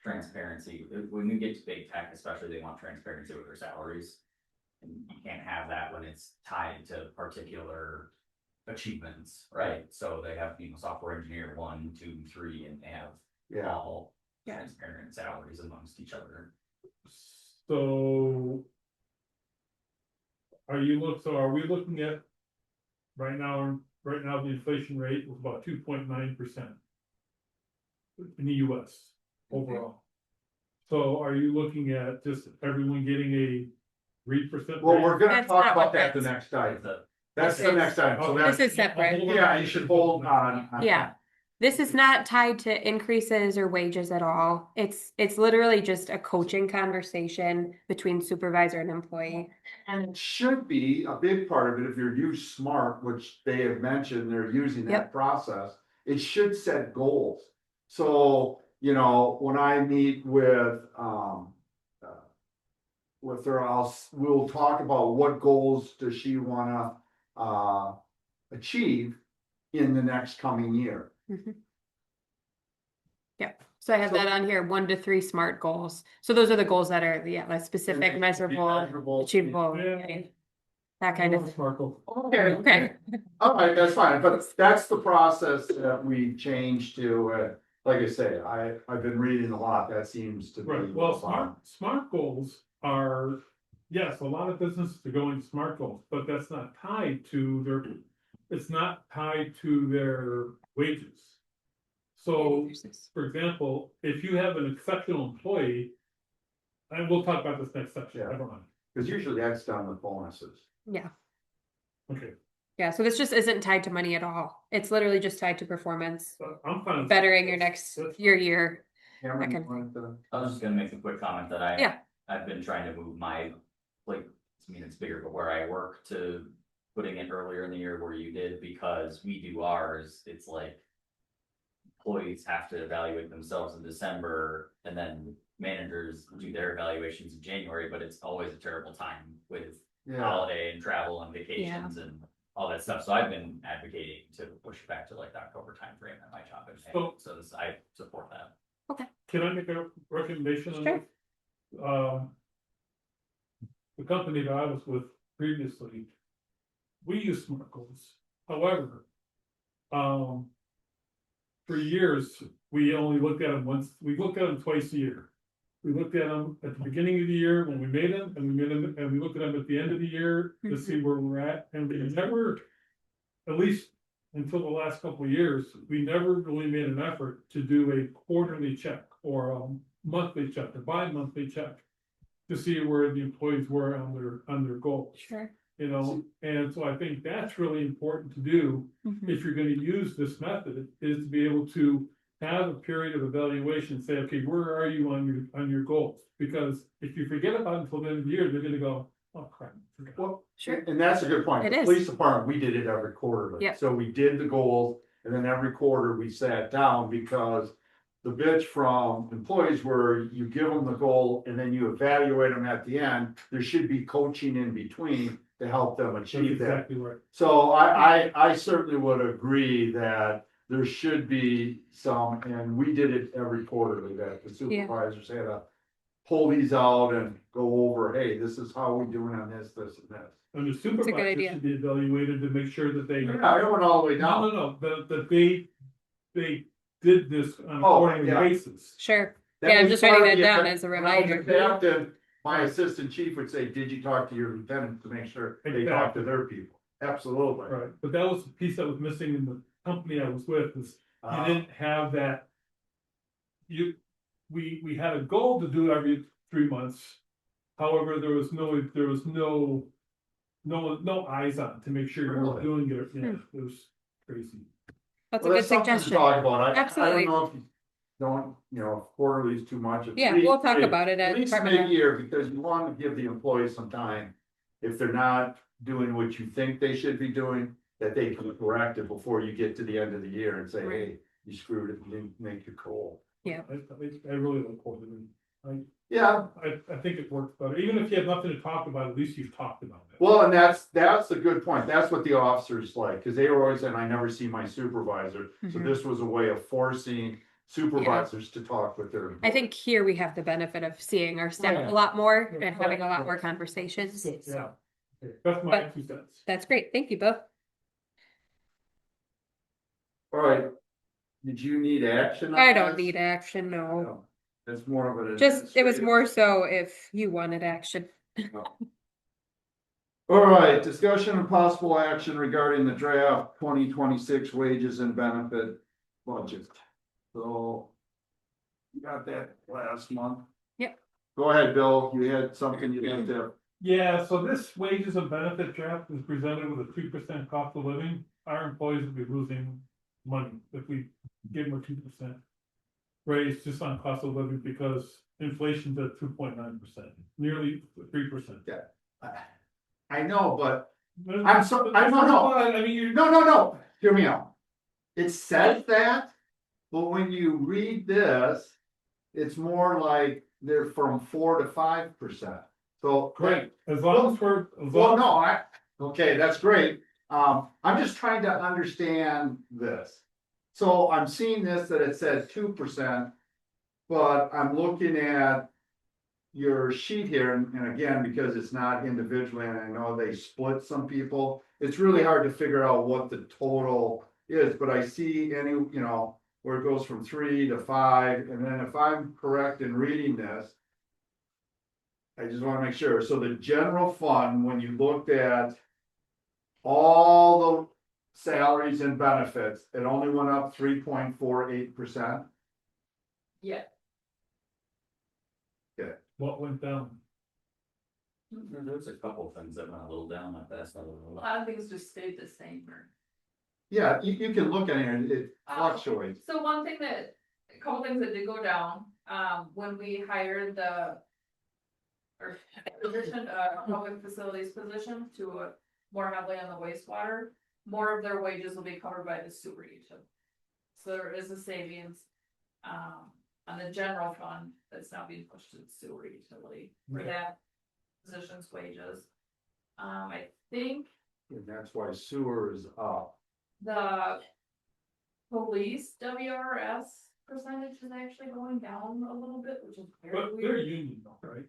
transparency. When you get to big tech, especially, they want transparency with their salaries. And you can't have that when it's tied to particular achievements, right? So they have, software engineer 1, 2, 3, and they have Yeah. all Yeah. transparent salaries amongst each other. So. Are we looking at, right now, right now the inflation rate is about 2.9%. In the US overall. So are you looking at just everyone getting a 3%? Well, we're gonna That's talk not about what that the that's- next time. The- That's the next time, so Okay. that's, This is separate. yeah, you should hold on. Yeah. This is not tied to increases or wages at all. It's literally just a coaching conversation between supervisor and employee. And it should be a big part of it, if you're use SMART, which they have mentioned, they're using that Yep. process. It should set goals. So, you know, when I meet with her, we'll talk about what goals does she wanna, achieve in the next coming year. Yep. So I have So- that on here, 1 to 3 SMART goals. So those are the goals that are, yeah, like specific, measurable, achievable, Yeah. that kind of. Sparkle. Okay. Okay. All right, that's fine, but that's the process that we changed to, like I say, I've been reading a lot, that seems to be. Right, well, smart goals are, yes, a lot of businesses are going smart goals, but that's not tied to their, it's not tied to their wages. So, for example, if you have an exceptional employee, and we'll talk about this next section, Yeah. never mind. Cause usually that's done with bonuses. Yeah. Okay, Yeah. So this just isn't tied to money at all. It's literally just tied to performance, so I'm fine. with bettering your that. next That's- year. Cameron, you Okay. wanted to- I was just gonna make a quick comment that Yeah. I've been trying to move my, like, I mean, it's bigger, but where I work to putting it earlier in the year where you did, because we do ours, it's like. Employees have to evaluate themselves in December, and then managers do their evaluations in January, but it's always a terrible time with Yeah, holiday and travel and vacations and all that stuff, so I've been advocating to push it back to like the October timeframe at my job. So this, I support that. Can I make a recommendation on Sure. this? The company that I was with previously, we use SMART goals, however. For years, we only looked at them once, we looked at them twice a year. We looked at them at the beginning of the year when we made them, and we made them, and we looked at them at the end of the year to see where we're at, and we never. At least until the last couple of years, we never really made an effort to do a quarterly check or a monthly check, or bi-monthly check. To see where the employees were on their goals, Sure. you know, and so I think that's really important to do. Mhm. If you're gonna use this method, is to be able to have a period of evaluation, say, okay, where are you on your goals? Because if you forget about it until the end of the year, they're gonna go, oh crap. forgot." well, Sure. and that's a good point. It The is. Police department, we did it every quarter. Yep. So we did the goals, and then every quarter we sat down, because the bitch from employees were, you give them the goal and then you evaluate them at the end. There should be coaching in between to help them That's achieve that. exactly right. So I certainly would agree that there should be some, and we did it every quarterly, that the supervisors had to pull these out and go over, hey, this is how we're doing on this, this and this. And the good supervisor idea. should be evaluated to make sure that they. Yeah, I went all the way down. No, that they did this on a Oh, quarterly yeah. basis. Sure. That Yeah, I'm was just part writing of that the down event. as a When I was reminder. captain, my assistant chief would say, did you talk to your lieutenant to make sure they talk to their people? Absolutely. Right, but that was the piece that was missing in the company I was with, is you Uh, didn't have that. We had a goal to do every 3 months. However, there was no eyes on to make sure you were Really? doing it, yeah, it was crazy. That's a Well, good that's something to suggestion. talk about. I Absolutely. don't know if you don't, you know, if quarterly is too much. At Yeah, least we'll talk mid- about it at least department head. mid-year, because you want to give the employees some time. If they're not doing what you think they should be doing, that they can correct it before you get to the end of the year and say, Right. hey, you screwed it, you didn't make your goal. Yeah. I really look forward to it. Yeah, I think it works better, even if you have nothing to talk about, at least you've talked about it. well, and that's a good point. That's what the officers like, because they were always saying, I never see my supervisor. So Mhm. this was a way of forcing supervisors to talk with their. I think here we have the benefit of seeing our staff Yeah. a lot more Yeah. and having a lot more conversations. Yeah, So okay, that's my But- 2 cents. that's great. Thank you both. All right. Did you need action? on I don't this? need action, no. No. That's more of an. Just, it was administrative- more so if you wanted action. All right, discussion and possible action regarding the draft 2026 wages and benefit budget. So. You got that last month? Yep. Go ahead, Bill, you had something you did there. Yeah, so this wages and benefit draft is presented with a 3% cost of living. Our employees will be losing money if we give them a 2% raise just on cost of living because inflation's at 2.9%, nearly 3%. I know, but I'm so, I don't know. I mean, you. No, hear me out. It says that, but when you read this, it's more like they're from 4 to 5%. So. Great, as long as we're. Well, no, okay, that's great. I'm just trying to understand this. So I'm seeing this that it says 2%, but I'm looking at your sheet here, and again, because it's not individually, and I know they split some people, it's really hard to figure out what the total is, but I see any, where it goes from 3 to 5, and then if I'm correct in reading this, I just wanna make sure, so the general fund, when you looked at all the salaries and benefits, it only went up 3.48%. Yeah. What went down? There's a couple things that went a little down, like that's not a A little. lot of things just stayed the same or. Yeah, you can look at it and it fluctuates. So one thing that, a couple things that did go down, when we hired the. Or position, public facilities position to more heavily on the wastewater, more of their wages will be covered by the sewer utility. So there is a savings, on the general fund that's now being pushed to the sewer utility for Okay. that position's wages. I think And that's why sewer is up. the police WRS percentage is actually going down a little bit, which is very But they're weird. union though, right?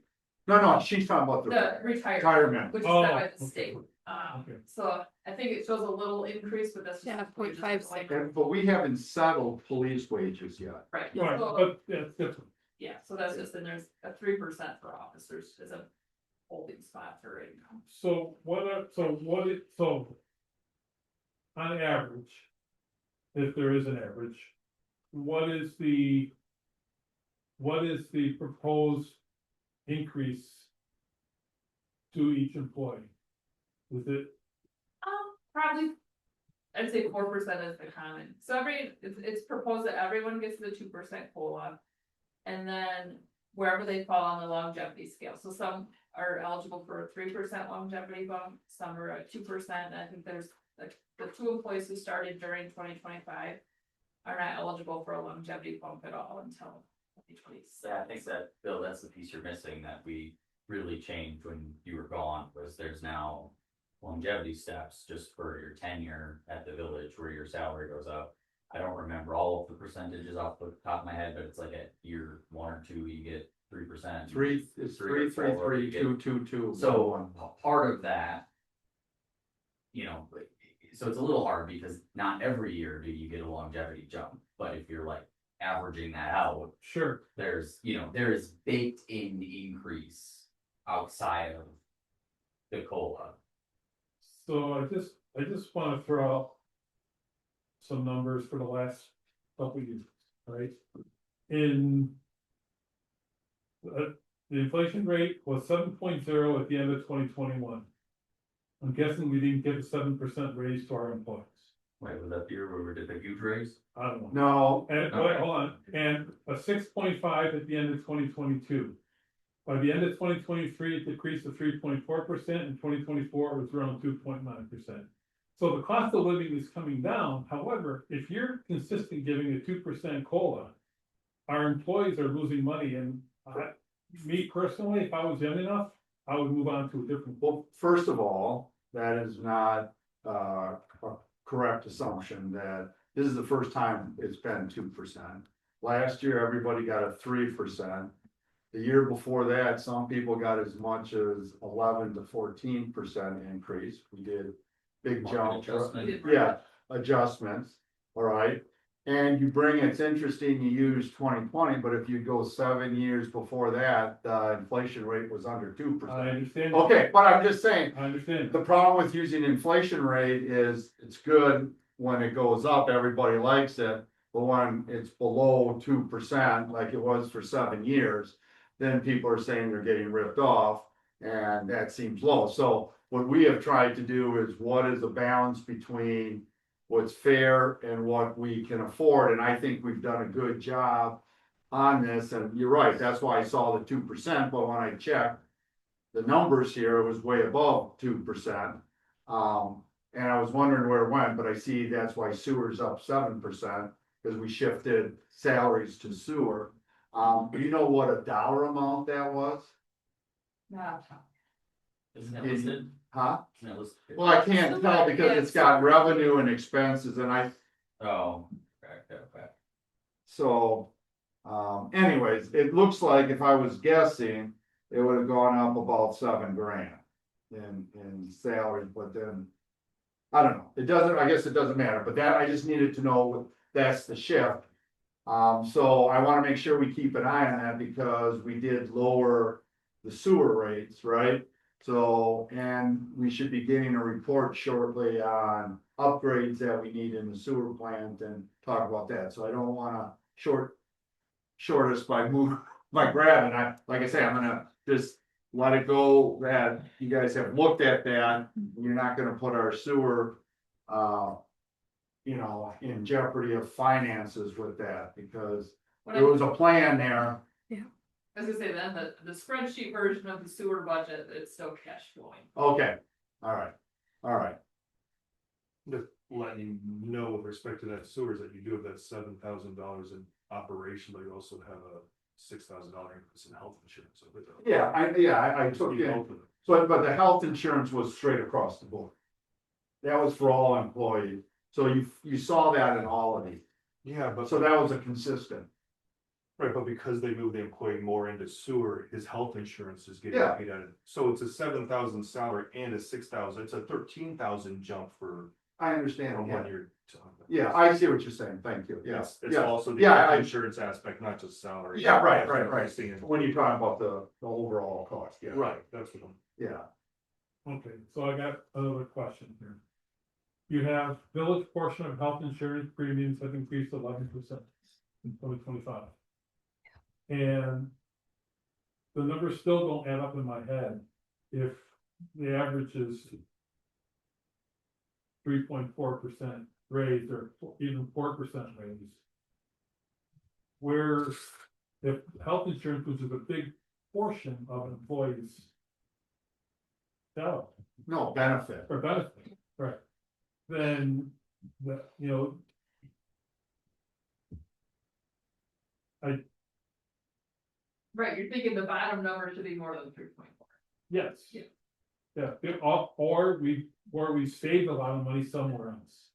No, she's talking about The the retirement, retirement. which is Oh, set by the okay. state. Okay. So I think it shows a little increase, but that's just. Yeah, wages 0.56. going up. But we haven't settled police wages yet. Right, Right, so, but that's different. yeah, so that's just, and there's a 3% for officers as a holding spot for income. So on average, if there is an average, what is the proposed increase to each employee? Is it, Probably, I'd say 4% is the common, so it's proposed that everyone gets the 2% COLA. And then wherever they fall on the longevity scale, so some are eligible for a 3% longevity bump, some are at 2%, and I think there's the 2 employees who started during 2025. Are not eligible for a longevity bump at all until 2026. Yeah, I think that, Bill, that's the piece you're missing that we really changed when you were gone, was there's now longevity steps just for your tenure at the village where your salary goes up. I don't remember all of the percentages off the top of my head, but it's like at year 1 or 2, you get 3%. It's 3 or 4, you get- 3.33.222. So part of that, so it's a little hard because not every year do you get a longevity jump, but if you're like averaging that out, sure, there's, there is baked in increase outside of the COLA. so I just wanna throw out some numbers for the last couple of years, right? The inflation rate was 7.0 at the end of 2021. I'm guessing we didn't give a 7% raise to our employees. Wait, was that the year where we did the huge raise? I don't know. No, And, wait, hold on, and a 6.5 at the end of 2022. By the end of 2023, it decreased to 3.4%, in 2024, it was around 2.9%. So the cost of living is coming down, however, if you're consistent giving a 2% COLA, our employees are losing money, and me personally, if I was young enough, I would move on to a different. well, first of all, that is not a correct assumption that this is the first time it's been 2%. Last year, everybody got a 3%. The year before that, some people got as much as 11 to 14% increase. We did big Market jump. adjustment. Yeah, adjustments, all right. And you bring, it's interesting, you use 2020, but if you go 7 years before that, the inflation rate was under 2%. I understand. Okay, but I'm just saying, I understand. the problem with using inflation rate is it's good when it goes up, everybody likes it. But when it's below 2%, like it was for 7 years, then people are saying they're getting ripped off. And that seems low. So what we have tried to do is what is the balance between what's fair and what we can afford? And I think we've done a good job on this. And you're right, that's why I saw the 2%, but when I checked the numbers here, it was way above 2%. And I was wondering where it went, but I see that's why sewer's up 7%, because we shifted salaries to sewer. Do you know what a dollar amount that was? Yeah. Isn't it listed? Huh? Isn't it listed? Well, I can't tell because it's got revenue and expenses and Oh, okay. so. Anyways, it looks like if I was guessing, it would have gone up about $7,000 in salaries, but then. I don't know, it doesn't, I guess it doesn't matter, but that, I just needed to know that's the shift. So I wanna make sure we keep an eye on that because we did lower the sewer rates, right? So, and we should be getting a report shortly on upgrades that we need in the sewer plant and talk about that, so I don't wanna short us by grabbing, like I say, I'm gonna just let it go that you guys have looked at that, you're not gonna put our sewer, in jeopardy of finances with that, because there was a plan there. I was gonna say then, the spreadsheet version of the sewer budget, it's still cash flowing. Okay, all right. Just letting you know with respect to that sewers that you do have that $7,000 in operation, but you also have a $6,000 increase in health insurance. So I took it, but the health insurance was straight across the board. That was for all employees, so you saw that in all of these, Yeah, but. so that was a consistent. Right, but because they moved the employee more into sewer, his health insurance is getting Yeah. paid out of, so it's a 7,000 salary and a 6,000, it's a 13,000 jump for. I understand, From yeah. 1 year to. Yeah, I see what you're saying, thank you, Yes, yes, it's also the yeah, health insurance aspect, not just salary. Yeah, right, That's what I'm right. seeing. When you're talking about the overall cost, yeah. Right, that's what I'm. Yeah, Okay, so I got another question here. You have village portion of health insurance premiums have increased 11% in 2025. And the numbers still don't add up in my head if the average is 3.4% raise or even 4% raise. Where if health insurance, which is a big portion of an employee's salary no benefit. or benefit, right? Then Right, you're thinking the bottom number should be more than 3.4. yes. Yeah. Yeah, or we save a lot of money somewhere else.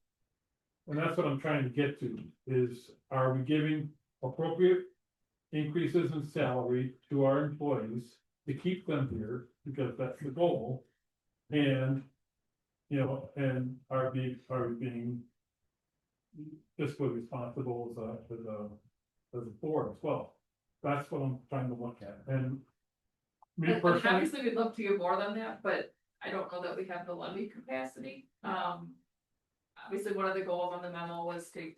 And that's what I'm trying to get to, is are we giving appropriate increases in salary to our employees to keep them here, because that's the goal. And, and are we being fiscally responsible as a board as well? That's what I'm trying to look at, and me And personally, obviously, we'd love to get more than that, but I don't know that we have the levy capacity. Obviously, one of the goals on the memo was to,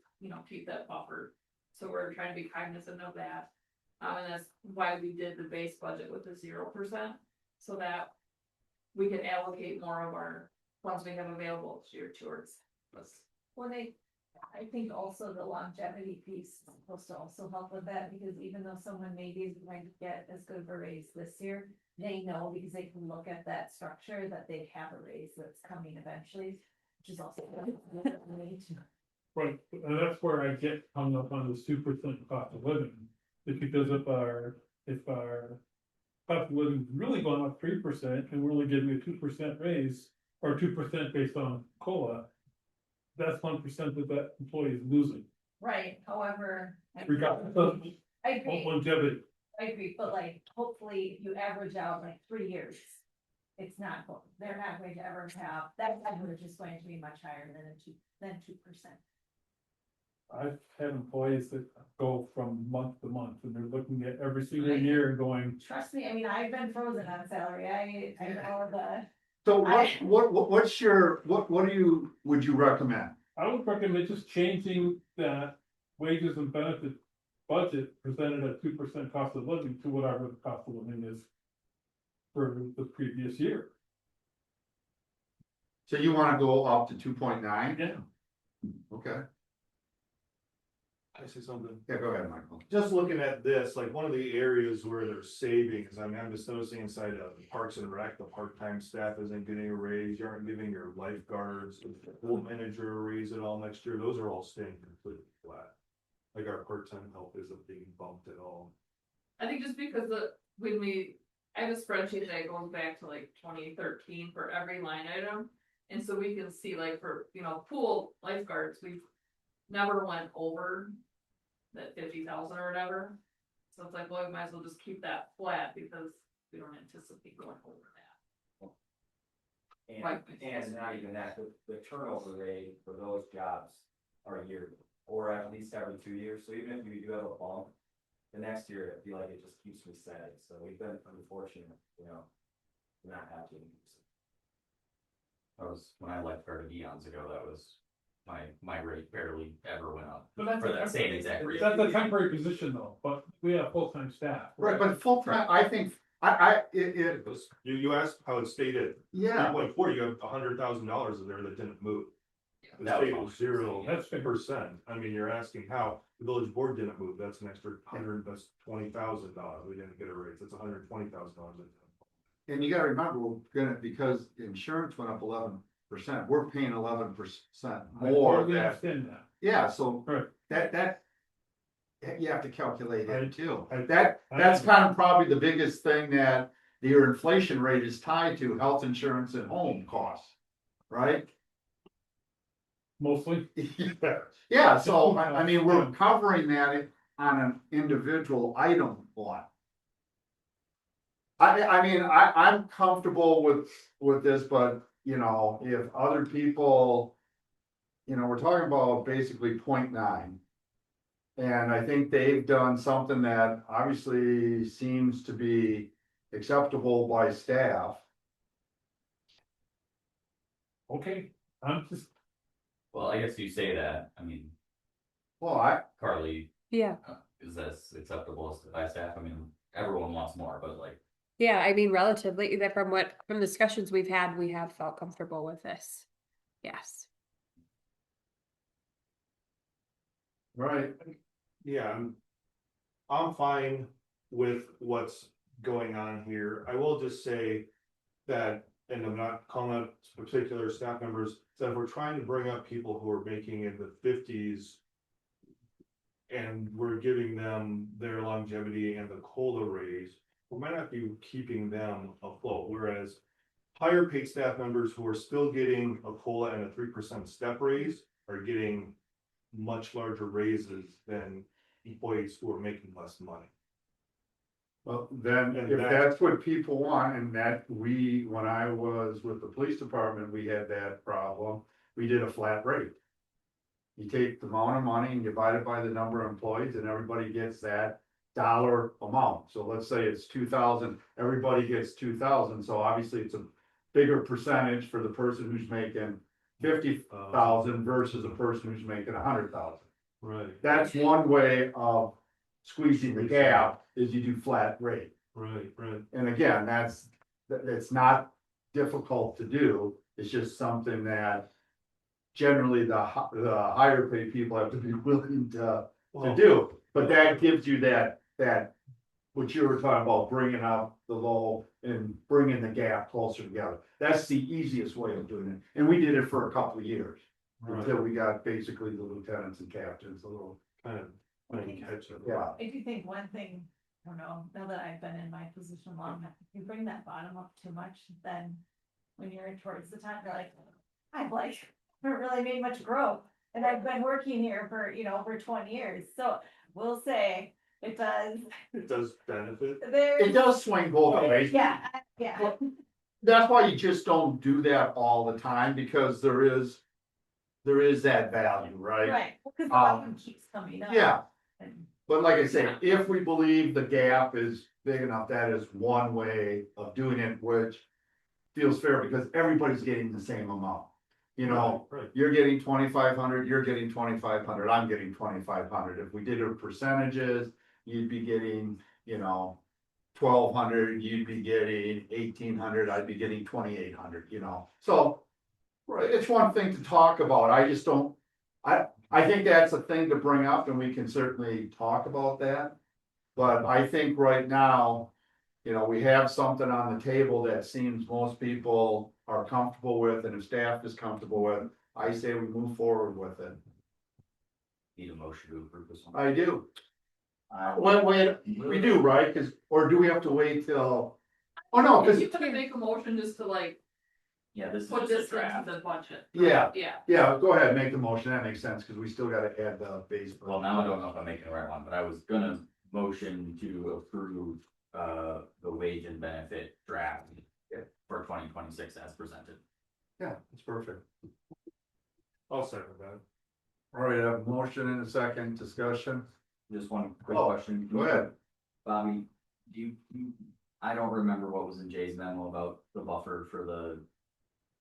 keep that buffer. So we're trying to be cognizant of that. And that's why we did the base budget with the 0%, so that we can allocate more of our funds we have available this year towards this. Well, I think also the longevity piece is supposed to also help with that, because even though someone maybe isn't going to get as good of a raise this year, they know because they can look at that structure that they have a raise that's coming eventually, which is also. right, and that's where I get hung up on this 2% cost of living. It's because if our cost of living is really going up 3% and we're only getting a 2% raise, or 2% based on COLA, that's 1% that employee is losing. Right, however. Regardless of I agree. longevity. I agree, but hopefully you average out 3 years. It's not, they're not going to ever have, that average is going to be much higher than 2%. I've had employees that go from month to month and they're looking at every single year and going, Trust me, I mean, I've been frozen on salary, I know the. So what's your, what do you, would you recommend? I would recommend just changing that wages and benefit budget presented at 2% cost of living to whatever the cost of living is for the previous year. So you wanna go up to 2.9? Yeah. Okay, I say something. yeah, go ahead, Michael. Just looking at this, like one of the areas where there's savings, I mean, I'm just noticing inside of Parks and Rec, the part-time staff isn't getting a raise, you aren't giving your lifeguards, the pool manager a raise at all next year, those are all staying completely flat. Like our part-time help isn't being bumped at all. I think just because I have a spreadsheet that goes back to like 2013 for every line item. And so we can see like for, pool lifeguards, we've never went over that 50,000 or whatever. So it's like, well, we might as well just keep that flat because we don't anticipate going over that. And not even that, the turnover rate for those jobs are yearly, or at least every 2 years, so even if you do have a bump, the next year, I feel like it just keeps me steady, so we've been unfortunate, to not have to increase it. That was when I lifeguarded eons ago, that was, my rate barely ever went up But that's for that same exact reason. That's a temporary position though, but we have full-time staff. Right, but full-time, I think, it, You asked how it stated, yeah, 3.4, you have $100,000 in there that didn't move. The That was state was That's fair. 0%, I mean, you're asking how, the village board didn't move, that's an extra that's $20,000, we didn't get a raise, that's $120,000. and you gotta remember, we're gonna, because insurance went up 11%, we're paying 11% I more totally than, understand that. yeah, so Right. that. You have to calculate I- it too. I- That's kind of probably the biggest thing that your inflation rate is tied to, health insurance and home costs, right? Mostly. Yeah, so I mean, we're covering that on an individual item one. I mean, I'm comfortable with this, but if other people, we're talking about basically 0.9. And I think they've done something that obviously seems to be acceptable by staff. Okay, I'm just, Well, I guess you say that, I mean, Well, Carly, Yeah. is this acceptable by staff? I mean, everyone wants more, but like, Yeah, I mean, relatively, that from discussions we've had, we have felt comfortable with this. Yes. right, Yeah, I'm fine with what's going on here. I will just say that, and I'm not calling out particular staff members, that if we're trying to bring up people who are making in the 50s and we're giving them their longevity and the COLA raise, we might not be keeping them afloat, whereas higher paid staff members who are still getting a COLA and a 3% step raise are getting much larger raises than employees who are making less money. well, then And if that- that's what people want, and that when I was with the police department, we had that problem, we did a flat rate. You take the amount of money and divide it by the number of employees, and everybody gets that dollar amount. So let's say it's 2,000, everybody gets 2,000, so obviously it's a bigger percentage for the person who's making 50,000 versus a person who's making 100,000. Right, That's one way of squeezing the gap, is you do flat rate. right. And again, that's not difficult to do, it's just something that generally the higher paid people have to be willing to do. But that gives you that, what you were talking about, bringing up the low and bringing the gap closer together. That's the easiest way of doing it, and we did it for a couple of years. Until we got basically the lieutenants and captains a little, Kind of playing catch up. yeah. I do think one thing, I don't know, now that I've been in my position long enough, if you bring that bottom up too much, then when you're towards the top, you're like, haven't really made much growth. And I've been working here for, over 20 years, so we'll say it does, It does benefit. It does swing both ways. yeah. That's why you just don't do that all the time, because there is, there is that value, right? Right, because the Um, volume keeps coming up. Yeah, And- but like I say, if we believe the gap is big enough, that is one way of doing it, which feels fair because everybody's getting the same amount. You know, Right. you're getting 2,500, you're getting 2,500, I'm getting 2,500. If we did it percentages, you'd be getting, you know, 1,200, you'd be getting 1,800, I'd be getting 2,800, you know, so. Right, it's one thing to talk about, I just don't, I think that's a thing to bring up and we can certainly talk about that. But I think right now, you know, we have something on the table that seems most people are comfortable with and if staff is comfortable with, I say we move forward with it. Need a motion to approve this one. I do. Wait, we do, right? Cause, or do we have to wait till? Oh, no, If cause, you could make a motion just to like Yeah, this is put just a this into draft. the budget. yeah, Yeah, yeah, go ahead, make the motion, that makes sense, cause we still gotta add the base. Well, now I don't know if I'm making the right one, but I was gonna motion to approve, the wage and benefit draft for 2026 as presented. Yeah, that's perfect. I'll second that. All right, I have a motion in a second, discussion. Just one quick Oh, question. Go ahead. Bobby, I don't remember what was in Jay's memo about the buffer for the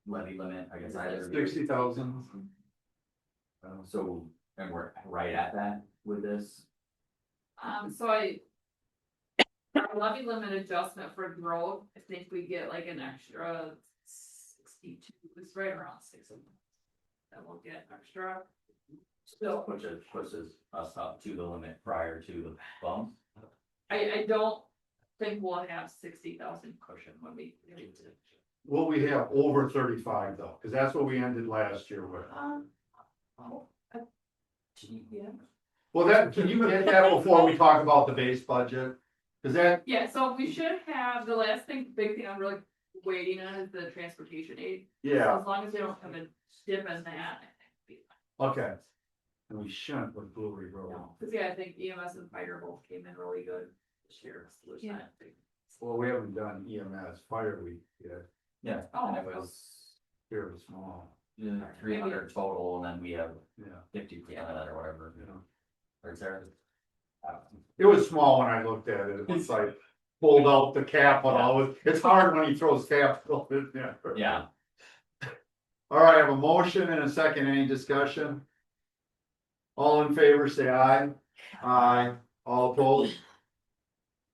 levy limit, I guess either. 60,000. So, and we're right at that with this, so our levy limit adjustment for growth, I think we get like an extra 62, it's right around 6 of them. That we'll get extra. Still, which pushes us up to the limit prior to the bump. I don't think we'll have 60,000 cushion when we get into. Will we have over 35 though? Cause that's what we ended last year with. Yeah. Well, that, can you get that before we talk about the base budget? Cause that, Yeah, so we should have, the last thing, big thing I'm really waiting on is the transportation aid. yeah, So as long as they don't come in dip in that, I think it'll be fine. okay. And we shouldn't with Blue Ridge Road. No, cause yeah, I think EMS and fire both came in really good this year. So there's not a big- Well, we haven't done EMS fire week yet. Yeah, Oh, and it okay. was Here it was small. 300 total, and then we have Yeah, 50% of that or whatever, you know. or Sarah. It was small when I looked at it. It was like pulled out the capital. It's hard when he throws capital in there. Yeah, All right, I have a motion and a second. Any discussion? All in favor, say aye. Aye. All opposed?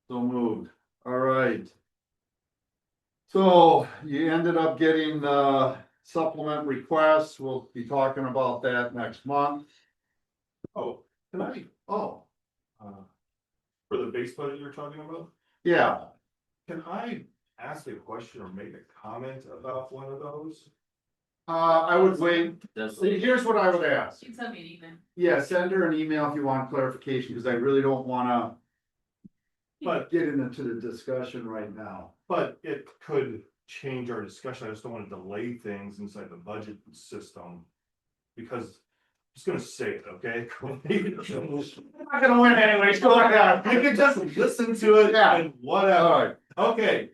So moved. All right. So you ended up getting the supplement requests. We'll be talking about that next month. Oh, can I, Oh, for the base budget you're talking about, yeah. can I ask a question or make a comment about one of those? I would wait. does Here's what I would ask. You can send me an email. Yeah, send her an email if you want clarification, because I really don't wanna But, get into the discussion right now. but it could change our discussion, I just don't wanna delay things inside the budget system. Because, I'm just gonna say it, okay? I'm not gonna win anyways, go ahead. You can just listen to it Yeah. and whatever. Alright, Okay.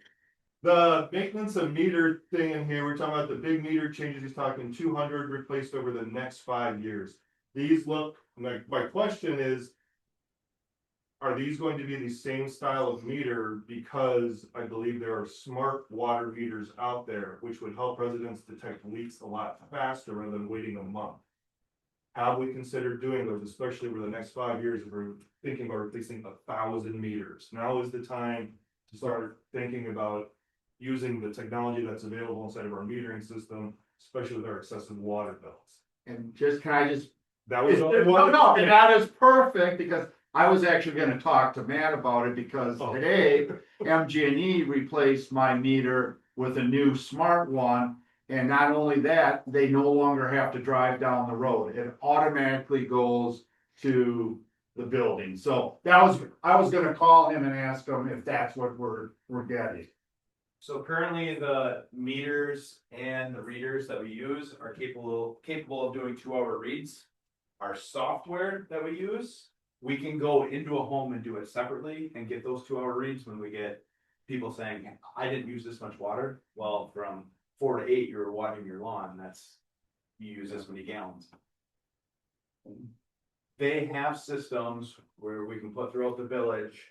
The maintenance of meter thing in here, we're talking about the big meter changes, he's talking 200 replaced over the next 5 years. These look, my question is. Are these going to be the same style of meter, because I believe there are smart water meters out there, which would help residents detect leaks a lot faster rather than waiting a month. Have we considered doing those, especially over the next 5 years, if we're thinking about replacing 1,000 meters? Now is the time to start thinking about using the technology that's available inside of our metering system, especially with our excessive water bills. and just, can I just? That was. No, and that is perfect, because I was actually gonna talk to Matt about it, because Oh. today, MG&E replaced my meter with a new smart one. And not only that, they no longer have to drive down the road, it automatically goes to the building, so I was gonna call him and ask him if that's what we're getting. So currently the meters and the readers that we use are capable of doing 2-hour reads. Our software that we use, we can go into a home and do it separately and get those 2-hour reads when we get people saying, I didn't use this much water. Well, from 4 to 8, you were watering your lawn, that's you use this many gallons. They have systems where we can put throughout the village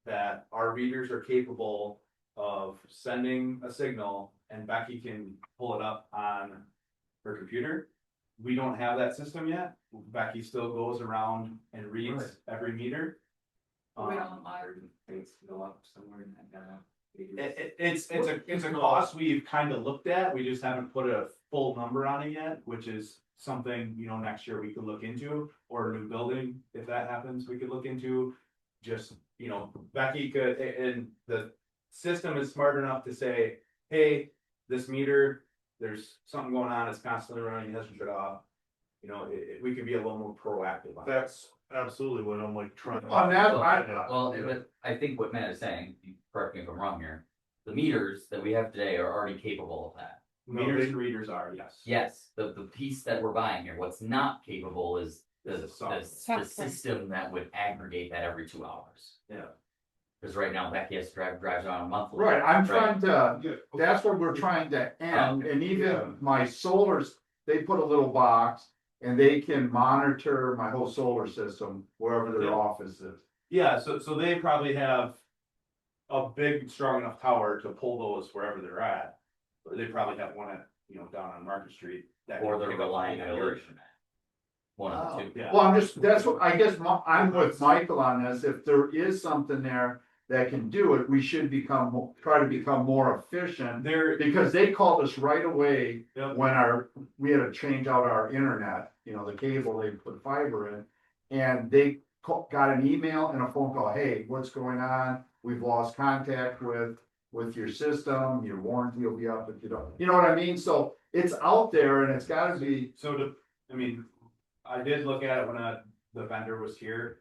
that our readers are capable of sending a signal and Becky can pull it up on her computer. We don't have that system yet. Becky still goes around and reads every meter. We don't want modern rates to go up somewhere in that. It's a cost we've kind of looked at, we just haven't put a full number on it yet, which is something, you know, next year we could look into, or a new building, if that happens, we could look into. Just, you know, Becky could, and the system is smart enough to say, hey, this meter, there's something going on, it's constantly running, it hasn't shut off. You know, we could be a little more proactive on that. That's absolutely what I'm like trying. On that, Well, but I think what Matt is saying, you correct me if I'm wrong here, the meters that we have today are already capable of that. Meters and readers are, yes. Yes, the piece that we're buying here, what's not capable is the Software. system that would aggregate that every 2 hours. Yeah. Cause right now Becky has to drives on a monthly. right, I'm Right. trying to, that's what we're trying to end, and even my solars, they put a little box. And they can monitor my whole solar system wherever their Yeah. office is. Yeah, so they probably have a big, strong enough tower to pull those wherever they're at. Or they probably have one at, you know, down on Market Street. that Or can they're pick up relying all on the your areas. One of the two. Yeah. Well, I'm just, that's what, I guess I'm with Michael on this, if there is something there that can do it, we should try to become more efficient. There, Because they called us right away Yep. when we had to change out our internet, you know, the cable, they put fiber in. And they got an email and a phone call, hey, what's going on? We've lost contact with your system, your warranty will be up if you don't, you know what I mean? So it's out there and it's gotta be, I mean, I did look at it when the vendor was here,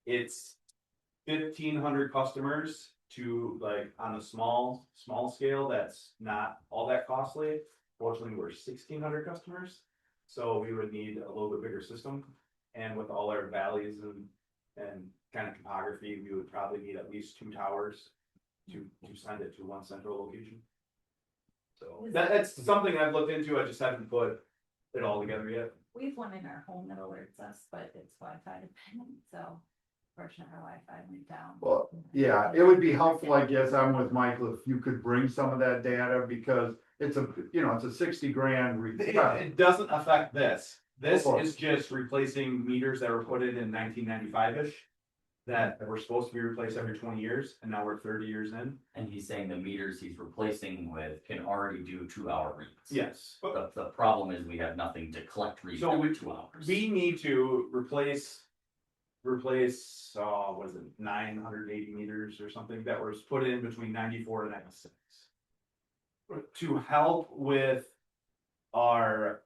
it's 1,500 customers to like on a small scale, that's not all that costly. Fortunately, we're 1,600 customers, so we would need a little bit bigger system. And with all our valleys and kind of topography, we would probably need at least 2 towers to send it to one central location. So that's something I've looked into, I just haven't put it all together yet. We have one in our home that alerts us, but it's Wi-Fi dependent, so fortunately our Wi-Fi went down. well, yeah, it would be helpful, I guess, I'm with Michael, if you could bring some of that data, because it's it's a 60 grand request. It doesn't affect this. This Oh. is just replacing meters that were put in 1995-ish. That were supposed to be replaced every 20 years, and now we're 30 years in. And he's saying the meters he's replacing with can already do 2-hour reads. Yes. The problem is we have nothing to collect reads So every 2 hours. We need to replace, what is it, 980 meters or something that was put in between 94 and 96. To help with our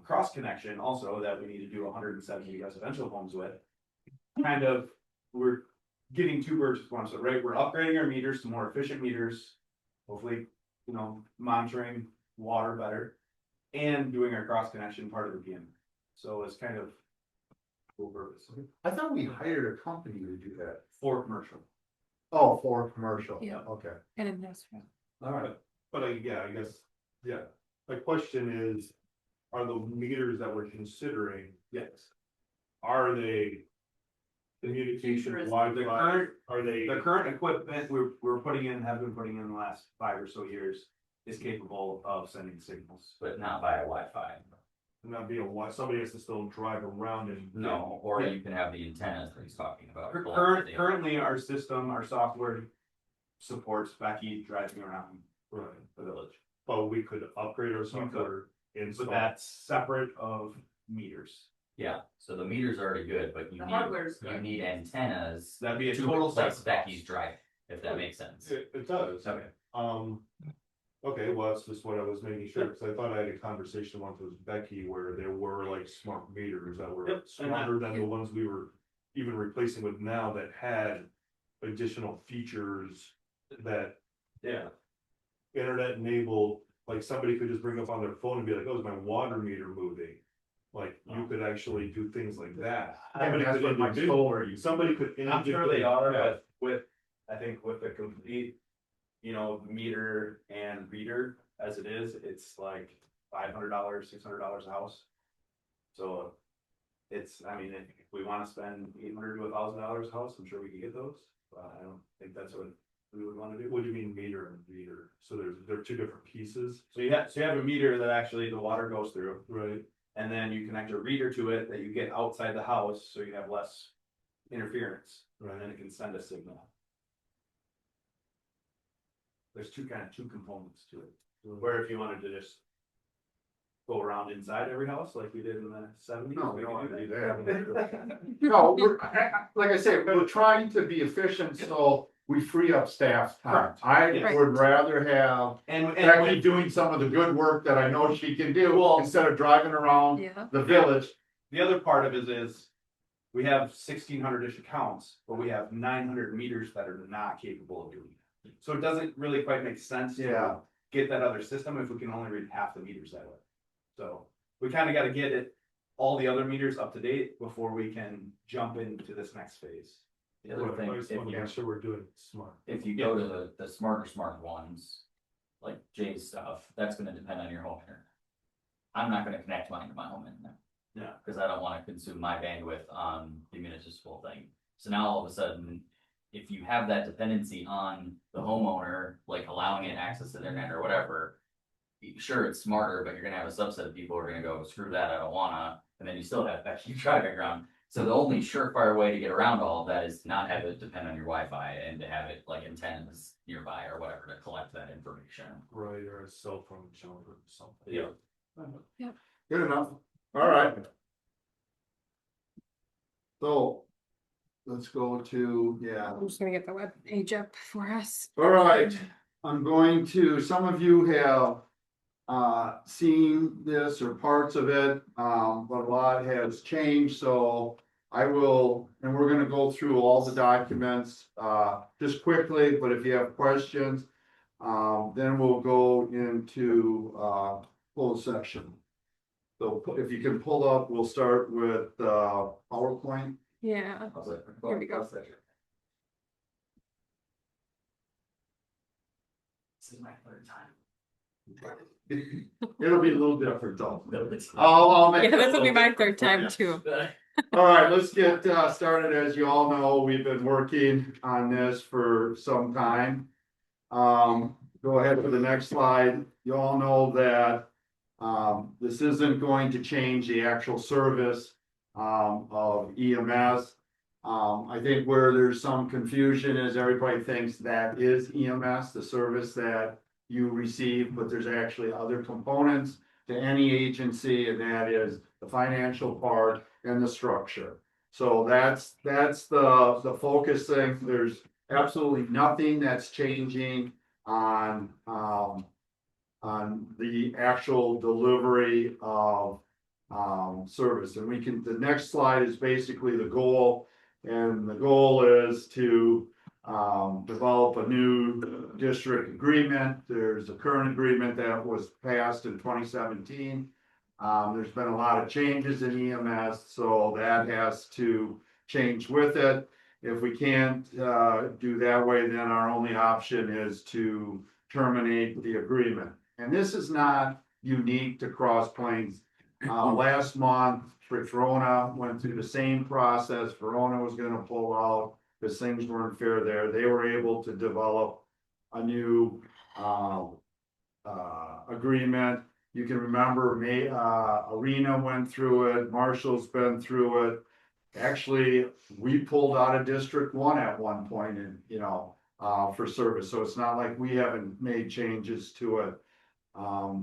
cross connection also that we need to do 170 residential homes with. Kind of, we're getting 2 birds with one stone, right? We're upgrading our meters to more efficient meters. Hopefully, you know, monitoring water better and doing our cross connection part of the PM. So it's kind of full purpose I thought we hired a company to do that. for commercial. Oh, for commercial, Yeah. okay. And industrial. All right, but I guess, yeah, my question is, are the meters that we're considering, Yes. are they communication Futuristic. Wi-Fi, are they? The current equipment we're putting in, have been putting in the last 5 or so years is capable of sending signals. But not via Wi-Fi. Not being why somebody has to still drive around and. No, or you can have the antennas that he's talking about. Currently, our system, our software supports Becky driving around Right, the village. but we could upgrade our software But that's separate of meters. Yeah, so the meter's already good, but The hardware's you good. need antennas That'd be a to total replace separate Becky's cost. drive, if that makes sense. It does. Okay. Okay, well, that's just what I was making sure, because I thought I had a conversation once with Becky where there were like smart meters that were Yep, and smarter than the ones we were even replacing with now that had additional features that Yeah. internet enabled, like somebody could just bring up on their phone and be like, oh, is my water meter moving? Like, you could actually do things like that. And that's what my solar, Somebody could. I'm sure they are, Yeah. but I think with the complete, you know, meter and reader as it is, it's like $500, $600 a house. So it's, I mean, if we wanna spend $800 to $1,000 a house, I'm sure we could get those, but I don't think that's what we would wanna do. What do you mean meter and reader? So they're two different pieces, So you have a meter that actually the water goes through, right? and then you connect a reader to it that you get outside the house, so you have less interference, and then it can send a signal. There's two components to it, where if you wanted to just go around inside every house like we did in the '70s. No, we we don't could wanna do do that. No, like I say, we're trying to be efficient, so we free up staff's time. I Yes. would rather have And Becky doing some of the good work that I know she can do, Well- instead of driving around Yeah. the village. the other part of it is, we have 1,600-ish accounts, but we have 900 meters that are not capable of doing that. So it doesn't really quite make sense Yeah. to get that other system if we can only read half the meters that way. So we kind of got to get all the other meters up to date before we can jump into this next phase. The other thing, I just want to make sure we're doing it smart. if you go to the smart ones, like Jay's stuff, that's gonna depend on your home internet. I'm not gonna connect mine to my home internet. Yeah. Cause I don't wanna consume my bandwidth on the municipal thing. So now all of a sudden, if you have that dependency on the homeowner, like allowing it access to their net or whatever. Sure, it's smarter, but you're gonna have a subset of people who are gonna go, screw that, I don't wanna, and then you still have that keep driving around. So the only surefire way to get around all of that is to not have it depend on your Wi-Fi and to have it like antennas nearby or whatever to collect that information. Right, or a cell phone charger or something. Yeah. Good enough. All right. So, let's go to, yeah. I'm just gonna get the web page up for us. All right, I'm going to, some of you have seen this or parts of it, but a lot has changed, so I will, and we're gonna go through all the documents, just quickly, but if you have questions, then we'll go into, closed session. So if you can pull up, we'll start with, PowerPoint. Yeah, here we go. This is my third time. It'll be a little different though. I'll make. Yeah, this will be my third time too. All right, let's get started. As you all know, we've been working on this for some time. Go ahead to the next slide. You all know that this isn't going to change the actual service of EMS. I think where there's some confusion is everybody thinks that is EMS, the service that you receive, but there's actually other components to any agency, and that is the financial part and the structure. So that's the focus thing. There's absolutely nothing that's changing on the actual delivery of service. And we can, the next slide is basically the goal, and the goal is to develop a new district agreement. There's a current agreement that was passed in 2017. There's been a lot of changes in EMS, so that has to change with it. If we can't do that way, then our only option is to terminate the agreement. And this is not unique to Cross Plains. Last month, Verona went through the same process. Verona was gonna pull out because things weren't fair there. They were able to develop a new agreement. You can remember Arena went through it, Marshall's been through it. Actually, we pulled out of District 1 at one point and, for service, so it's not like we haven't made changes to it.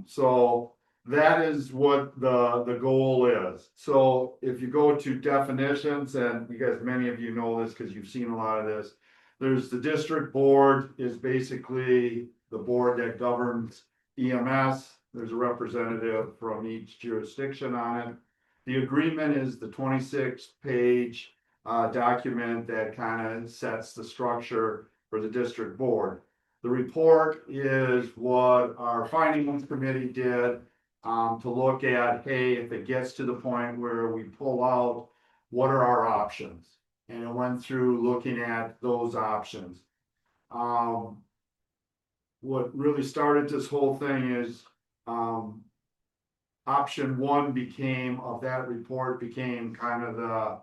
So that is what the goal is. So if you go to definitions, and you guys, many of you know this because you've seen a lot of this. There's the district board is basically the board that governs EMS. There's a representative from each jurisdiction on it. The agreement is the 26-page document that kind of sets the structure for the district board. The report is what our finance committee did to look at, hey, if it gets to the point where we pull out, what are our options? And it went through looking at those options. What really started this whole thing is option one became, of that report became kind of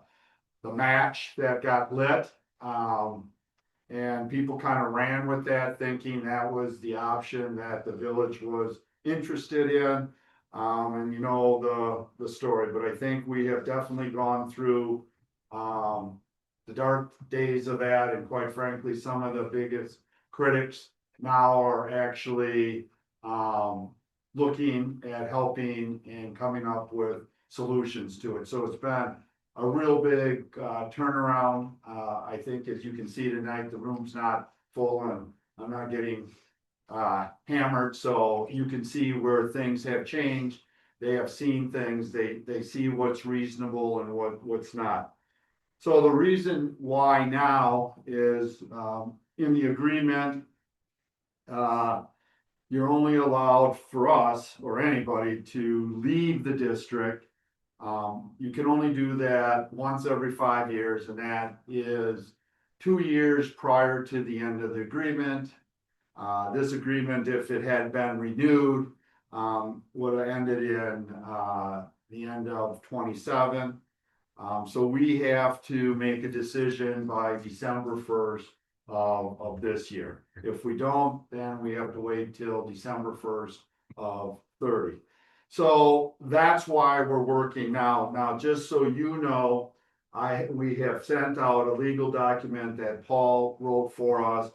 the match that got lit. And people kind of ran with that, thinking that was the option that the village was interested in. And you know the story, but I think we have definitely gone through, the dark days of that, and quite frankly, some of the biggest critics now are actually, looking at helping and coming up with solutions to it. So it's been a real big turnaround. I think as you can see tonight, the room's not full and I'm not getting hammered, so you can see where things have changed. They have seen things, they see what's reasonable and what's not. So the reason why now is, in the agreement, you're only allowed, for us or anybody, to leave the district. You can only do that once every 5 years, and that is 2 years prior to the end of the agreement. This agreement, if it had been renewed, would have ended in the end of 27. So we have to make a decision by December 1st of this year. If we don't, then we have to wait till December 1st of 30. So that's why we're working now. Now, just so you know, we have sent out a legal document that Paul wrote for us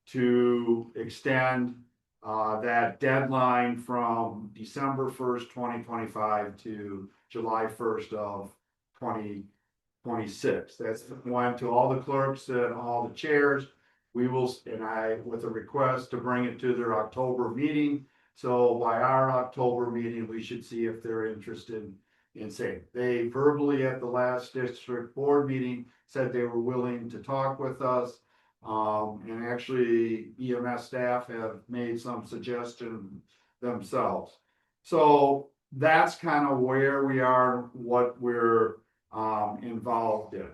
to extend that deadline from December 1st, 2025 to July 1st of 2026. That's went to all the clerks and all the chairs. We will, with a request to bring it to their October meeting. So by our October meeting, we should see if they're interested in saying. They verbally at the last district board meeting said they were willing to talk with us. And actually EMS staff have made some suggestions themselves. So that's kind of where we are, what we're involved in.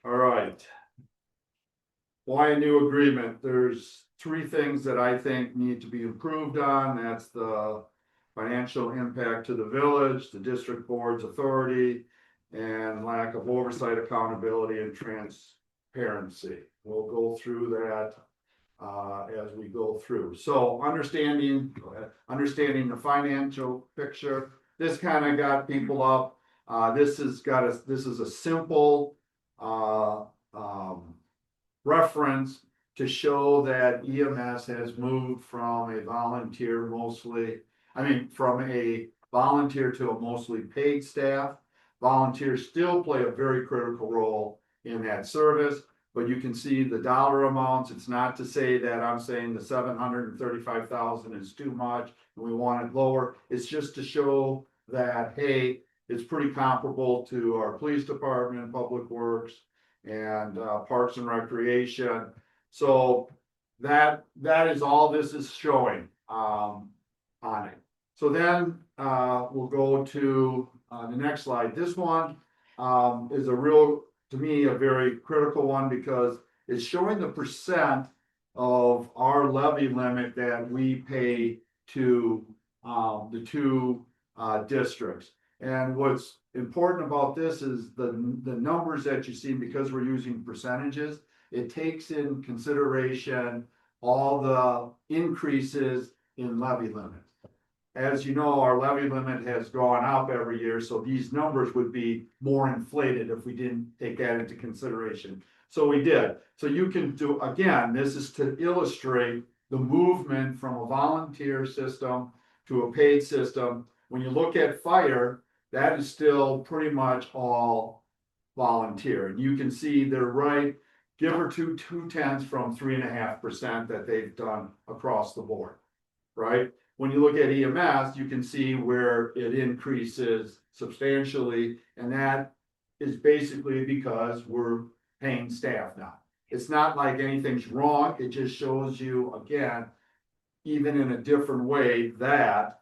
All right. Why a new agreement? There's 3 things that I think need to be improved on. That's the financial impact to the village, the district board's authority, and lack of oversight, accountability, and transparency. We'll go through that as we go through. So understanding the financial picture. This kind of got people up. This is a simple reference to show that EMS has moved from a volunteer to a mostly paid staff. Volunteers still play a very critical role in that service, but you can see the dollar amounts. It's not to say that I'm saying the 735,000 is too much and we want it lower. It's just to show that, hey, it's pretty comparable to our police department, public works, and parks and recreation. So that is all this is showing on it. So then we'll go to the next slide. This one is to me, a very critical one, because it's showing the percent of our levy limit that we pay to the 2 districts. And what's important about this is the numbers that you see, because we're using percentages, it takes in consideration all the increases in levy limits. As you know, our levy limit has gone up every year, so these numbers would be more inflated if we didn't take that into consideration. So we did. So you can do, again, this is to illustrate the movement from a volunteer system to a paid system. When you look at fire, that is still pretty much all volunteer. And you can see they're right, give or 2/10 from 3.5% that they've done across the board, right? When you look at EMS, you can see where it increases substantially, and that is basically because we're paying staff now. It's not like anything's wrong, it just shows you, again, even in a different way, that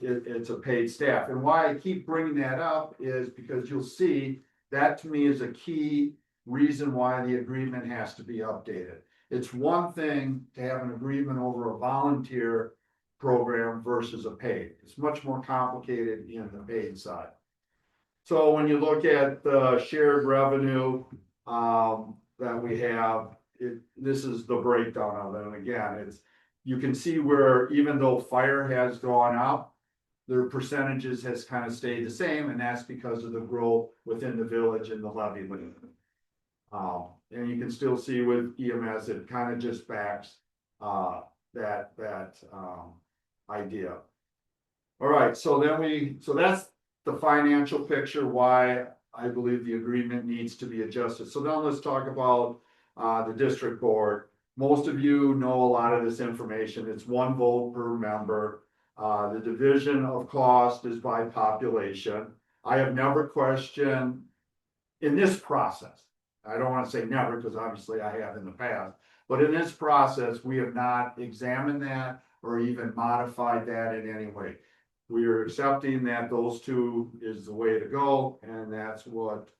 it's a paid staff. And why I keep bringing that up is because you'll see that, to me, is a key reason why the agreement has to be updated. It's one thing to have an agreement over a volunteer program versus a paid. It's much more complicated in the paid side. So when you look at the shared revenue, that we have, this is the breakdown of it. And again, you can see where even though fire has gone up, their percentages has kind of stayed the same, and that's because of the growth within the village and the levy limit. And you can still see with EMS, it kind of just backs, that idea. All right, so that's the financial picture, why I believe the agreement needs to be adjusted. So now let's talk about, the district board. Most of you know a lot of this information. It's one vote per member. The division of cost is by population. I have never questioned in this process. I don't want to say never, because obviously I have in the past, but in this process, we have not examined that or even modified that in any way. We are accepting that those two is the way to go, and that's what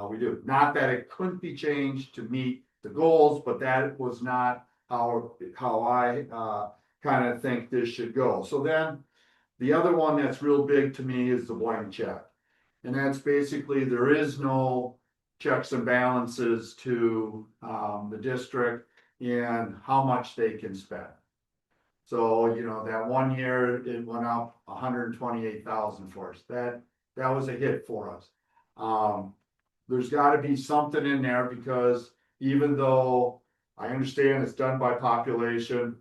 we do. Not that it couldn't be changed to meet the goals, but that was not how I kind of think this should go. So then the other one that's real big to me is the blank check. And that's basically, there is no checks and balances to the district in how much they can spend. So, you know, that one year it went up 128,000 for us. That was a hit for us. There's got to be something in there, because even though I understand it's done by population,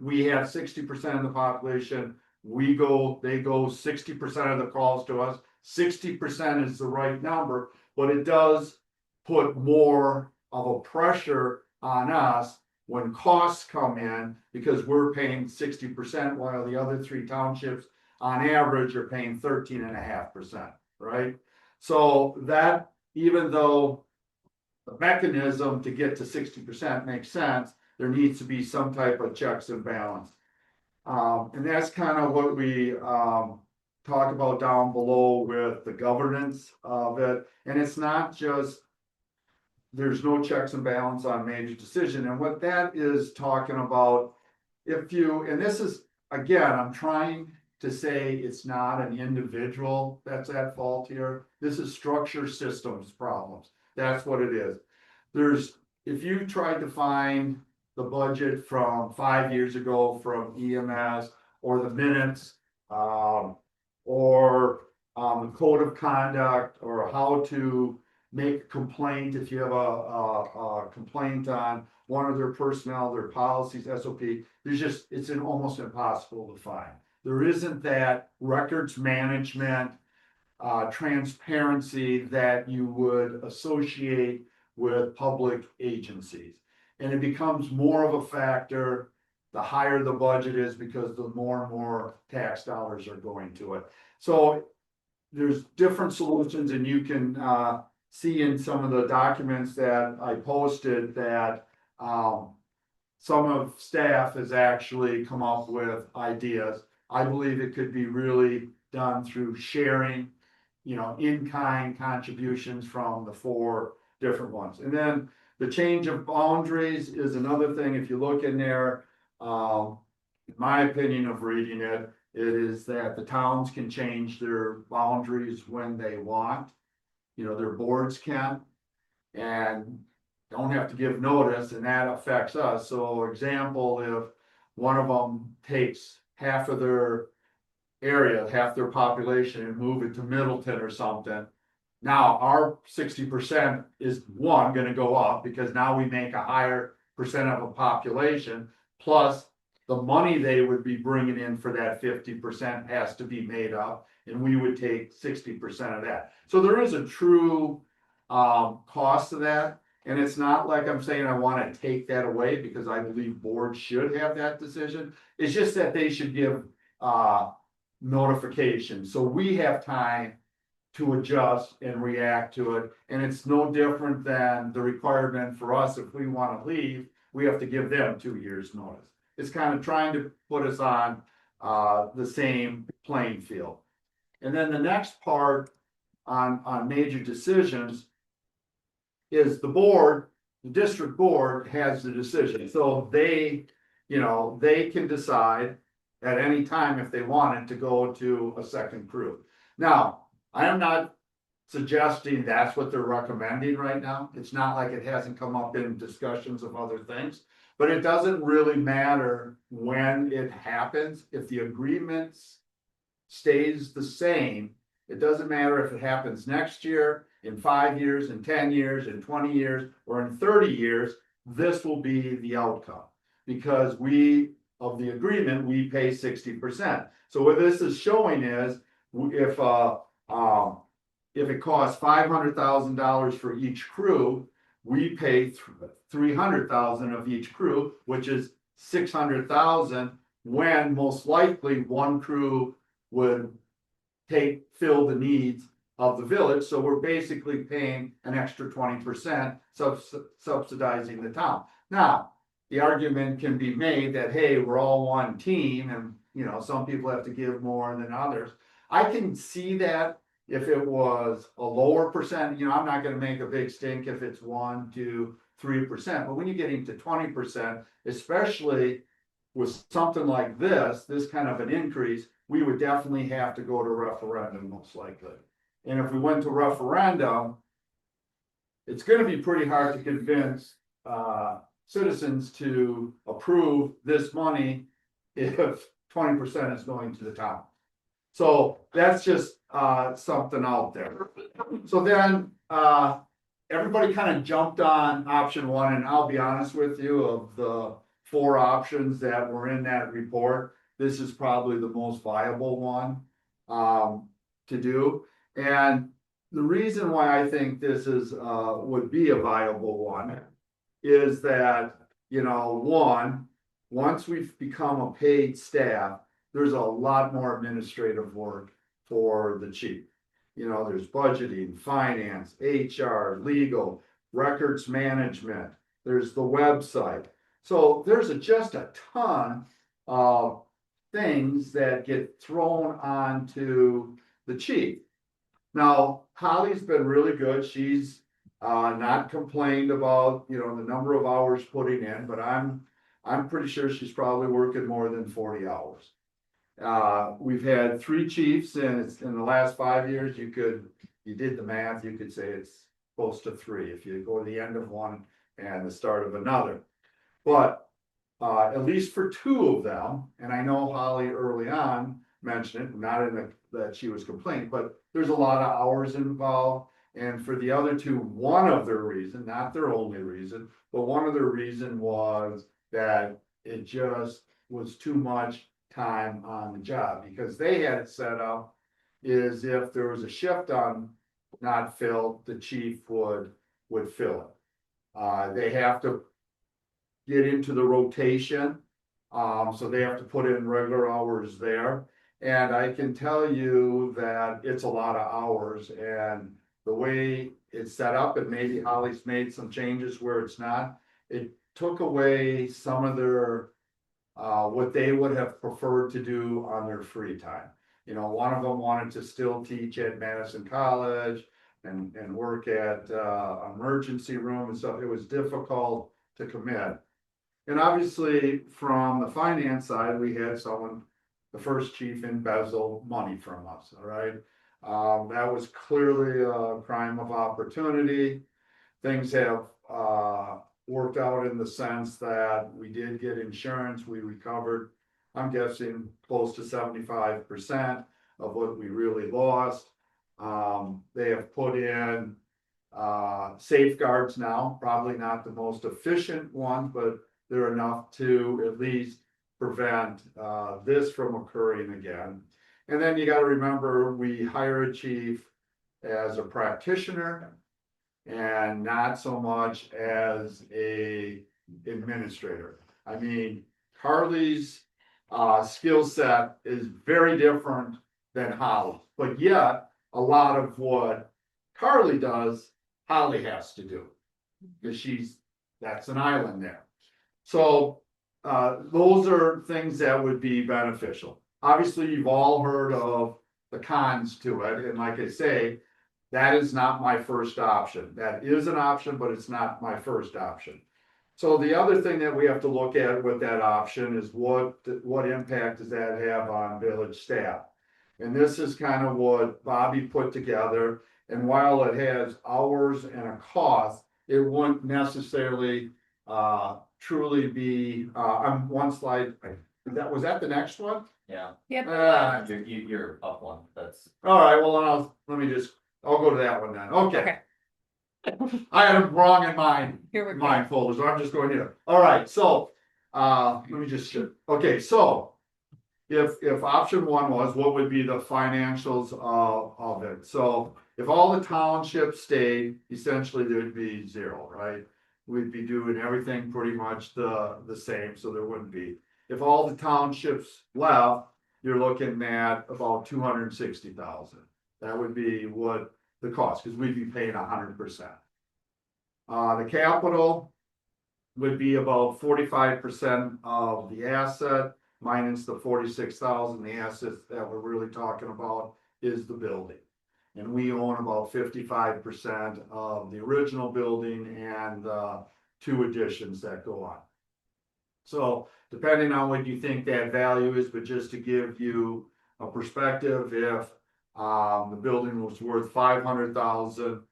we have 60% of the population. They go 60% of the calls to us. 60% is the right number, but it does put more of a pressure on us when costs come in, because we're paying 60% while the other three townships on average are paying 13.5%, right? So that, even though the mechanism to get to 60% makes sense, there needs to be some type of checks and balance. And that's kind of what we talk about down below with the governance of it. And it's not just, there's no checks and balance on major decision. And what that is talking about, and this is, again, I'm trying to say it's not an individual that's at fault here. This is structure systems problems. That's what it is. If you tried to find the budget from 5 years ago from EMS, or the minutes, or the code of conduct, or how to make a complaint if you have a complaint on one of their personnel, their policies, SOP, it's almost impossible to find. There isn't that records management, transparency that you would associate with public agencies. And it becomes more of a factor the higher the budget is, because the more and more tax dollars are going to it. So there's different solutions, and you can see in some of the documents that I posted that some of staff has actually come up with ideas. I believe it could be really done through sharing, in-kind contributions from the 4 different ones. And then the change of boundaries is another thing. If you look in there, in my opinion of reading it, it is that the towns can change their boundaries when they want. Their boards can, and don't have to give notice, and that affects us. So example, if one of them takes half of their area, half their population, and move it to Middleton or something, now our 60% is going to go up, because now we make a higher percent of a population, plus the money they would be bringing in for that 50% has to be made up, and we would take 60% of that. So there is a true cost to that. And it's not like I'm saying I want to take that away, because I believe boards should have that decision. It's just that they should give notification, so we have time to adjust and react to it. And it's no different than the requirement for us. If we want to leave, we have to give them 2 years notice. It's kind of trying to put us on the same playing field. And then the next part on major decisions is the district board has the decision. So they can decide at any time if they wanted to go to a second crew. Now, I am not suggesting that's what they're recommending right now. It's not like it hasn't come up in discussions of other things. But it doesn't really matter when it happens, if the agreement stays the same. It doesn't matter if it happens next year, in 5 years, in 10 years, in 20 years, or in 30 years, this will be the outcome. Because of the agreement, we pay 60%. So what this is showing is, if it costs $500,000 for each crew, we pay $300,000 of each crew, which is $600,000, when most likely one crew would fill the needs of the village. So we're basically paying an extra 20%, subsidizing the town. Now, the argument can be made that, hey, we're all one team, and some people have to give more than others. I can see that if it was a lower percent. I'm not gonna make a big stink if it's 1, 2, 3%, but when you get into 20%, especially with something like this kind of an increase, we would definitely have to go to referendum most likely. And if we went to referendum, it's gonna be pretty hard to convince citizens to approve this money if 20% is going to the town. So that's just something out there. So then everybody kind of jumped on option 1, and I'll be honest with you, of the 4 options that were in that report, this is probably the most viable one to do. And the reason why I think this is would be a viable one is that, once we've become a paid staff, there's a lot more administrative work for the chief. There's budgeting, finance, HR, legal, records management, there's the website. So there's just a ton of things that get thrown onto the chief. Now, Holly's been really good. She's not complained about, the number of hours putting in, but I'm pretty sure she's probably working more than 40 hours. We've had 3 chiefs, and in the last 5 years, you did the math, you could say it's close to 3 if you go to the end of one and the start of another. But at least for 2 of them, and I know Holly early on mentioned it, not in that she was complaining, but there's a lot of hours involved. And for the other 2, one of their reason, not their only reason, but one of their reason was that it just was too much time on the job, because they had it set up is if there was a shift on not filled, the chief would fill it. They have to get into the rotation, so they have to put in regular hours there. And I can tell you that it's a lot of hours, and the way it's set up, and maybe Holly's made some changes where it's not, it took away some of their what they would have preferred to do on their free time. One of them wanted to still teach at Madison College and work at emergency room and stuff. It was difficult to commit. And obviously, from the finance side, we had the first chief, embezzle money from us, all right? That was clearly a crime of opportunity. Things have worked out in the sense that we did get insurance. We recovered, I'm guessing, close to 75% of what we really lost. They have put in safeguards now, probably not the most efficient ones, but they're enough to at least prevent this from occurring again. And then you got to remember, we hire a chief as a practitioner and not so much as a administrator. I mean, Carly's skill set is very different than Holly, but yet a lot of what Carly does, Holly has to do, because that's an island there. So those are things that would be beneficial. Obviously, you've all heard of the cons to it, and like I say, that is not my first option. That is an option, but it's not my first option. So the other thing that we have to look at with that option is what impact does that have on village staff? And this is kind of what Bobby put together, and while it has hours and a cost, it wouldn't necessarily truly be, on one slide, was that the next one? Yeah, Uh, you're up one, that's. all right, well, I'll go to that one then, okay. Okay. I had them wrong in mine. Here we go. Mine folder, so I'm just going here. All right, so, let me just, okay, so. If option one was, what would be the financials of it? So if all the townships stayed, essentially there'd be zero, right? We'd be doing everything pretty much the same, so there wouldn't be. If all the townships left, you're looking at about 260,000. That would be what the cost, because we'd be paying 100%. The capital would be about 45% of the asset, minus the 46,000. The assets that we're really talking about is the building. And we own about 55% of the original building and 2 additions that go on. So depending on what you think that value is, but just to give you a perspective, if the building was worth 500,000,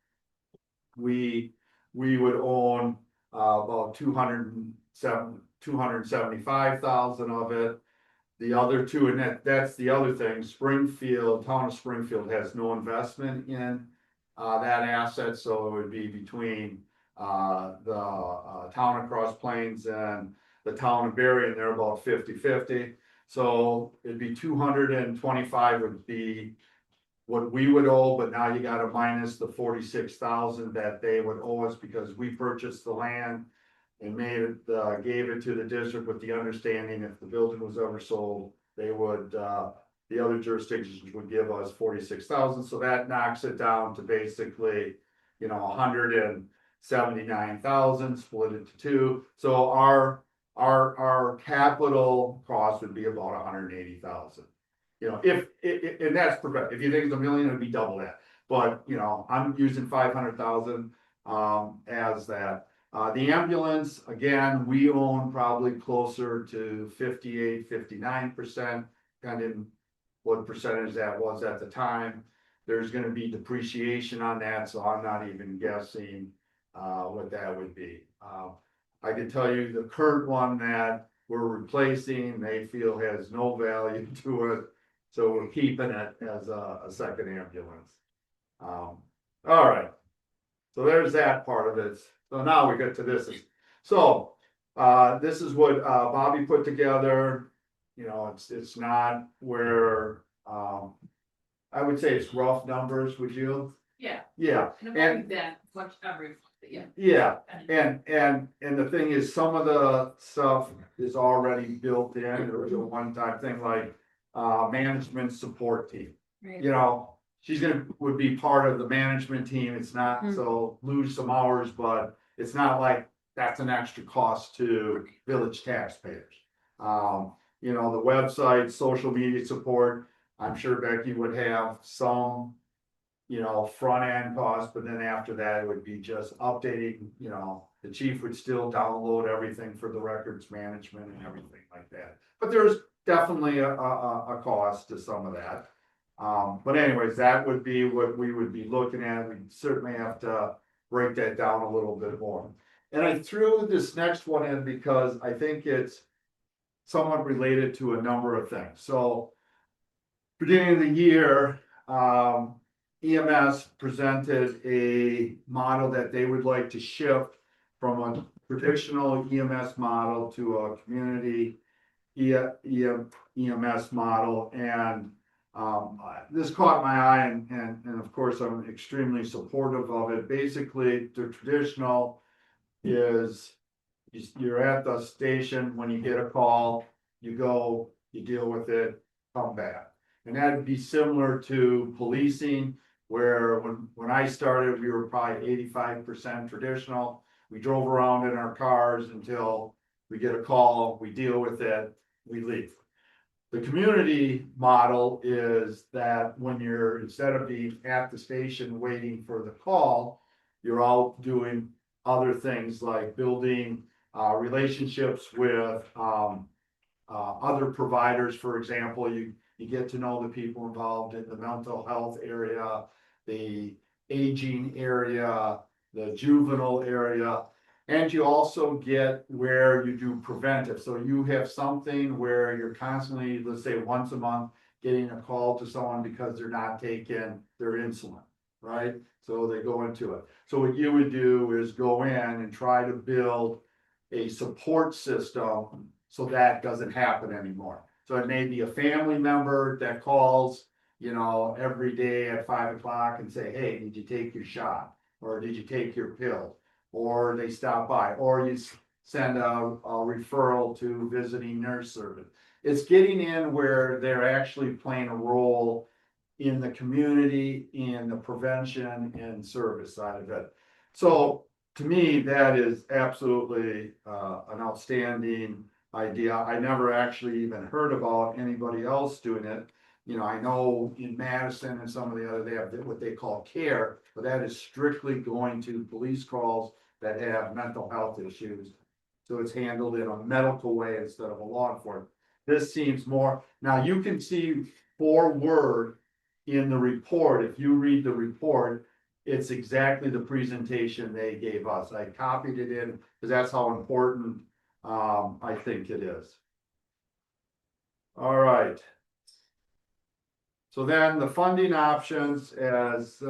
we would own about 275,000 of it. The other 2, and that's the other thing, Springfield, town of Springfield has no investment in that asset, so it would be between the town of Cross Plains and the town of Berry, and they're about 50-50. So it'd be 225 would be what we would owe, but now you gotta minus the 46,000 that they would owe us because we purchased the land and made it, gave it to the district with the understanding if the building was ever sold, they would, the other jurisdictions would give us 46,000, so that knocks it down to basically, 179,000 split into 2. So our capital cost would be about 180,000. And that's perfect. If you think it's $1 million, it'd be double that. But I'm using 500,000 as that. The ambulance, again, we own probably closer to 58-59%, kind of what percentage that was at the time. There's gonna be depreciation on that, so I'm not even guessing what that would be. I can tell you the current one that we're replacing, they feel has no value to it, so we're keeping it as a second ambulance. All right, so there's that part of it. So now we get to this. So this is what Bobby put together. It's not where I would say it's rough numbers. Would you? Yeah. Yeah. And that much every, yeah. Yeah, and the thing is, some of the stuff is already built in. There was a one-time thing like management support team. Right. She's would be part of the management team. It's not, so lose some hours, but it's not like that's an extra cost to village taxpayers. The website, social media support, I'm sure Becky would have some, front end costs, but then after that, it would be just updating, the chief would still download everything for the records management and everything like that. But there's definitely a cost to some of that. But anyways, that would be what we would be looking at. We certainly have to break that down a little bit more. And I threw this next one in because I think it's somewhat related to a number of things. So beginning of the year, EMS presented a model that they would like to shift from a traditional EMS model to a community EMS model. And this caught my eye, and of course I'm extremely supportive of it. Basically, the traditional is you're at the station when you get a call, you go, you deal with it, come back. And that'd be similar to policing, where when I started, we were probably 85% traditional. We drove around in our cars until we get a call, we deal with it, we leave. The community model is that when you're, instead of being at the station waiting for the call, you're out doing other things like building relationships with, other providers, for example, you get to know the people involved in the mental health area, the aging area, the juvenile area. And you also get where you do preventive, so you have something where you're constantly, let's say, once a month, getting a call to someone because they're not taking their insulin, right? So they go into it. So what you would do is go in and try to build a support system so that doesn't happen anymore. So it may be a family member that calls, every day at 5 o'clock and say, hey, did you take your shot? Or did you take your pill? Or they stop by, or you send a referral to visiting nurse service. It's getting in where they're actually playing a role in the community, in the prevention and service side of it. So to me, that is absolutely an outstanding idea. I never actually even heard about anybody else doing it. I know in Madison and some of the other, they have what they call care, but that is strictly going to police calls that have mental health issues. So it's handled in a medical way instead of a law enforcement. This seems more, now you can see forward in the report, if you read the report, it's exactly the presentation they gave us. I copied it in because that's how important I think it is. All right. So then the funding options, as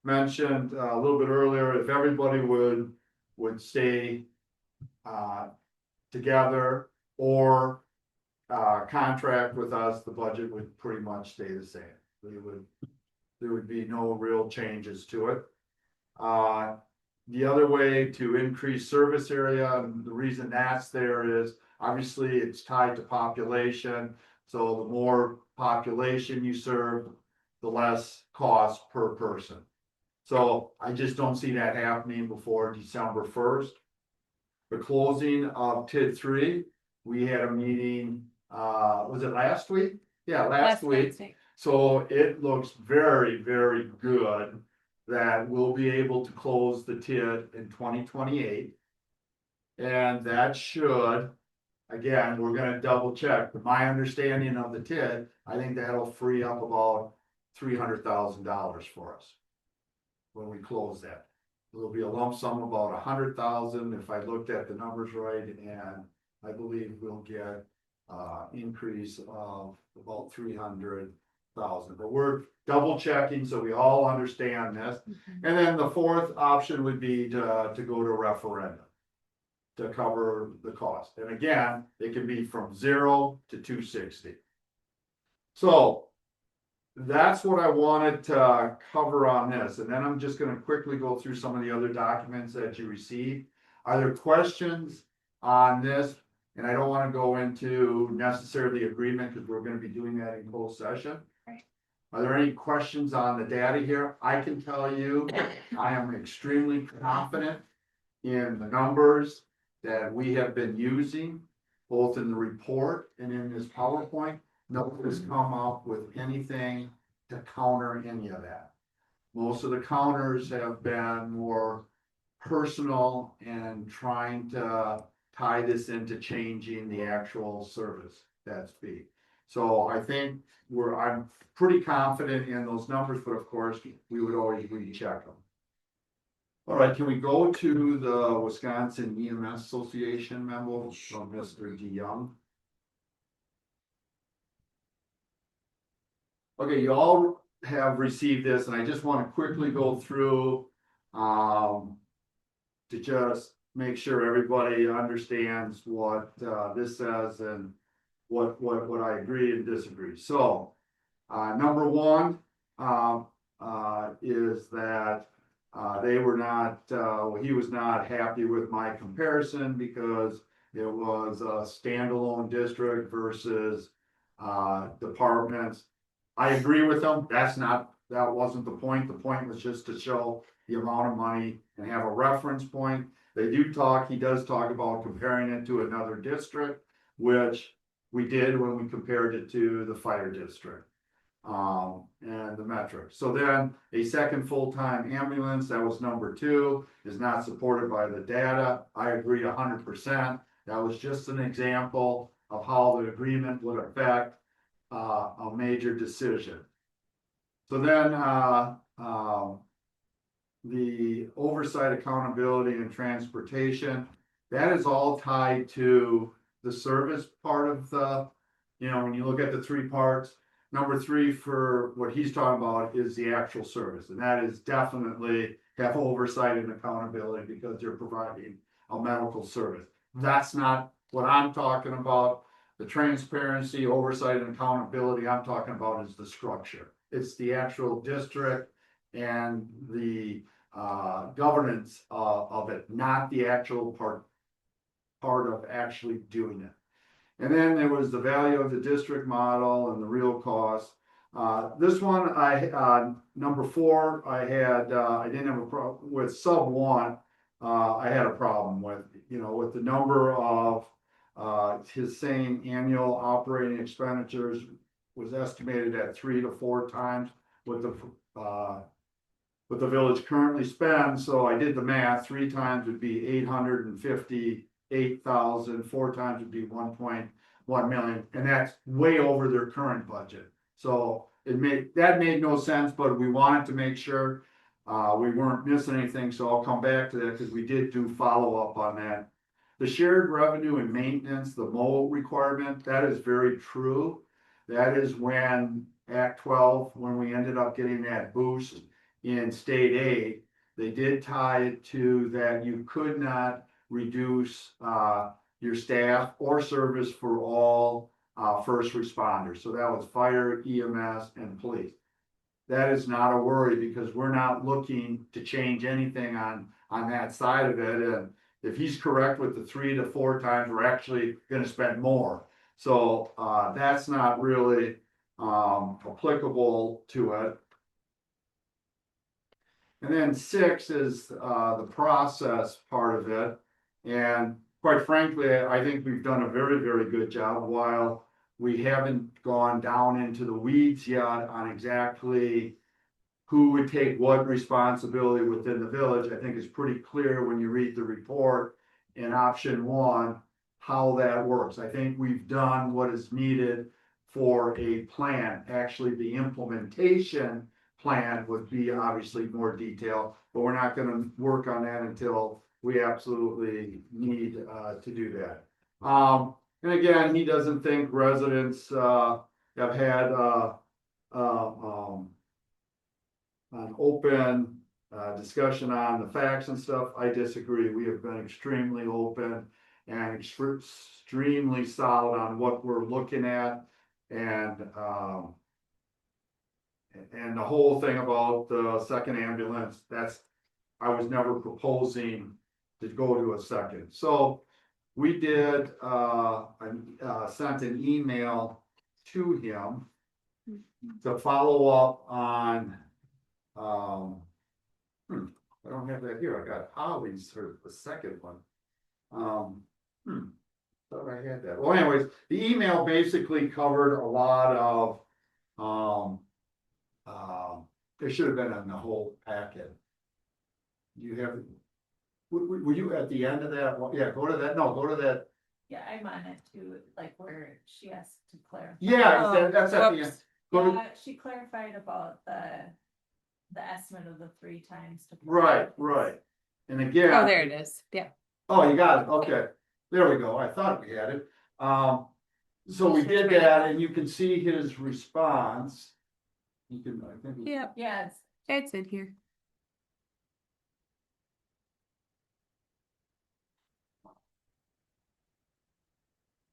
mentioned a little bit earlier, if everybody would stay together or contract with us, the budget would pretty much stay the same. There would be no real changes to it. The other way to increase service area, and the reason that's there is obviously it's tied to population. So the more population you serve, the less cost per person. So I just don't see that happening before December 1st. The closing of TID 3, we had a meeting, was it last week? Yeah, last week. Wednesday. So it looks very, very good that we'll be able to close the TID in 2028. And that should, again, we're gonna double check, but my understanding of the TID, I think that'll free up about $300,000 for us when we close that. It'll be a lump sum about 100,000 if I looked at the numbers right, and I believe we'll get increase of about 300,000. But we're double checking so we all understand this. And then the fourth option would be to go to a referendum to cover the cost. And again, it can be from 0 to 260. So that's what I wanted to cover on this. And then I'm just going to quickly go through some of the other documents that you received. Are there questions on this? And I don't want to go into necessarily agreement because we're going to be doing that in closed session. Right. Are there any questions on the data here? I can tell you, I am extremely confident in the numbers that we have been using, both in the report and in this PowerPoint. Nobody's come up with anything to counter any of that. Most of the counters have been more personal and trying to tie this into changing the actual service that's fee. So I think I'm pretty confident in those numbers, but of course, we would always recheck them. All right, can we go to the Wisconsin EMS Association memo from Mr. DeYoung? Okay, you all have received this, and I just want to quickly go through to just make sure everybody understands what this says and what I agree and disagree. So, number one is that they were not, he was not happy with my comparison because it was a standalone district versus departments. I agree with them. That wasn't the point. The point was just to show the amount of money and have a reference point. He does talk about comparing it to another district, which we did when we compared it to the fire district. And the metric. So then a second full-time ambulance, that was number 2, is not supported by the data. I agree 100%. That was just an example of how the agreement would affect a major decision. So then, the oversight, accountability, and transportation, that is all tied to the service part of the, when you look at the 3 parts, number 3 for what he's talking about is the actual service, and that is definitely have oversight and accountability because they're providing a medical service. That's not what I'm talking about. The transparency, oversight, and accountability I'm talking about is the structure. It's the actual district and the governance of it, not the actual part of actually doing it. And then there was the value of the district model and the real cost. This one, number 4, I didn't have a problem with. Sub 1, I had a problem with, with the number of, his saying annual operating expenditures was estimated at 3 to 4 times what the village currently spends. So I did the math. 3 times would be 858,000. 4 times would be 1.1 million, and that's way over their current budget. So that made no sense, but we wanted to make sure we weren't missing anything. So I'll come back to that because we did do follow up on that. The shared revenue and maintenance, the MO requirement, that is very true. That is when Act 12, when we ended up getting that boost in state aid, they did tie it to that you could not reduce your staff or service for all first responders. So that was fire, EMS, and police. That is not a worry because we're not looking to change anything on that side of it. And if he's correct with the 3 to 4 times, we're actually going to spend more. So that's not really applicable to it. And then 6 is the process part of it. And quite frankly, I think we've done a very, very good job. While we haven't gone down into the weeds yet on exactly who would take what responsibility within the village, I think it's pretty clear when you read the report in option 1 how that works. I think we've done what is needed for a plan. Actually, the implementation plan would be obviously more detailed, but we're not going to work on that until we absolutely need to do that. And again, he doesn't think residents have had an open discussion on the facts and stuff. I disagree. We have been extremely open and extremely solid on what we're looking at, and the whole thing about the second ambulance, I was never proposing to go to a second. So we did sent an email to him to follow up on I don't have that here. I got Holly's for the second one. Thought I had that. Well, anyways, the email basically covered a lot of it should have been in the whole packet. You have, were you at the end of that one? Yeah, go to that. No, go to that. Yeah, I'm on it too, like where she asked to clarify. Yeah, that's at the end. Go to, Yeah, she clarified about the estimate of the 3 times. right. And again. Oh, there it is. Yeah. Oh, you got it. Okay. There we go. I thought we had it. So we did that, and you can see his response. You can, I think. Yep. Yeah, It's in here.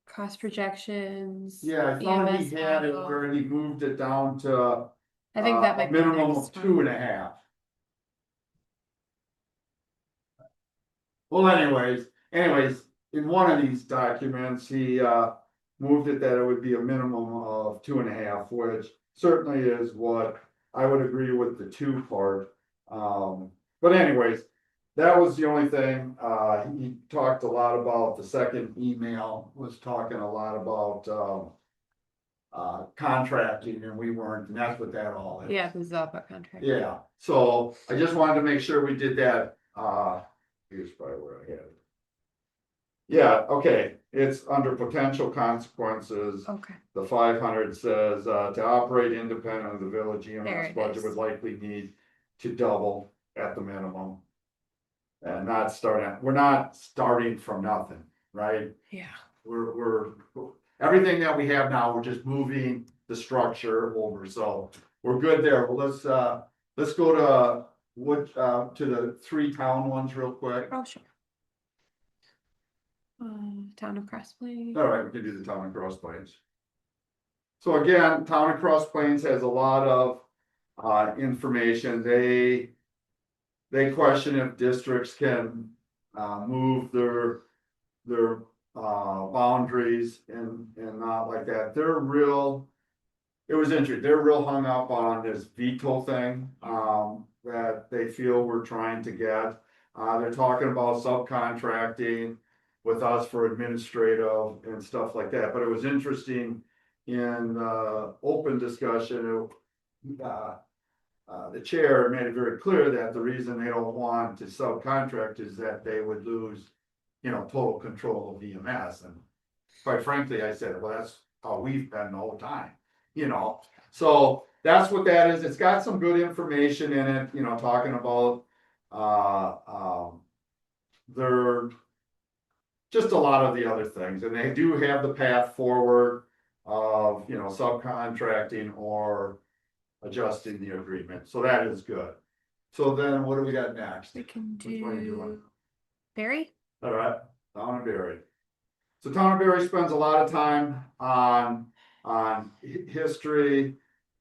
Cost projections. Yeah, I thought he EMS had it model. where he moved it down to I think that a might be the minimum next of one. 2.5. Well, anyways, in one of these documents, he moved it that it would be a minimum of 2.5, which certainly is what I would agree with the 2 part. But anyways, that was the only thing. He talked a lot about the second email, was talking a lot about contracting and we weren't, and that's what that all is. Yeah, this is all about contract. Yeah, so I just wanted to make sure we did that, here's probably where I had it. Yeah, okay, it's under potential consequences. Okay. The 500 says, to operate independent of the village There EMS it budget is. would likely need to double at the minimum. And not starting, we're not starting from nothing, right? Yeah. We're, everything that we have now, we're just moving the structure over, so we're good there. Well, let's go to to the 3 town ones real quick. Oh, sure. Town of Cross Plains. All right, we can do the town of Cross Plains. So again, town of Cross Plains has a lot of information. They question if districts can move their boundaries and not like that. They're real. It was interesting. They're real hung up on this veto thing that they feel we're trying to get. They're talking about subcontracting with us for administrative and stuff like that. But it was interesting in open discussion. The chair made it very clear that the reason they don't want to subcontract is that they would lose, total control of EMS. And quite frankly, I said, well, that's how we've been the whole time, So that's what that is. It's got some good information in it, talking about their just a lot of the other things. And they do have the path forward of, subcontracting or adjusting the agreement. So that is good. So then what do we got next? We can Which one are you doing? do Barry. All right, Town of Berry. So Town of Berry spends a lot of time on history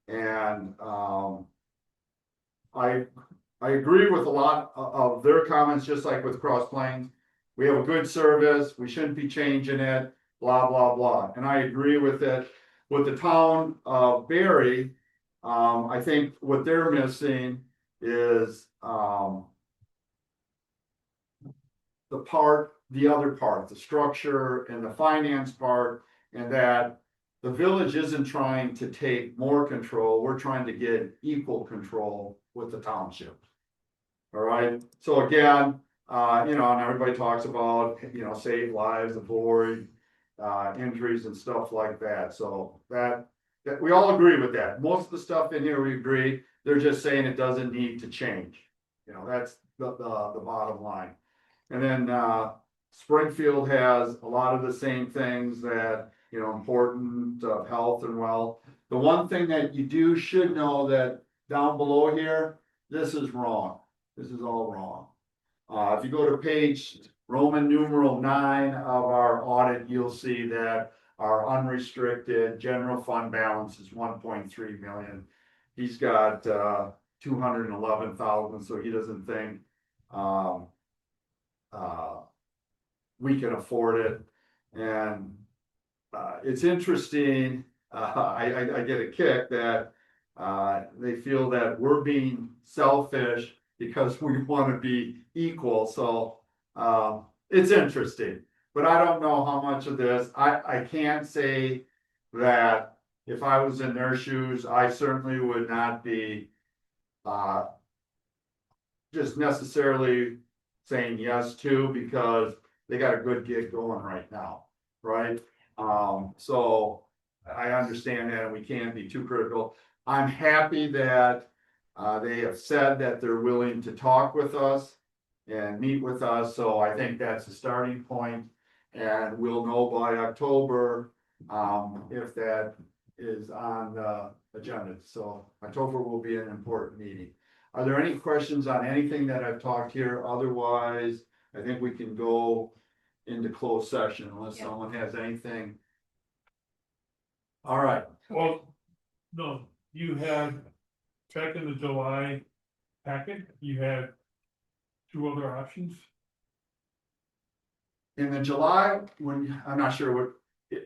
and I agree with a lot of their comments, just like with Cross Plains. We have a good service, we shouldn't be changing it, blah, blah, blah. And I agree with it. With the town of Berry, I think what they're missing is the other part, the structure and the finance part, and that the village isn't trying to take more control, we're trying to get equal control with the township. All right, so again, and everybody talks about, save lives, avoid injuries and stuff like that. So that we all agree with that. Most of the stuff in here we agree. They're just saying it doesn't need to change. That's the bottom line. And then Springfield has a lot of the same things that, important of health and wealth. The one thing that you should know that down below here, this is wrong. This is all wrong. If you go to page Roman numeral 9 of our audit, you'll see that our unrestricted general fund balance is 1.3 million. He's got 211,000, so he doesn't think we can afford it. And it's interesting. I get a kick that they feel that we're being selfish because we want to be equal. So it's interesting, but I don't know how much of this. I can't say that if I was in their shoes, I certainly would not be just necessarily saying yes to, because they got a good gig going right now, right? So I understand that, and we can't be too critical. I'm happy that they have said that they're willing to talk with us and meet with us, so I think that's a starting point, and we'll know by October if that is on the agenda. So October will be an important meeting. Are there any questions on anything that I've talked here? Otherwise, I think we can go into closed session unless someone has anything. All right. Well, no, you had, back in the July packet, you had 2 other options. In the July, when, I'm not sure what,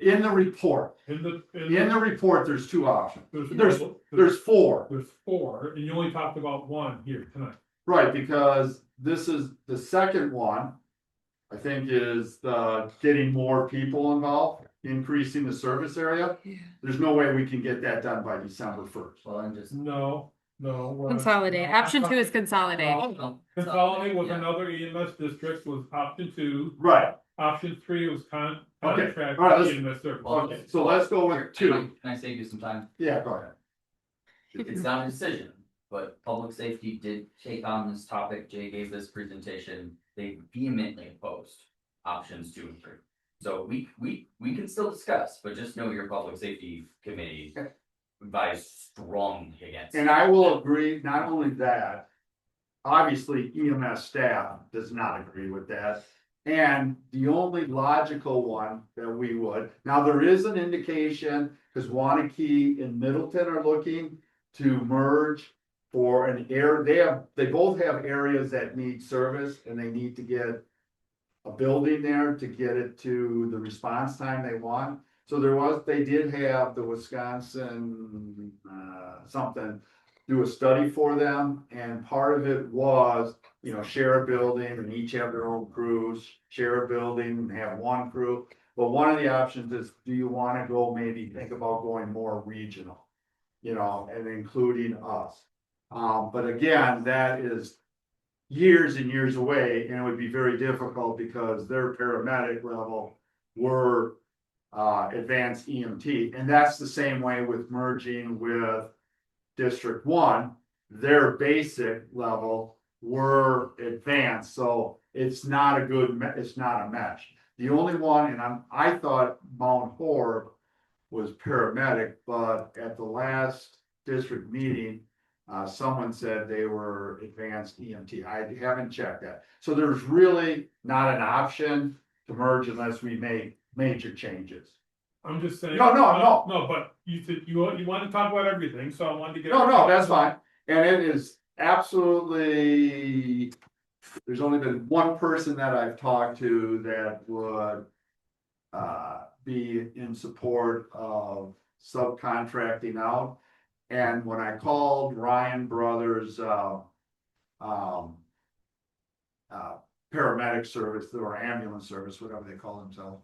in the report, In the report, there's 2 options. There's 4. There's 4, and you only talked about 1 here tonight. Right, because this is the second one, I think, is the getting more people involved. increasing the service area. There's no way we can get that done by December first. Well, and just. No. Consolidate. Option 2 is consolidate. Consolidate with Yeah. another EMS district was option 2. Right, Option 3 was Okay, contract all right, let's- EMS service. okay, so let's go with two. Can I save you some time? Yeah, go ahead. It's not a decision, but public safety did take on this topic. Jay gave this presentation. They vehemently opposed options 2 and 3. So we can still discuss, but just know your public safety committee advised strongly against. And I will agree, not only that, obviously EMS staff does not agree with that. And the only logical one that we would, now there is an indication, because Wanakee and Middleton are looking to merge for an they both have areas that need service and they need to get a building there to get it to the response time they want. So they did have the Wisconsin, something, do a study for them, and part of it was, share a building and each have their own crews, share a building and have one crew. But one of the options is, do you wanna maybe think about going more regional? And including us. But again, that is years and years away, and it would be very difficult because their paramedic level were advanced EMT, and that's the same way with merging with District 1. Their basic level were advanced, so it's not it's not a match. The only one, and I thought Mount Horeb was paramedic, but at the last district meeting, someone said they were advanced EMT. I haven't checked that. So there's really not an option to merge unless we make major changes. I'm just saying. No, No, but you said you want to talk about everything, so I wanted to get. No, that's fine. And it is absolutely, there's only been one person that I've talked to that would be in support of subcontracting out. And when I called Ryan Brothers paramedic service or ambulance service, whatever they call themselves,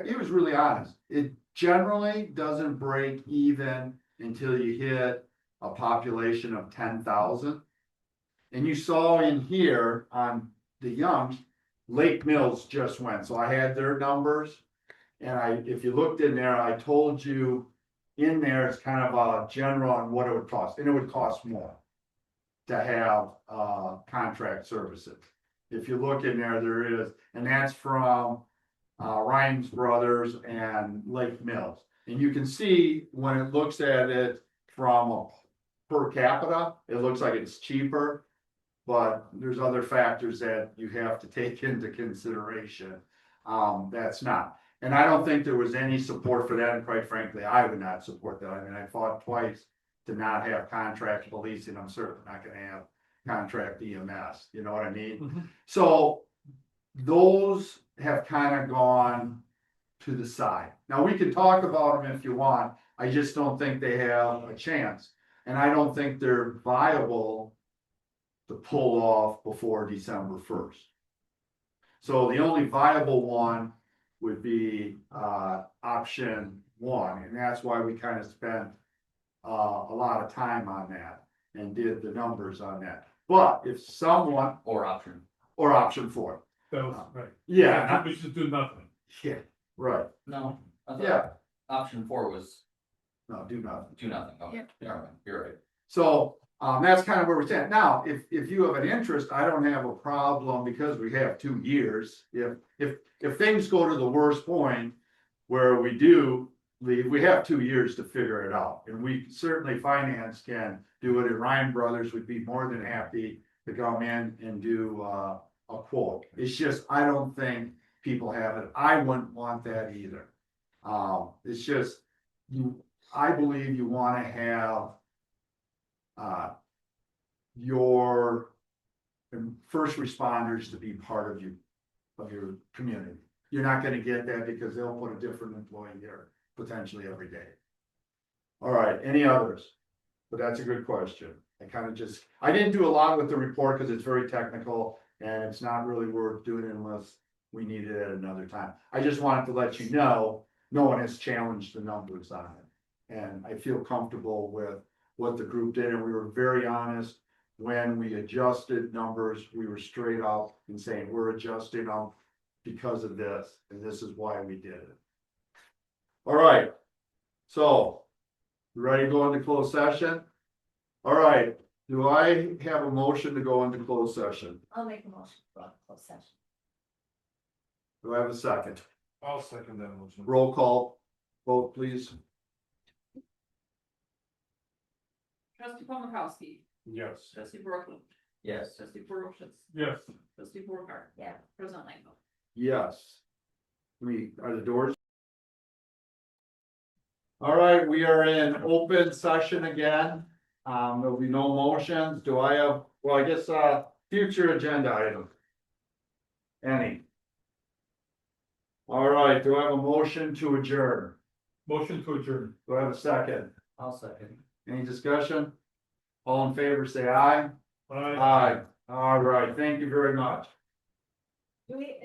he was really honest. It generally doesn't break even until you hit a population of 10,000. And you saw in here on the Youngs, Lake Mills just went, so I had their numbers. And if you looked in there, I told you in there, it's kind of a general on what it would cost, and it would cost more to have contract services. If you look in there, there is, and that's from Ryan's Brothers and Lake Mills. And you can see when it looks at it from a per capita, it looks like it's cheaper, but there's other factors that you have to take into consideration. That's not. And I don't think there was any support for that, and quite frankly, I would not support that. I mean, I fought twice to not have contract policing. I'm certainly not gonna have contract EMS, you know what I mean? Mm-hmm. So those have kind of gone to the side. Now, we can talk about them if you want. I just don't think they have a chance. And I don't think they're viable to pull off before December 1st. So the only viable one would be option 1, and that's why we kind of spent a lot of time on that and did the numbers on that. But if someone Or option. or option 4, That was right. yeah, We should do nothing. yeah, right, No. I thought yeah, Option 4 was no, do nothing. do nothing. Okay, Yep. you're right. So that's kind of where we're at now. If you have an interest, I don't have a problem because we have 2 years. If things go to the worst point where we do leave, we have 2 years to figure it out. And we certainly finance can do it. And Ryan Brothers would be more than happy to come in and do a quote. It's just, I don't think people have it. I wouldn't want that either. It's just, I believe you want to have your first responders to be part of your community. You're not gonna get that because they'll put a different employee here potentially every day. All right, any others? But that's a good question. I didn't do a lot with the report because it's very technical and it's not really worth doing unless we need it at another time. I just wanted to let you know, no one has challenged the numbers on it. And I feel comfortable with what the group did, and we were very honest. When we adjusted numbers, we were straight up and saying, we're adjusting them because of this, and this is why we did it. All right, so, you ready to go into closed session? All right, do I have a motion to go into closed session? I'll make a motion for closed session. Do I have a second? I'll second that motion. Roll call, vote please. Trustee Paul Mikowski, Yes. trustee Brooklyn, Yes. trustee Borowitz, Yes. trustee Borcar. Yeah. President Langford. Yes. Are the doors? All right, we are in open session again. There'll be no motions. Do I have, well, I guess, future agenda item? Any? All right, do I have a motion to adjourn? Motion to adjourn. Do I have a second? I'll second. Any discussion? All in favor, say aye. Aye. Aye. All right, thank you very much. Do we,